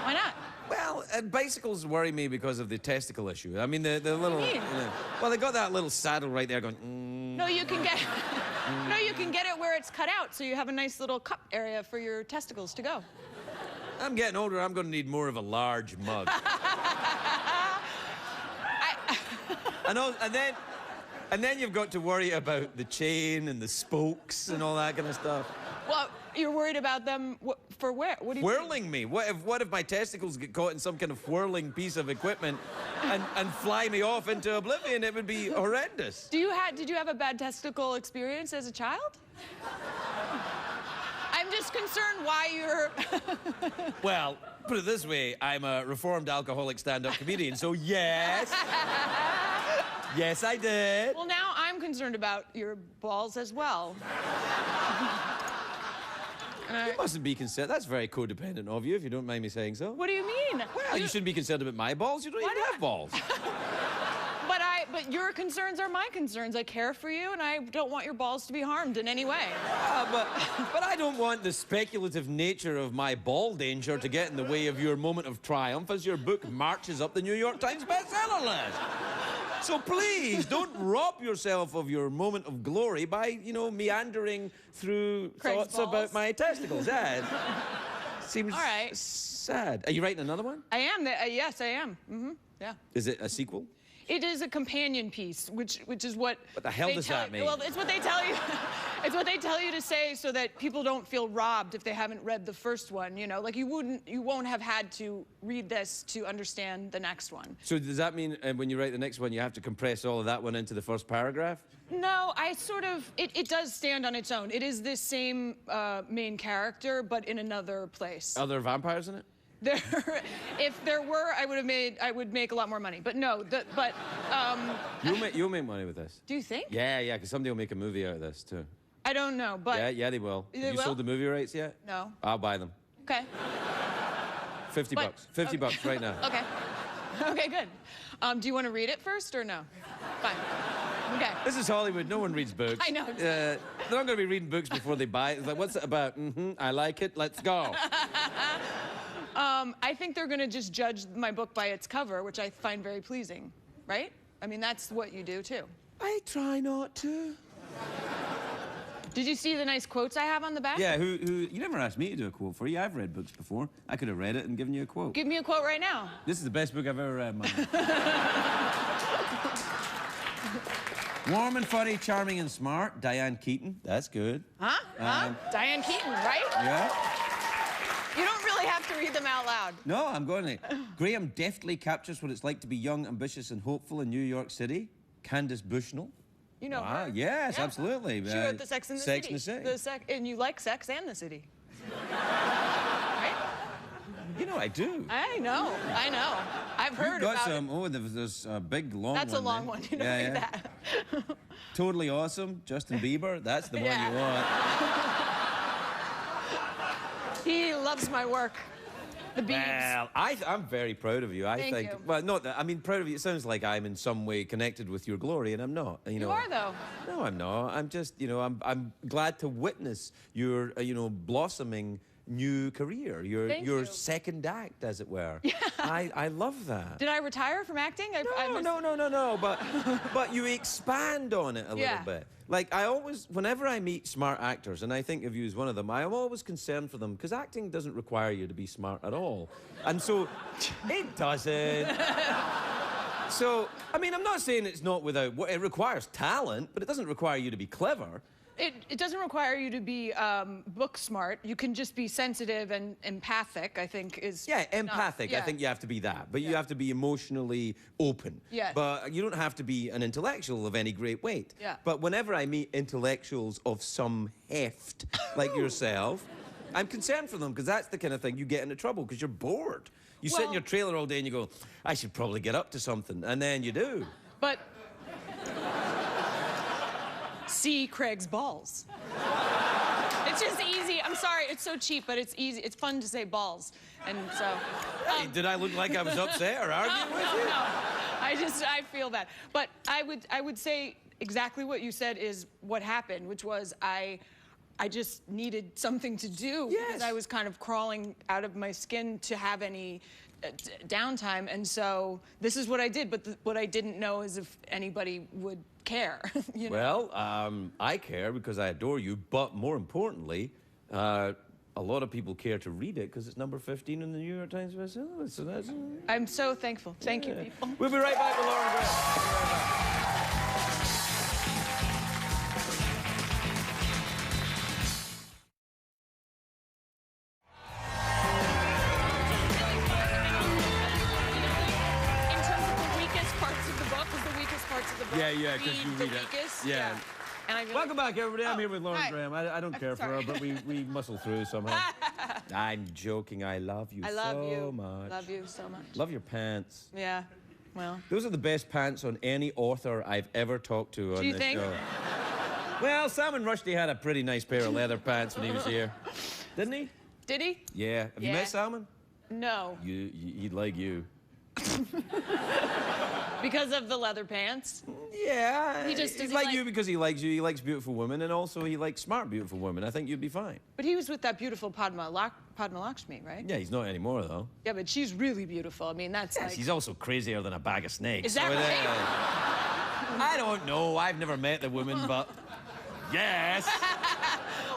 Why not? Well, bicycles worry me because of the testicle issue. I mean, the little... mean? You know, well, they got that little saddle right there going... No, you can get... No, you can get it where it's cut out, so you have a nice little cup area for your testicles to go. I'm getting older. I'm going to need more of a large mug. I know, and then you've got to worry about the chain and the spokes and all that kind of stuff. Well, you're worried about them for where? What do you Whirling me. What if my testicles get caught in some kind of whirling piece of equipment and fly me off into oblivion? It would be horrendous. Did you have a bad testicle experience as a child? I'm just concerned why you're... Well, put it this way, I'm a reformed alcoholic stand-up comedian, so yes. Yes, I did. Well, now I'm concerned about your balls as well. You mustn't be concerned. That's very codependent of you, if you don't mind me saying so. What do you mean? Well, you shouldn't be concerned about my balls. You don't even have balls. But your concerns are my concerns. I care for you, and I don't want your balls to be harmed in any way. But I don't want the speculative nature of my ball danger to get in the way of your moment of triumph as your book marches up the New York Times bestseller list. So please, don't rob yourself of your moment of glory by, you know, meandering through Craig's thoughts balls. about my testicles. Yeah, it seems All right. sad. Are you writing another one? I am. Yes, I am. Mm-hmm. Yeah. Is it a sequel? It is a companion piece, which is what. What the hell does that mean? Well, it's what they tell you. It's what they tell you to say so that people don't feel robbed if they haven't read the first one. You know, like you won't have had to read this to understand the next one. So does that mean when you write the next one, you have to compress all of that one into the first paragraph? No, I sort of. It does stand on its own. It is this same main character, but in another place. Are there vampires in it? If there were, I would make a lot more money. But no, You'll make money with this. Do you think? Yeah, because somebody will make a movie out of this too. I don't know, but Yeah, they will. They Have you will? sold the movie rights yet? No. I'll buy them. Okay. 50 But- bucks. 50 bucks right now. Okay. Okay, good. Do you want to read it first or no? Fine. Okay. This is Hollywood. No one reads books. I know. They're not going to be reading books before they buy it. It's like, what's it about? I like it. Let's go. I think they're going to just judge my book by its cover, which I find very pleasing, right? I mean, that's what you do, too. I try not to. Did you see the nice quotes I have on the back? Yeah, you never asked me to do a quote for you. I've read books before. I could have read it and given you a quote. Give me a quote right now. This is the best book I've ever read, man. Warm and funny, charming and smart, Diane Keaton. That's good. Huh? Diane Keaton, right? Yeah. You don't really have to read them out loud. No, I'm going to. Graham deftly captures what it's like to be young, ambitious, and hopeful in New York City. Candace Bushnell. You know her. Yes, Yeah. absolutely. She wrote the Sex and the City. Sex and the City. And you like Sex and the City. Right? You know, I do. I know. I've heard You've got about some. it. Oh, there's a big, long That's one. a long one. You know, like that. Totally Awesome, Justin Bieber. That's the one you want. He loves my work. The Biebs. Well, I'm very proud of you. Thank think. you. Well, not that. I mean, proud of you. It sounds like I'm in some way connected with your glory, and I'm not. You know. You are, though. No, I'm not. I'm just, I'm glad to witness your, blossoming new career. Your second act, as it were. Yeah. I love that. Did I retire from acting? No. But you expand on it a little bit. Like, whenever I meet smart actors, and I think of you as one of them, I'm always concerned for them, because acting doesn't require you to be smart at all. And so, it doesn't. So, I mean, I'm not saying it's not without... It requires talent, but it doesn't require you to be clever. It doesn't require you to be book smart. You can just be sensitive and empathic, I think, is empathic. Yeah. I think you have to be that. But you have to be emotionally open. Yes. But you don't have to be an intellectual of any great weight. Yeah. But whenever I meet intellectuals of some heft, like yourself, I'm concerned for them, because that's the kind of thing you get into trouble, because you're bored. You sit in your trailer all day and you go, I should probably get up to something. And then you do. But... see Craig's balls. It's just easy. I'm sorry, it's so cheap, but it's easy. It's fun to say balls. And so... Hey, did I look like I was upset or arguing with you? No. I feel bad. But I would say exactly what you said is what happened, which was I just needed something to do. Yes. Because I was kind of crawling out of my skin to have any downtime. And so this is what I did. But what I didn't know is if anybody would care. You know? Well, I care because I adore you, but more importantly, a lot of people care to read it because it's number 15 in the New York Times bestseller. So that's... I'm so thankful. Thank you, people. We'll be right back with Lauren Graham. Yeah, because you read it. Yeah. And I really... Welcome back, everybody. I'm here with Lauren Graham. I don't care for her, but we muscle through somehow. I'm joking. I love you so much. Love you so much. Love your pants. Yeah. Well. Those are the best pants on any author I've ever talked to on this show. Well, Salman Rushdie had a pretty nice pair of leather pants when he was here. Didn't he? Did he? Yeah. Have you met Salman? No. He'd like you. Because of the leather pants? Yeah. He's like you because he likes you. He likes beautiful women, and also he likes smart, beautiful women. I think you'd be fine. But he was with that beautiful Padma Lakshmi, right? Yeah, he's not anymore, though. Yeah, but she's really beautiful. I mean, that's like... She's also crazier than a bag of snakes. Is that right? I don't know. I've never met the woman, but... Yes!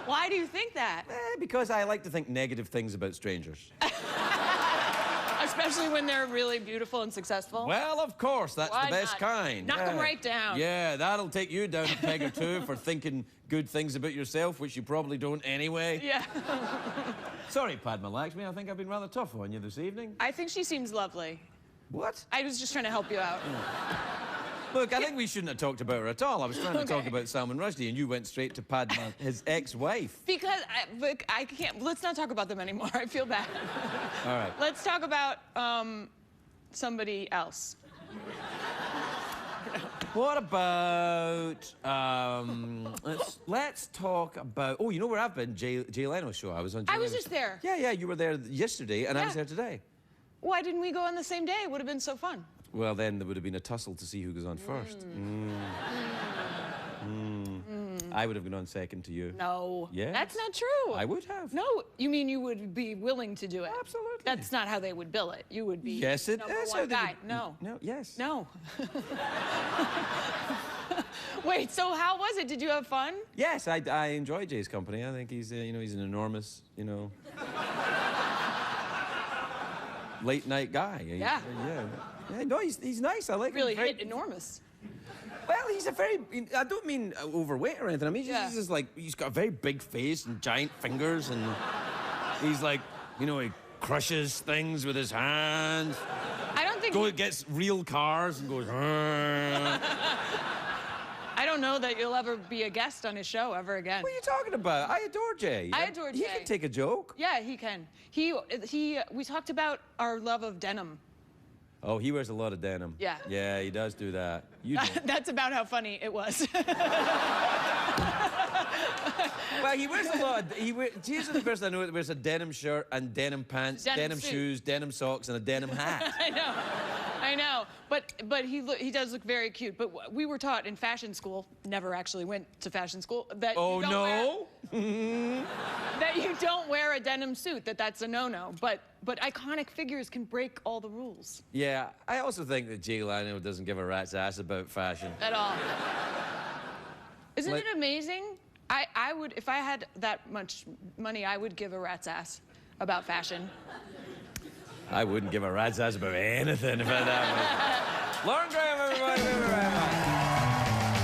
Why do you think that? Because I like to think negative things about strangers. Especially when they're really beautiful and successful? Well, of course. That's the best kind. Knock them right down. Yeah, that'll take you down a peg or two for thinking good things about yourself, which you probably don't anyway. Yeah. Sorry, Padma Lakshmi. I think I've been rather tough on you this evening. I think she seems lovely. What? I was just trying to help you out. Look, I think we shouldn't have talked about her at all. I was trying to talk about Salman Rushdie, and you went straight to Padma, his ex-wife. Because I can't... Let's not talk about them anymore. I feel bad. All right. Let's talk about somebody else. What about... let's talk about... Oh, you know where I've been? Jay Leno's show. I was on Jay I was Leno's just there. Yeah, you were there yesterday, and I was there today. Why didn't we go on the same day? It would have been so fun. Well, then there would have been a tussle to see who goes on first. I would have gone on second to you. No. Yes. That's not true. I would have. No, you mean you would be willing to do it? Absolutely. That's not how they would bill it. You would be Yes, it number is one how they guy. would- No. No, yes. No. Wait, so how was it? Did you have fun? Yes, I enjoy Jay's company. I think he's, you know, he's an enormous, you know, late night guy. Yeah. Yeah, no, he's nice. I like Really him. Very- hit enormous. Well, he's a very, I don't mean overweight or anything. I mean, he's just like, he's got a very big face and giant fingers, and he's like, you know, he crushes things with his hands. I don't think... Gets real cars and goes, I don't know that you'll ever be a guest on his show ever again. What are you talking about? I adore Jay. I adore Jay. He can take a joke. Yeah, he can. We talked about our love of denim. Oh, he wears a lot of denim. Yeah. Yeah, he does do that. You don't. That's about how funny it was. Well, he wears a lot. He's the person I know that wears a denim shirt and denim pants, denim suit. shoes, denim socks, and a denim hat. I know. But he does look very cute. But we were taught in fashion school, never actually went to fashion school, that Oh, you don't no? that you don't wear a denim suit, that's a no-no. But iconic figures can break all the rules. Yeah, I also think that Jay Leno doesn't give a rat's ass about fashion. At all. Isn't it amazing? I would, if I had that much money, I would give a rat's ass about fashion. I wouldn't give a rat's ass about anything if I had that much. Lauren Graham, everybody, we'll be right back.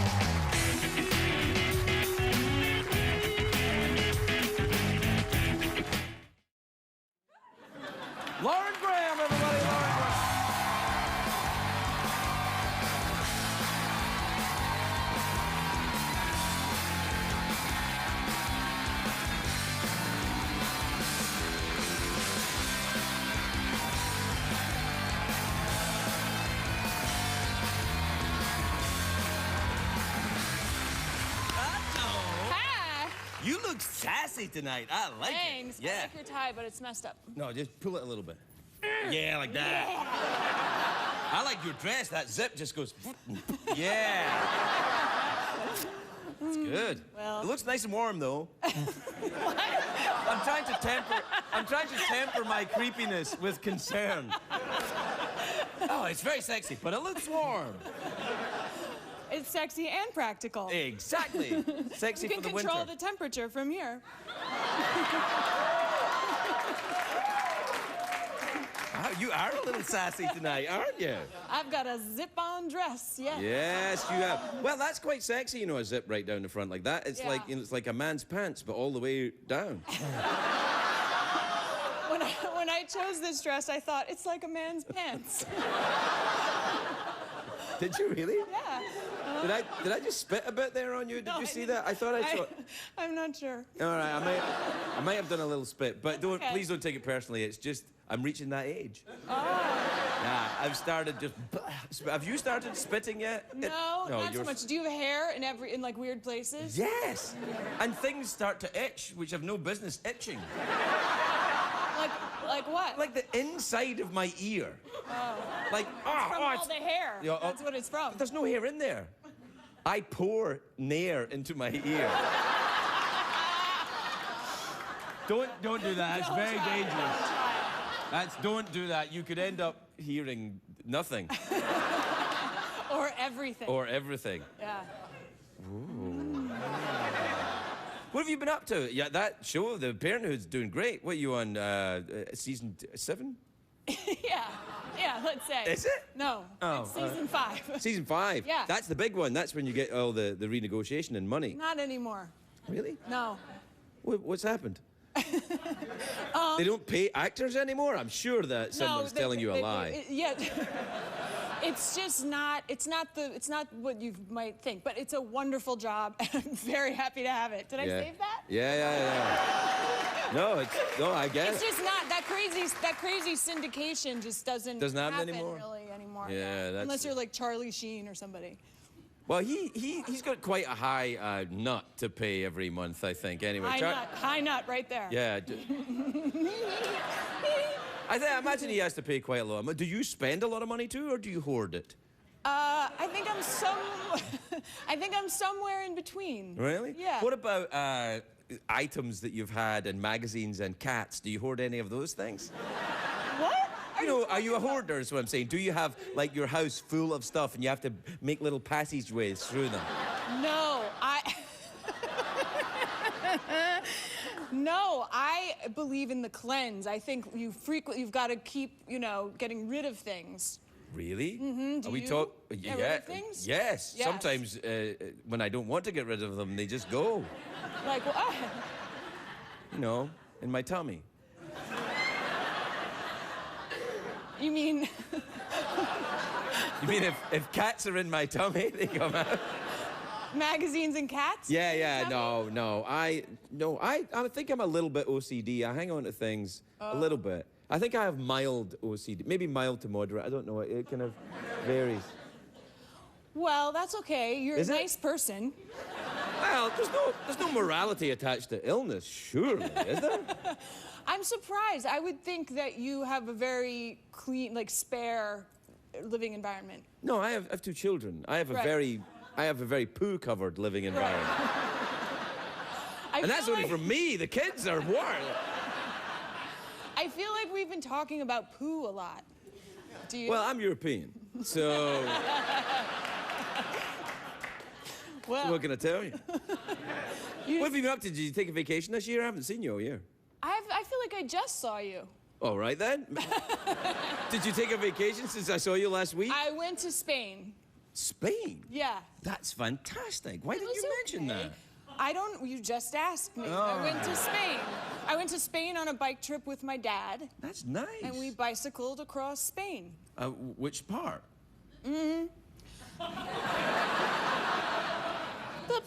Lauren Graham, everybody, Lauren Graham. Hi. You look sassy tonight. I like Thanks. it. Yeah. I like your tie, but it's messed up. No, just pull it a little bit. Yeah, like that. I like your dress. That zip just goes. Yeah. It's good. Well. It looks nice and warm, though. I'm trying to temper my creepiness with concern. Oh, it's very sexy, but it looks warm. It's sexy and practical. Exactly. Sexy You for can the control winter. the temperature from here. Wow, you are a little sassy tonight, aren't you? I've got a zip-on dress, yeah. Yes, you have. Well, that's quite sexy, you know, a zip right down the front like that. It's like, you know, it's like a man's pants, but all the way down. When I chose this dress, I thought, it's like a man's pants. Did you really? Yeah. Did I just spit a bit there on you? Did No, you I see didn't. that? I thought I saw. I'm not sure. All right, I might have done a little spit, but don't okay. please don't take it personally. It's just I'm reaching that age. Oh. Yeah, I've started just. Have you started spitting yet? No, not so you're- much. Do you have hair in like weird places? Yes, and things start to itch, which have no business itching. Like what? Like the inside of my ear. Oh. Like From all the hair. Yeah, That's what it's from. There's no hair in there. I pour nair into my ear. Don't do that. It's very dangerous. Don't do that. You could end up hearing nothing. Or everything. Or everything. Yeah. Ooh. What have you been up to? Yeah, that show, The Parenthood's doing great. What are you on, season 7? Yeah, let's say. Is it? No, Oh, it's season 5. Season 5? Yeah. That's the big one. That's when you get all the renegotiation and money. Not anymore. Really? No. What's happened? They don't pay actors anymore? I'm sure that someone's telling you a lie. Yeah. It's just not. It's not what you might think. But it's a wonderful job, and I'm very happy to have it. Did I save that? Yeah. No, I guess. It's just not that crazy. That crazy syndication just doesn't happen anymore? really anymore. Yeah, that's- unless you're like Charlie Sheen or somebody. Well, he's got quite a high nut to pay every month, I think. Anyway, High nut right there. Yeah. I imagine he has to pay quite a lot. Do you spend a lot of money too, or do you hoard it? I think I think I'm somewhere in between. Really? Yeah. What about items that you've had in magazines and cats? Do you hoard any of those things? What? You know, are you a hoarder is what I'm saying? Do you have, like, your house full of stuff and you have to make little passageways through them? No, No, I believe in the cleanse. I think you've got to keep, you know, getting rid of things. Really? Mm-hmm. Do Are we you talk? get rid of things? Yes. Yes. Sometimes when I don't want to get rid of them, they just go. Like what? You know, in my tummy. You mean? You mean if cats are in my tummy, they come out? Magazines and cats? Yeah. No. I think I'm a little bit OCD. I hang on to things a little bit. I think I have mild OCD, maybe mild to moderate. I don't know. It kind of varies. Well, that's okay. You're a nice person. Well, there's no morality attached to illness, surely, is there? I'm surprised. I would think that you have a very clean, like, spare living environment. No, I have 2 children. I have a very poo-covered living environment. And that's only for me. The kids are worried. I feel like we've been talking about poo a lot. Do you? Well, I'm European, so... Well, what can I tell you? What have you been up to? Did you take a vacation this year? I haven't seen you all year. I feel like I just saw you. All right, then. Did you take a vacation since I saw you last week? I went to Spain. Spain? Yeah. That's fantastic. Why didn't you mention that? You just asked me. Oh. I went to Spain. I went to Spain on a bike trip with my dad. That's nice. And we bicycled across Spain. Which part? The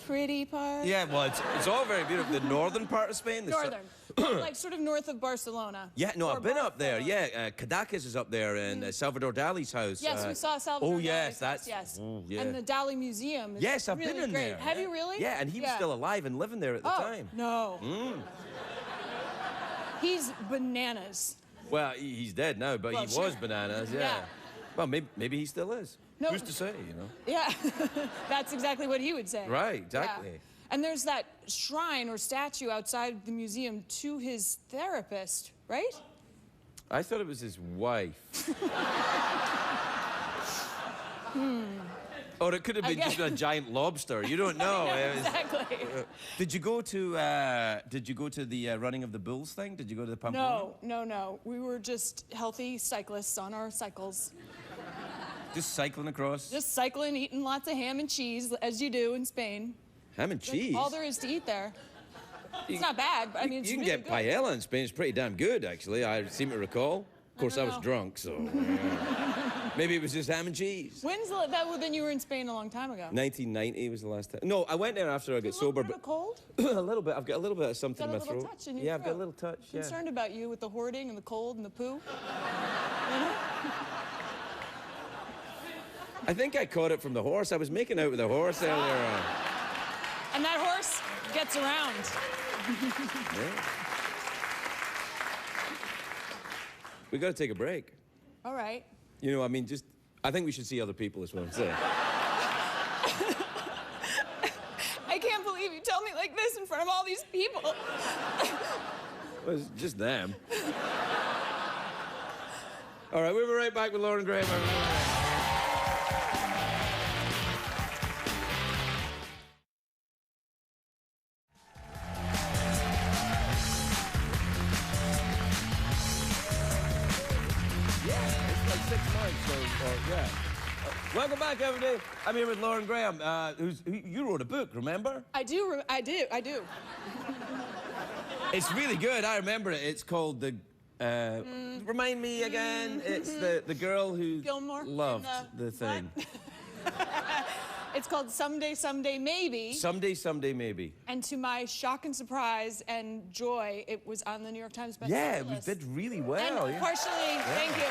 pretty part. Yeah, well, it's all very beautiful. The northern part of Spain? Northern. Like sort of north of Barcelona. Yeah, no, I've been up there. Yeah, Cadaqués is up there, and Salvador Dali's house. Yes, we saw Salvador Dali's yes, house, yes. Oh, yeah. And the Dali Museum is Yes, I've really been in great. there. Have you really? Yeah, and he was still alive and living there at the time. No. He's bananas. Well, he's dead now, but he was bananas, yeah. Well, maybe he still is. No. Who's to say, you know? Yeah, that's exactly what he would say. Right, exactly. Yeah. And there's that shrine or statue outside the museum to his therapist, right? I thought it was his wife. Or it could have been just a giant lobster. You don't know. Exactly. Did you go to the running of the bulls thing? Did you go to the Pamplona? No. We were just healthy cyclists on our cycles. Just cycling across? Just cycling, eating lots of ham and cheese, as you do in Spain. Ham and cheese? All there is to eat there. It's not bad, but I mean, it's you can really get good. paella in Spain. It's pretty damn good, actually. I seem to recall. Of course, I was drunk, so maybe it was just ham and cheese. When's that? Then you were in Spain a long time ago. 1990 was the last time. No, I went there after I got sober. But cold? A little bit. I've got a little bit of something in my throat. Touch in your yeah, throat. I've got a little touch. Yeah. Concerned about you with the hoarding and the cold and the poo. I think I caught it from the horse. I was making out with a horse earlier on. And that horse gets around. Yeah. We got to take a break. All right. You know, I mean, I think we should see other people, is what I'm saying. I can't believe you tell me like this in front of all these people. Well, it's just them. All right, we'll be right back with Lauren Graham. Welcome back, everybody. I'm here with Lauren Graham, you wrote a book, remember? I do. It's really good. I remember it. It's called remind me again. It's the girl who Gilmore loved the thing. It's called Someday, Someday, Maybe. Someday, Someday, Maybe. And to my shock and surprise and joy, it was on the New York Times bestseller Yeah, list. we did really well. And partially, thank you.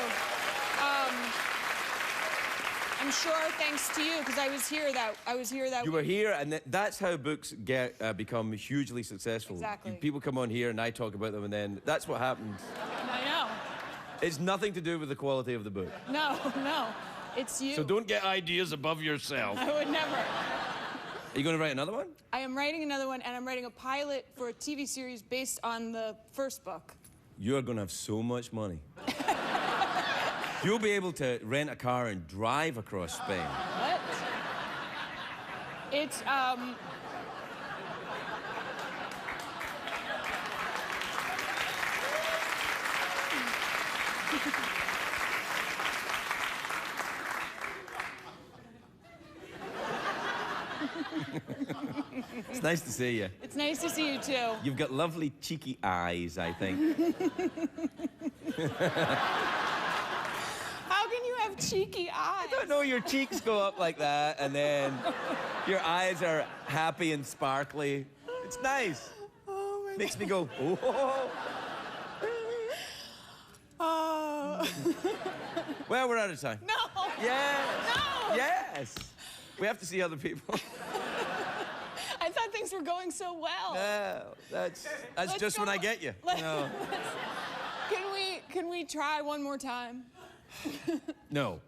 I'm sure thanks to you, because I was here that You were here, and that's how books become hugely successful. Exactly. People come on here, and I talk about them, and then that's what happens. I know. It's nothing to do with the quality of the book. No. It's you. So don't get ideas above yourself. I would never. Are you going to write another one? I am writing another one, and I'm writing a pilot for a TV series based on the first book. You're going to have so much money. You'll be able to rent a car and drive across Spain. What? It's, It's nice to see you. It's nice to see you, too. You've got lovely, cheeky eyes, I think. How can you have cheeky eyes? I don't know, your cheeks go up like that, and then your eyes are happy and sparkly. It's nice. Oh, my Makes me go, oh. Well, we're out of time. No! Yes. No! Yes. We have to see other people. I thought things were going so well. No, that's just when I get you. No. Can we try one more time? No.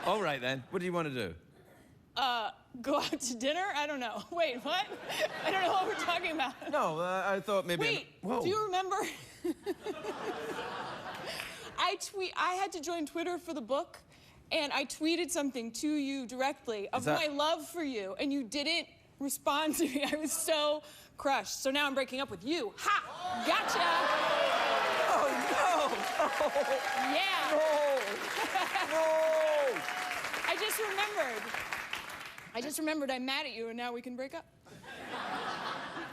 All right, then. What do you want to do? Go out to dinner? I don't know. Wait, what? I don't know what we're talking about. No, I thought maybe... Wait, Whoa. do you remember? I had to join Twitter for the book, and I tweeted something to you directly of my love for you, and you didn't respond to me. I was so crushed. So now I'm breaking up with you. Ha! Gotcha! Oh, no! Yeah! No! I just remembered I'm mad at you, and now we can break up.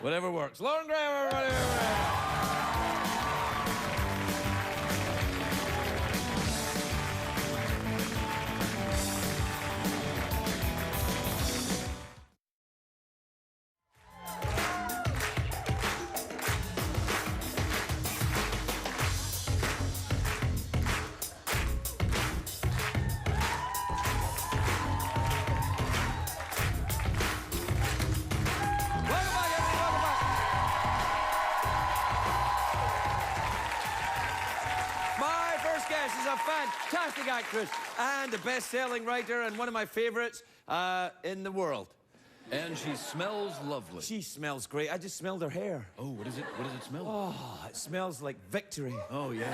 Whatever works. Lauren Graham, everybody! Is a fantastic actress and a best-selling writer and one of my favorites in the world. And she smells lovely. She smells great. I just smelled her hair. Oh, what does it smell? Oh, it smells like victory. Oh, yeah.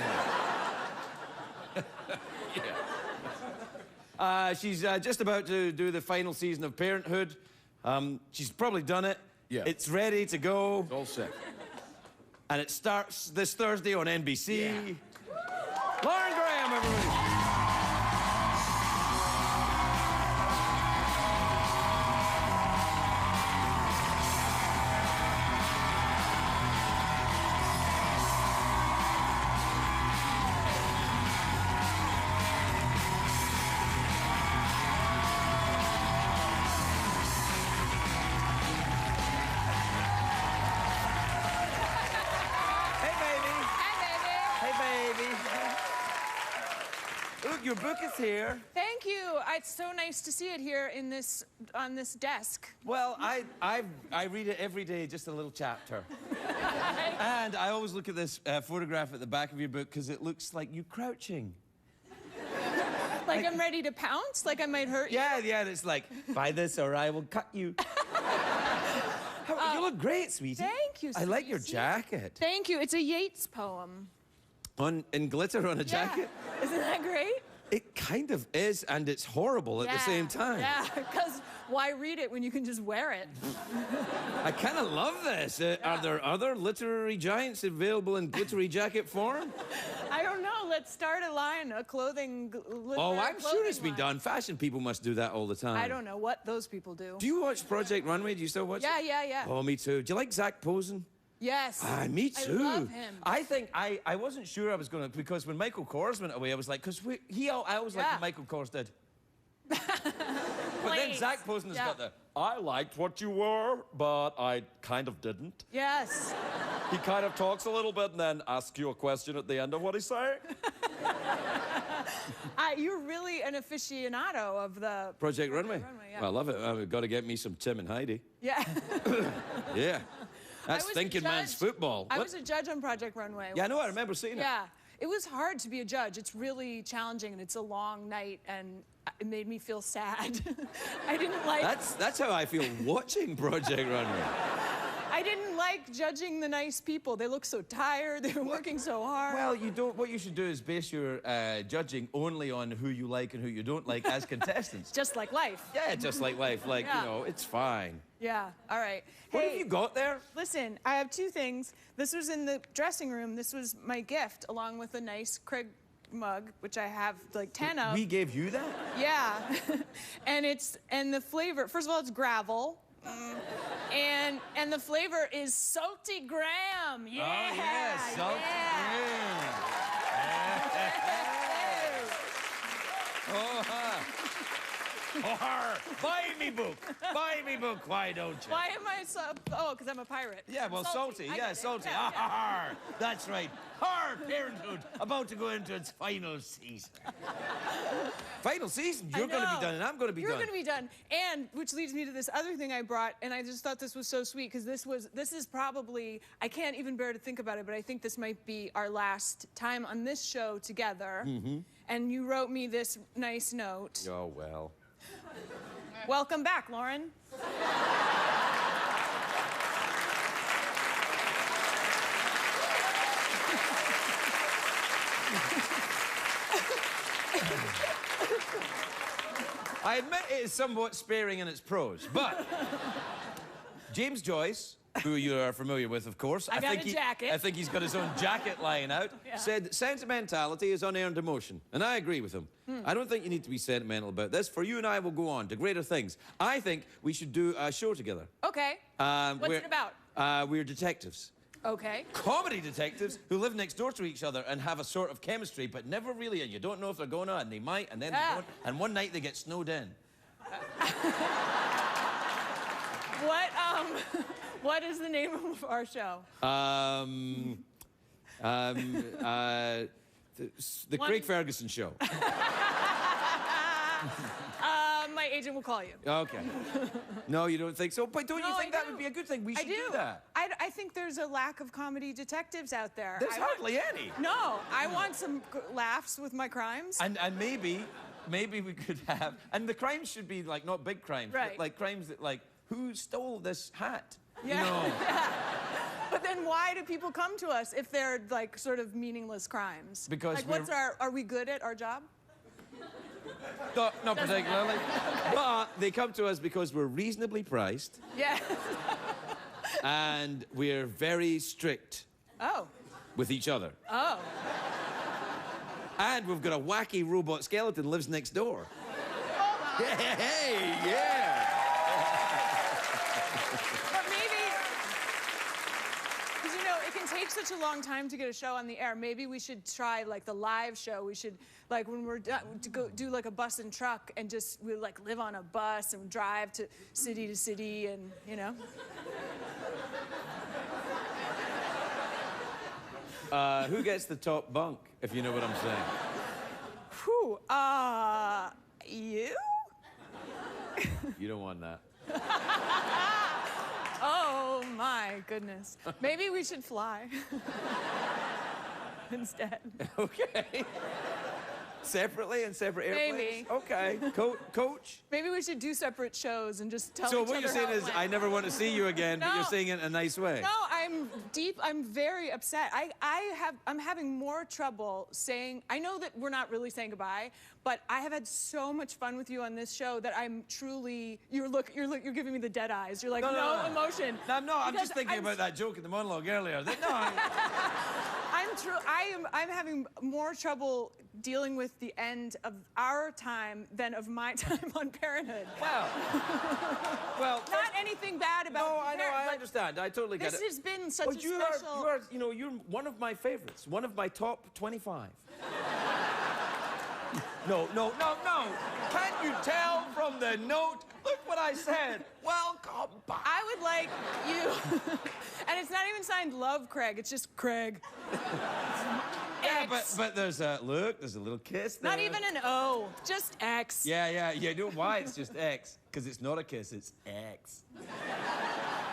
She's just about to do the final season of Parenthood. She's probably done it. Yeah. It's ready to go. It's all set. And it starts this Thursday on NBC. Yeah. Lauren Graham, everybody. Look, your book is here. Thank you. It's so nice to see it here on this desk. Well, I read it every day, just a little chapter. And I always look at this photograph at the back of your book because it looks like you crouching. Like I'm ready to pounce? Like I might hurt you? Yeah, and it's like, buy this or I will cut you. You look great, sweetie. Thank you, I like your jacket. Thank you. It's a Yeats poem. In glitter on a jacket? Isn't that great? It kind of is, and it's horrible at the same time. Yeah, because why read it when you can just wear it? I kind of love this. Are there other literary giants available in glittery jacket form? I don't know. Let's start a line, a clothing. Oh, I'm sure it's been done. Fashion people must do that all the time. I don't know what those people do. Do you watch Project Runway? Do you still watch it? Yeah. Oh, me too. Do you like Zach Posen? Yes. Me too. I love him. I think I wasn't sure I was going to, because when Michael Kors went away, I was like, because I always liked what Michael Kors did. But then Zach Posen has got the, I liked what you were, but I kind of didn't. Yes. He kind of talks a little bit and then asks you a question at the end of what he's saying. You're really an aficionado of the Project Runway. Yeah. I love it. I've got to get me some Tim and Heidi. Yeah. Yeah. That's thinking man's football. I was a judge on Project Runway. Yeah, I know. I remember seeing it. Yeah. it was hard to be a judge. It's really challenging, and it's a long night, and it made me feel sad. I didn't like... That's how I feel watching Project Runway. I didn't like judging the nice people. They look so tired. They were working so hard. Well, you don't. What you should do is base your judging only on who you like and who you don't like as contestants. Just like life. Yeah, just like life. Like, Yeah. you know, it's fine. Yeah, all right. What Hey, have you got there? Listen, I have two things. This was in the dressing room. This was my gift, along with a nice Craig mug, which I have like 10 of. We gave you that? Yeah. and the flavor, first of all, it's gravel. And the flavor is salty graham. Yeah. Oh, yeah, salty graham. Oh, buy me book. Buy me book, why don't you? Why am I so... Oh, because I'm a pirate. Yeah, well, salty. I Yeah, get it. salty. Yeah, yeah. That's right. Parenthood, about to go into its final season. Final season? You're going to be done, and I'm going to be You're done. going to be done. And which leads me to this other thing I brought, and I just thought this was so sweet, because this is probably, I can't even bear to think about it, but I think this might be our last time on this show together. Mm-hmm. And you wrote me this nice note. Oh, well. Welcome back, Lauren. I admit it is somewhat sparing in its prose, but James Joyce, who you are familiar with, of course. I got a jacket. I think he's got his own jacket lying out. Yeah. Said that sentimentality is unearned emotion, and I agree with him. I don't think you need to be sentimental about this. For you and I will go on to greater things. I think we should do a show together. Okay. What's it about? We're detectives. Okay. Comedy detectives who live next door to each other and have a sort of chemistry, but never really, and you don't know if they're going on, and they might, and then they don't, and one night they get snowed in. What is the name of our show? The Craig Ferguson Show. My agent will call you. Okay. No, you don't think so? But don't you think that would be a good thing? We should do that. I think there's a lack of comedy detectives out there. There's hardly any. No, I want some laughs with my crimes. And maybe we could have, and the crimes should be like not big crimes, Right. but like crimes that like, who stole this hat? Yeah. You know? Yeah. But then why do people come to us if they're like sort of meaningless crimes? Because like, are we good at our job? No, not particularly. But they come to us because we're reasonably priced. Yeah. And we're very strict. Oh. With each other. Oh. And we've got a wacky robot skeleton lives next door. Oh, my. Hey, yeah. But maybe, because you know, it can take such a long time to get a show on the air. Maybe we should try like the live show. We should, like when we're done, to go do like a bus and truck and just we like live on a bus and drive to city and you know. Who gets the top bunk, if you know what I'm saying? Whew, you? You don't want that. Oh, my goodness. Maybe we should fly instead. Okay. Separately in separate airplanes? Maybe. Okay. Coach? Maybe we should do separate shows and just tell each So other what you're saying how it is, went. I never want to see you again, but No. you're saying it in a nice way. No, I'm very upset. I'm having more trouble saying, I know that we're not really saying goodbye, but I have had so much fun with you on this show that I'm truly, you're giving me the dead eyes. You're like, no emotion. No, I'm Because just thinking about that joke in the monologue earlier. I'm having more trouble dealing with the end of our time than of my time on Parenthood. Well, not anything bad about No, I know, Parenthood, I but understand. I totally get it. This has been such But a you special... you're one of my favorites. One of my top 25. No. Can't you tell from the note? Look what I said. Welcome back. I would like you... And it's not even signed Love Craig, it's just Craig. Yeah, X. but there's a look, there's a little kiss there. Not even an O, just X. Yeah. You know why it's just X? Because it's not a kiss, it's X.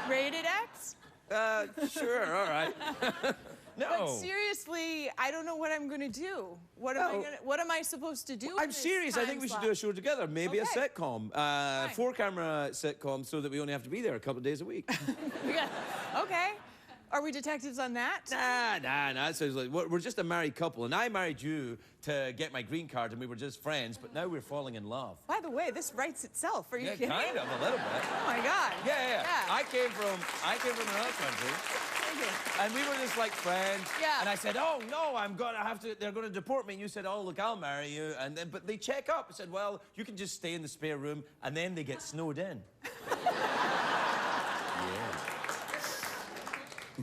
Rated X? Sure, all right. No. But seriously, I don't know what I'm going to do. What am I supposed to do? I'm serious. I think we should do a show together. Maybe a sitcom. 4-camera sitcom so that we only have to be there a couple of days a week. Okay. Are we detectives on that? Nah. It sounds like we're just a married couple, and I married you to get my green card, and we were just friends, but now we're falling in love. By the way, this writes itself. Are you kidding? Kind of, a little bit. Oh my God. Yeah. I came from another country. And we were just like friends. Yeah. And I said, oh no, they're gonna deport me. And you said, oh look, I'll marry you. And then, but they check up. I said, well, you can just stay in the spare room. And then they get snowed in.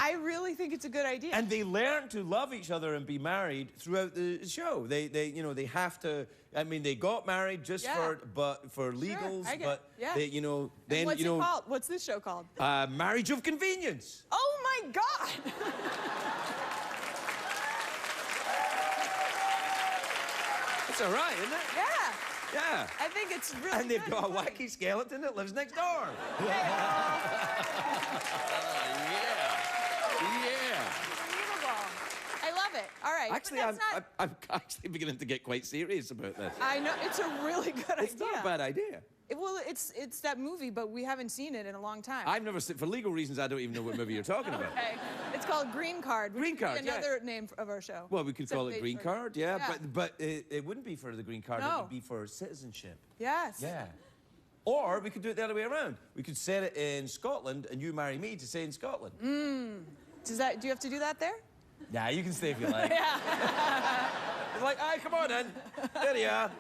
I really think it's a good idea. And they learn to love each other and be married throughout the show. They have to. I mean, they got married just for legals, but they, then what's it called? What's this show called? Marriage of Convenience. Oh my God! It's all right, isn't it? Yeah. I think it's really And they've got a wacky skeleton that lives next door. I love it. All right. Actually, I'm actually beginning to get quite serious about this. I know. It's a really good idea. It's not a bad idea. Well, it's that movie, but we haven't seen it in a long time. I've never seen, for legal reasons, I don't even know what movie you're talking about. Okay. It's called Green Card. Green Card, Another name of our show. Well, we could call it Green Card, yeah. Yeah. But it wouldn't be for the Green Card, it would be for citizenship. Yes. Yeah. Or we could do it the other way around. We could set it in Scotland, and you marry me to stay in Scotland. Do you have to do that there? Yeah, you can stay if you like. Yeah. It's like, aye, come on in. There you are.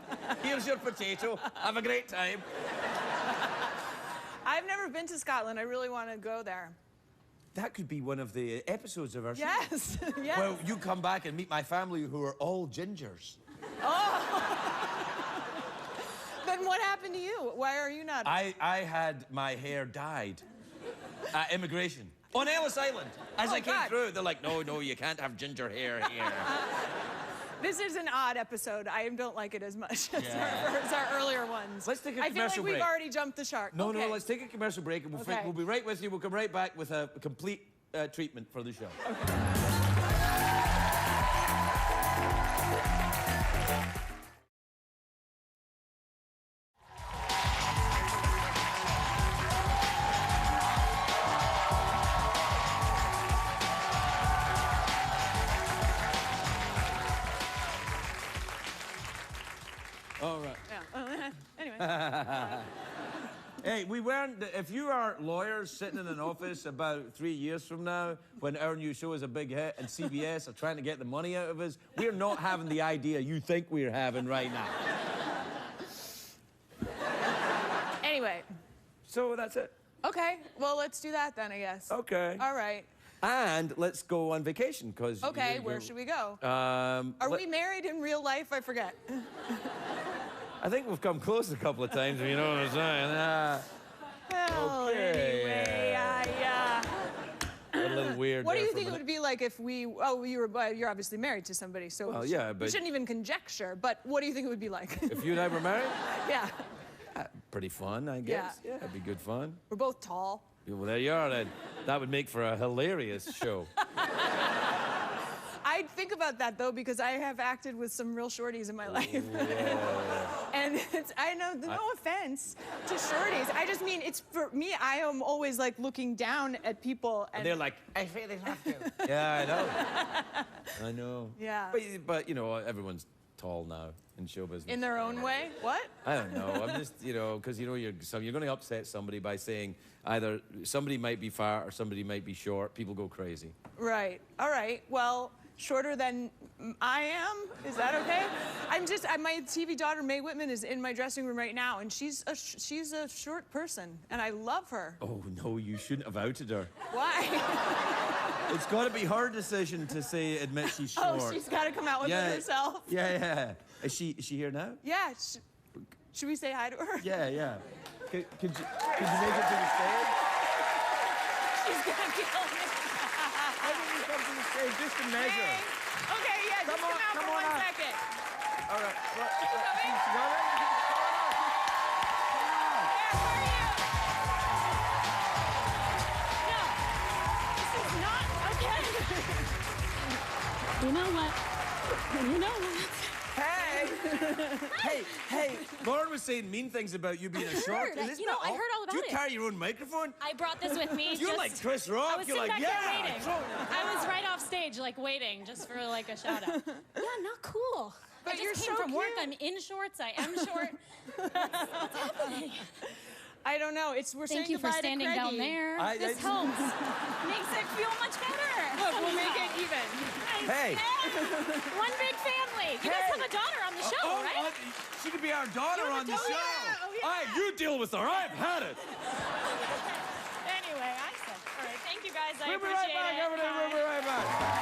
Here's your potato. Have a great time. I've never been to Scotland. I really want to go there. That could be one of the episodes of our show. Yes. Yes. Well, you come back and meet my family who are all gingers. Oh. Then what happened to you? Why are you not? I had my hair dyed at immigration. On Ellis Island. As I came through, they're like, no, you can't have ginger hair here. This is an odd episode. I don't like it as much as our earlier ones. Let's take a commercial break. I feel like we've already jumped the shark. No, let's take a commercial break, and we'll be right with you. We'll come right back with a complete treatment for the show. All right. Yeah. Anyway. Hey, if you are lawyers sitting in an office about 3 years from now, when our new show is a big hit and CBS are trying to get the money out of us, we're not having the idea you think we're having right now. Anyway. So that's it. Okay. Well, let's do that then, I guess. Okay. All right. And let's go on vacation, because... Okay, where should we go? Are we married in real life? I forget. I think we've come close a couple of times, if you know what I'm saying. Well, anyway, a little weird. What do you think it would be like if we... Oh, you're obviously married to somebody, so well, yeah, but we shouldn't even conjecture, but what do you think it would be like? If you and I were married? Yeah. Pretty fun, I guess. Yeah, it'd be good fun. We're both tall. Yeah, well, there you are, then. That would make for a hilarious show. I'd think about that, though, because I have acted with some real shorties in my life. And I know, no offense to shorties. I just mean, it's for me, I am always like looking down at people. And they're like, I really have to. Yeah, I know. I know. Yeah. But, you know, everyone's tall now in show business. In their own way? What? I don't know. I'm just, because, you're going to upset somebody by saying either somebody might be fat or somebody might be short. People go crazy. Right. All right. Well, shorter than I am? Is that okay? My TV daughter, Mae Whitman, is in my dressing room right now, and she's a short person, and I love her. Oh, no, you shouldn't have outed her. Why? It's got to be her decision to admit she's short. Oh, she's got to come out with it herself. Yeah. Is she here now? Yeah. Should we say hi to her? Yeah. Could you make it to the stage? She's gonna kill me. Why don't you come to the stage just to measure? Hey. Okay, yeah, just come out for 1 second. All right. You know what? You know what? Hey, Lauren was saying mean things about you being a short. You know, I heard all about Do you it. carry your own microphone? I brought this with me. You're like Chris Rock. I was You're sitting like, back there yeah. waiting. I was right off stage, like waiting, just for like a shout out. Yeah, not cool. But I just you're came so from work. cute. I'm in shorts. I am short. What's happening? I don't know. We're saying Thank you for goodbye to standing down Craigie. there. This helps. Makes it feel much better. Look, we'll make it even. Hey. One big family. You guys have a daughter on the show, right? She could be our daughter on the show. Yeah. Oh, yeah. All right, you deal with her. I've had it. Anyway, I said. All right, thank you guys. I We'll be appreciate right back, it. everybody. Bye. We'll be right back.